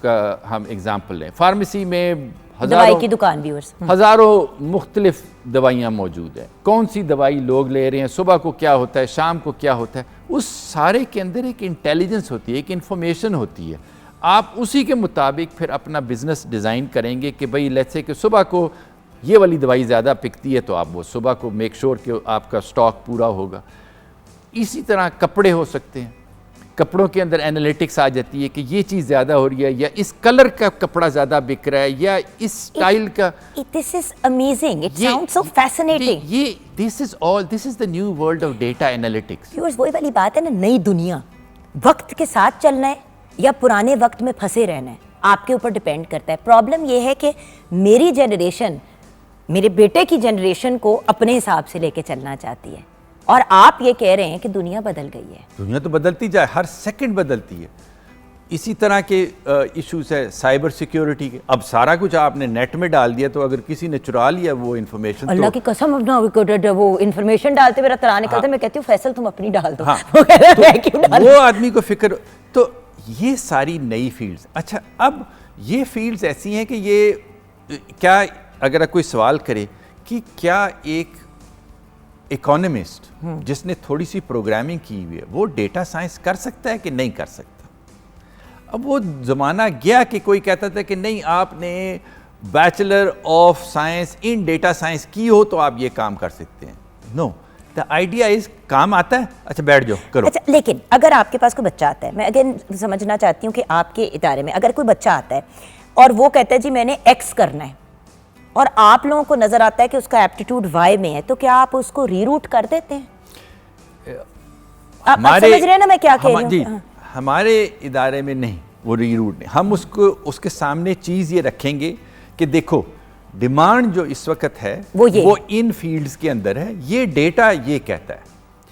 का हम एग्ज़ाम्पल लें। फार्मेसी में दवाई की दुकान भी हज़ारों मुख्तलिफ दवाइयाँ मौजूद हैं। कौन सी दवाई लोग ले रहे हैं, सुबह को क्या होता है, शाम को क्या होता है, उस सारे के अंदर एक इंटेलिजेंस होती है, एक इंफॉर्मेशन होती है। आप उसी के मुताबिक फिर अपना बिज़नेस डिज़ाइन करेंगे कि भाई लेट्स से कि सुबह को ये वाली दवाई ज़्यादा बिकती है तो आप वो सुबह को मेक श्योर कि आपका स्टॉक पूरा होगा। इसी तरह कपड़े हो सकते हैं, कपड़ों के अंदर एनालिटिक्स आ जाती है कि ये चीज़ ज़्यादा हो रही है, या इस कलर का कपड़ा ज़्यादा बिक रहा है, या इस स्टाइल का। This is amazing, it sounds so fascinating. ये this is the new world of data analytics. Viewers, वही वाली बात है ना, नई दुनिया, वक्त के साथ चलना है या पुराने वक्त में फंसे रहना है, आपके ऊपर डिपेंड करता है। प्रॉब्लम ये है कि मेरी जनरेशन मेरे बेटे की जनरेशन को अपने हिसाब से लेके चलना चाहती है, और आप ये कह रहे हैं कि दुनिया बदल गई है। दुनिया तो बदलती जाए, हर सेकंड बदलती है। इसी तरह के इश्यूज है साइबर सिक्योरिटी के। अब सारा कुछ आपने नेट में डाल दिया तो अगर किसी ने चुरा लिया वो इन्फॉर्मेशन, अल्लाह की कसम, अपना वो इन्फॉर्मेशन डालते मेरा तरा निकलता है। मैं कहती हूँ फैसल तुम अपनी डाल दो। वो आदमी को फिक्र। तो ये सारी नई फील्ड्स। अच्छा, अब ये फील्ड्स ऐसी हैं कि ये क्या, अगर कोई सवाल करे कि क्या एक इकोनॉमिस्ट जिसने थोड़ी सी प्रोग्रामिंग की हुई है वो डेटा साइंस कर सकता है कि नहीं कर सकता? अब वो ज़माना गया कि कोई कहता था कि नहीं, आपने bachelor of science in data science की हो तो आप ये काम कर सकते हैं। नो, द आइडिया इज काम आता है, अच्छा बैठ जाओ करो। अच्छा, लेकिन अगर आपके पास कोई बच्चा आता है, मैं अगेन समझना चाहती हूँ कि आपके इदारे में अगर कोई बच्चा आता है और वो कहता है जी मैंने एक्स करना है, और आप लोगों को नजर आता है कि उसका एप्टीट्यूड वाई में है, तो क्या आप उसको रीरूट कर देते हैं? आप समझ रहे हैं ना मैं क्या कह रही हूँ? हमारे इदारे में नहीं, वो रीरूट नहीं। हम उसको उसके सामने चीज़ ये रखेंगे कि देखो डिमांड जो इस वक्त है वो इन फील्ड्स के अंदर है, ये डेटा ये कहता है,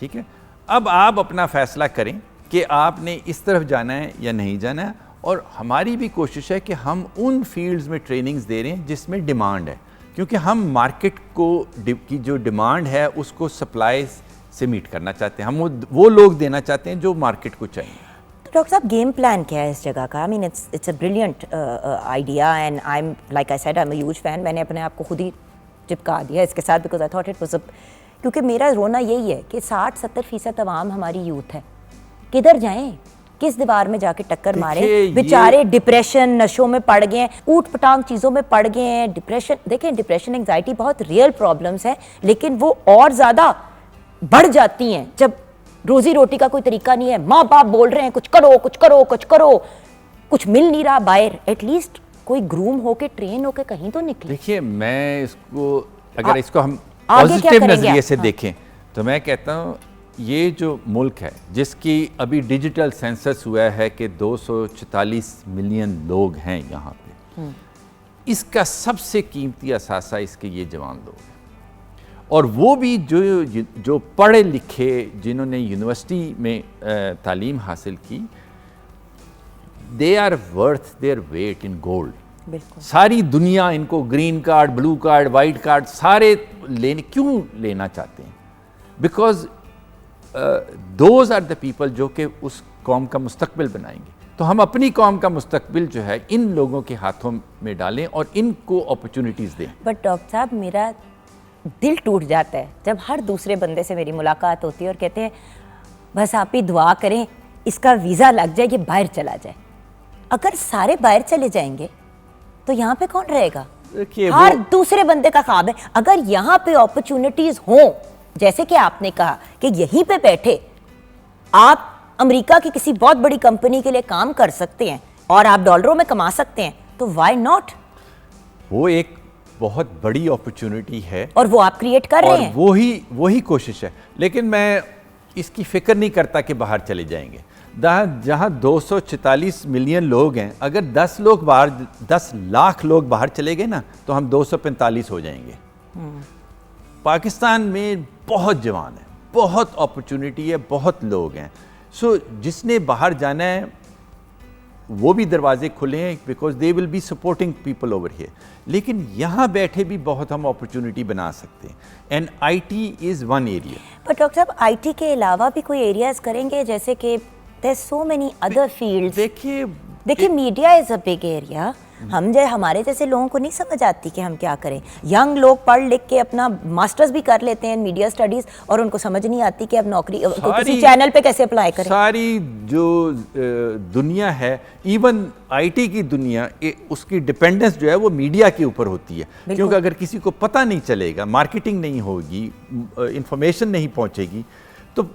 ठीक है। अब आप अपना फैसला करें कि आपने इस तरफ जाना है या नहीं जाना है। और हमारी भी कोशिश है कि हम उन फील्ड्स में ट्रेनिंग्स दे रहे हैं जिसमें डिमांड है, क्योंकि हम मार्केट को की जो डिमांड है उसको सप्लाई से मीट करना चाहते हैं। हम वो लोग देना चाहते हैं जो मार्केट को चाहिए। तो डॉक्टर साहब, गेम प्लान क्या है इस जगह का? I mean it's a brilliant idea and I am like I said, I am a huge fan. मैंने अपने आप को खुद ही चिपका दिया इसके साथ, because I thought it was, क्योंकि मेरा रोना यही है कि 60-70% अवाम हमारी यूथ है, किधर जाएं? किस दीवार में जाके टक्कर देखिए, मारे, बेचारे डिप्रेशन, नशों में पड़ गए हैं, ऊट पटांग चीज़ों में पड़ गए हैं। डिप्रेशन, देखें डिप्रेशन एंग्जाइटी बहुत रियल प्रॉब्लम्स हैं, लेकिन वो और ज़्यादा बढ़ जाती हैं जब रोजी रोटी का कोई तरीका नहीं है, माँ बाप बोल रहे हैं कुछ करो कुछ करो कुछ करो, कुछ मिल नहीं रहा बाहर, एटलीस्ट कोई ग्रूम होके ट्रेन होके कहीं तो निकले। देखिए, मैं इसको अगर इसको हम आगे क्या पॉजिटिव करेंगे नज़रिए आप? से हाँ। देखें तो मैं कहता हूँ ये जो मुल्क है जिसकी अभी डिजिटल सेंसस हुआ है कि 244 मिलियन लोग हैं यहाँ पे, इसका सबसे कीमती असासा इसके ये जवान लोग हैं। और वो भी जो पढ़े लिखे, जिन्होंने यूनिवर्सिटी में तालीम हासिल की, they are worth their weight in gold. बिल्कुल। सारी दुनिया इनको green card, blue card, white card सारे क्यों लेना चाहते हैं? Because those are the people जो कि उस कौम का मुस्तकबिल बनाएंगे। तो हम अपनी कौम का मुस्तकबिल जो है इन लोगों के हाथों में डालें और इनको अपॉर्चुनिटीज़ दें। बट डॉक्टर साहब, मेरा दिल टूट जाता है जब हर दूसरे बंदे से मेरी मुलाकात होती है और कहते हैं बस आप ही दुआ करें इसका वीज़ा लग जाए, ये बाहर चला जाए। अगर सारे बाहर चले जाएंगे तो यहाँ पे कौन रहेगा? देखिए, हर दूसरे बंदे का ख्वाब है। अगर यहाँ पे अपॉर्चुनिटीज हों, जैसे कि आपने कहा कि यहीं पे बैठे आप अमेरिका की किसी बहुत बड़ी कंपनी के लिए काम कर सकते हैं और आप डॉलरों में कमा सकते हैं, तो व्हाई नॉट? वो एक बहुत बड़ी अपॉर्चुनिटी है और वो आप क्रिएट कर रहे हैं। वही कोशिश है। लेकिन मैं इसकी फिक्र नहीं करता कि बाहर चले जाएंगे। जहाँ 244 मिलियन लोग हैं, अगर 10 लाख लोग बाहर चले गए ना तो हम 245 हो जाएंगे। पाकिस्तान में बहुत जवान है, बहुत अपॉर्चुनिटी है, बहुत लोग हैं। सो जिसने बाहर जाना है वो भी दरवाजे खुले हैं, because they will be supporting people over here. लेकिन यहाँ बैठे भी बहुत हम अपॉर्चुनिटी बना सकते हैं, and IT is one area. पर डॉक्टर साहब, आईटी के अलावा भी कोई एरियाज करेंगे, जैसे कि there so many other fields. देखिए media is a big area. हमारे जैसे लोगों को नहीं समझ आती कि हम क्या करें। यंग लोग पढ़ लिख के अपना मास्टर्स भी कर लेते हैं मीडिया स्टडीज और उनको समझ नहीं आती कि अब नौकरी किसी चैनल पे कैसे अप्लाई करें। सारी जो दुनिया है, इवन आईटी की दुनिया, उसकी डिपेंडेंस जो है वो मीडिया के ऊपर होती है। क्योंकि अगर किसी को पता नहीं चलेगा, मार्केटिंग नहीं होगी, इंफॉर्मेशन नहीं पहुंचेगी, तो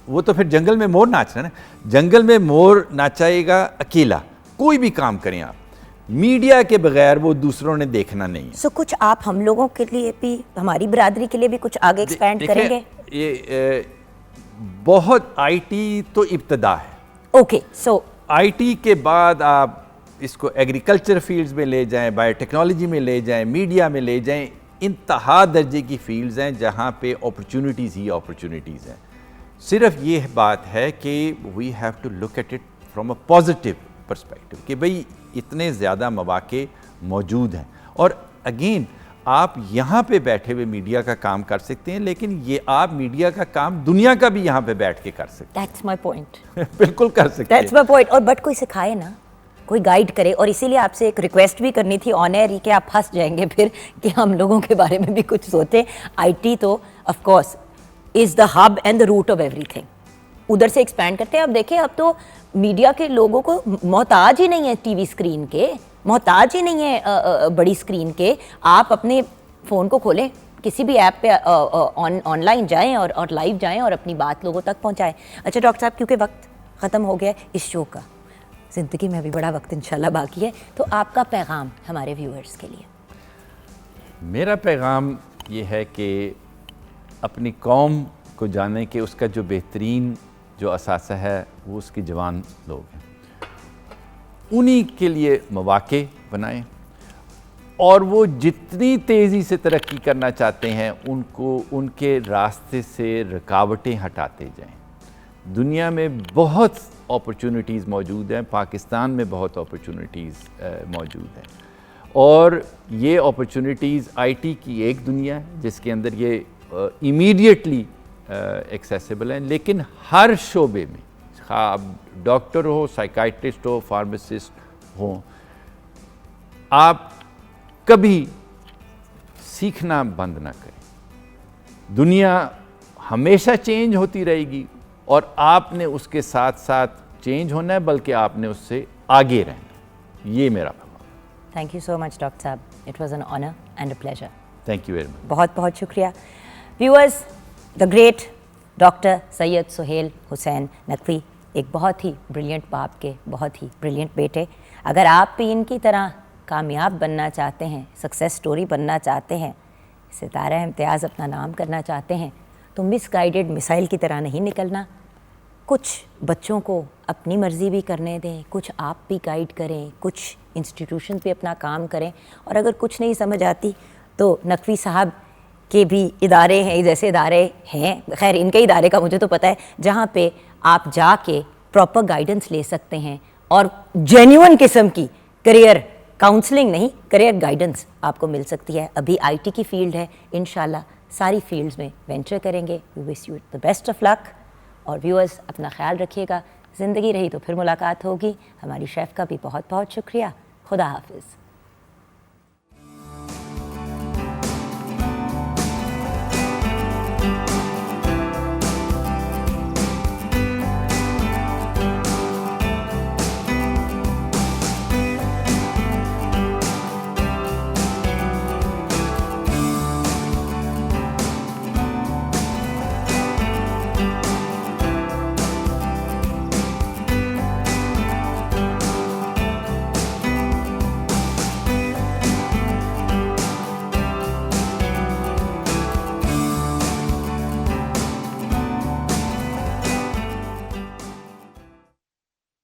वो तो फिर जंगल में मोर नाचना है ना। जंगल में मोर नाचाएगा अकेला, कोई भी काम करें आप, मीडिया के बगैर वो दूसरों ने देखना नहीं है। सो कुछ आप हम लोगों के लिए भी, हमारी बरादरी के लिए भी कुछ आगे एक्सपेंड करेंगे? ये बहुत आईटी तो इब्तदा है। ओके, सो आईटी के बाद आप इसको एग्रीकल्चर फील्ड्स में ले जाएं, बायोटेक्नोलॉजी में ले जाएं, मीडिया में ले जाएं, इंतहा दर्जे की फील्ड्स हैं जहाँ पे अपॉर्चुनिटीज़ ही अपॉर्चुनिटीज़ हैं। सिर्फ ये बात है कि we have to look at it from a positive perspective कि भाई इतने ज़्यादा मौके मौजूद हैं। और अगेन, आप यहाँ पे बैठे हुए मीडिया का काम कर सकते हैं, लेकिन ये आप मीडिया का काम दुनिया का भी यहाँ पे बैठ के कर सकते दैट्स माय पॉइंट। बिल्कुल कर सकते हैं। That's my point. और बट कोई सिखाए ना, कोई गाइड करे। और इसीलिए आपसे एक रिक्वेस्ट भी करनी थी ऑन एयर ही कि आप फंस जाएंगे फिर कि हम लोगों के बारे में भी कुछ सोचें। आईटी तो of course is the hub and the root of everything. उधर से एक्सपैंड करते हैं। अब देखें, अब तो मीडिया के लोगों को मोहताज ही नहीं है टीवी स्क्रीन के, मोहताज ही नहीं है बड़ी स्क्रीन के। आप अपने फ़ोन को खोलें, किसी भी ऐप पे ऑनलाइन जाएं और लाइव जाएं और अपनी बात लोगों तक पहुंचाएं। अच्छा डॉक्टर साहब, क्योंकि वक्त ख़त्म हो गया है इस शो का, ज़िंदगी में अभी बड़ा वक्त इंशाल्लाह बाकी है, तो आपका पैगाम हमारे व्यूअर्स के लिए? मेरा पैगाम ये है कि अपनी कौम को जाने के उसका जो बेहतरीन जो असासा है वो उसके जवान लोग हैं, उन्हीं के लिए मौके बनाएं और वो जितनी तेज़ी से तरक्की करना चाहते हैं उनको उनके रास्ते से रुकावटें हटाते जाएं। दुनिया में बहुत अपॉर्चुनिटीज़ मौजूद हैं, पाकिस्तान में बहुत अपॉर्चुनिटीज़ मौजूद हैं, और ये अपॉर्चुनिटीज़ आईटी की एक दुनिया है जिसके अंदर ये इमीडिएटली एक्सेसिबल हैं, लेकिन हर शोबे में, आप डॉक्टर हो, साइकाइट्रिस्ट हो, फार्मासिस्ट हो, आप कभी सीखना बंद ना करें। दुनिया हमेशा चेंज होती रहेगी और आपने उसके साथ साथ चेंज होना है, बल्कि आपने उससे आगे रहना है। ये मेरा फरमान। Thank you so much doctor साहब, it was an honour and a pleasure. Thank you very much. बहुत बहुत शुक्रिया। Viewers, the great doctor Syed Suhail Hussain Naqvi, एक बहुत ही ब्रिलियंट बाप के बहुत ही ब्रिलियंट बेटे। अगर आप भी इनकी तरह कामयाब बनना चाहते हैं, सक्सेस स्टोरी बनना चाहते हैं, सितारा इम्तियाज़ अपना नाम करना चाहते हैं, तो मिसगाइडेड मिसाइल की तरह नहीं निकलना। कुछ बच्चों को अपनी मर्ज़ी भी करने दें, कुछ आप भी गाइड करें, कुछ इंस्टीट्यूशन पे अपना काम करें, और अगर कुछ नहीं समझ आती तो नकवी साहब के भी इदारे हैं, जैसे इदारे हैं, खैर इनके इदारे का मुझे तो पता है, जहाँ पे आप जाके प्रॉपर गाइडेंस ले सकते हैं और जेन्युइन किस्म की करियर काउंसलिंग नहीं, करियर गाइडेंस आपको मिल सकती है। अभी आईटी की फील्ड है, इंशाल्लाह सारी फील्ड्स में वेंचर करेंगे। We wish you the best of luck. और व्यूअर्स, अपना ख्याल रखिएगा। ज़िंदगी रही तो फिर मुलाकात होगी। हमारी शेफ़ का भी बहुत बहुत शुक्रिया। खुदा हाफिज़।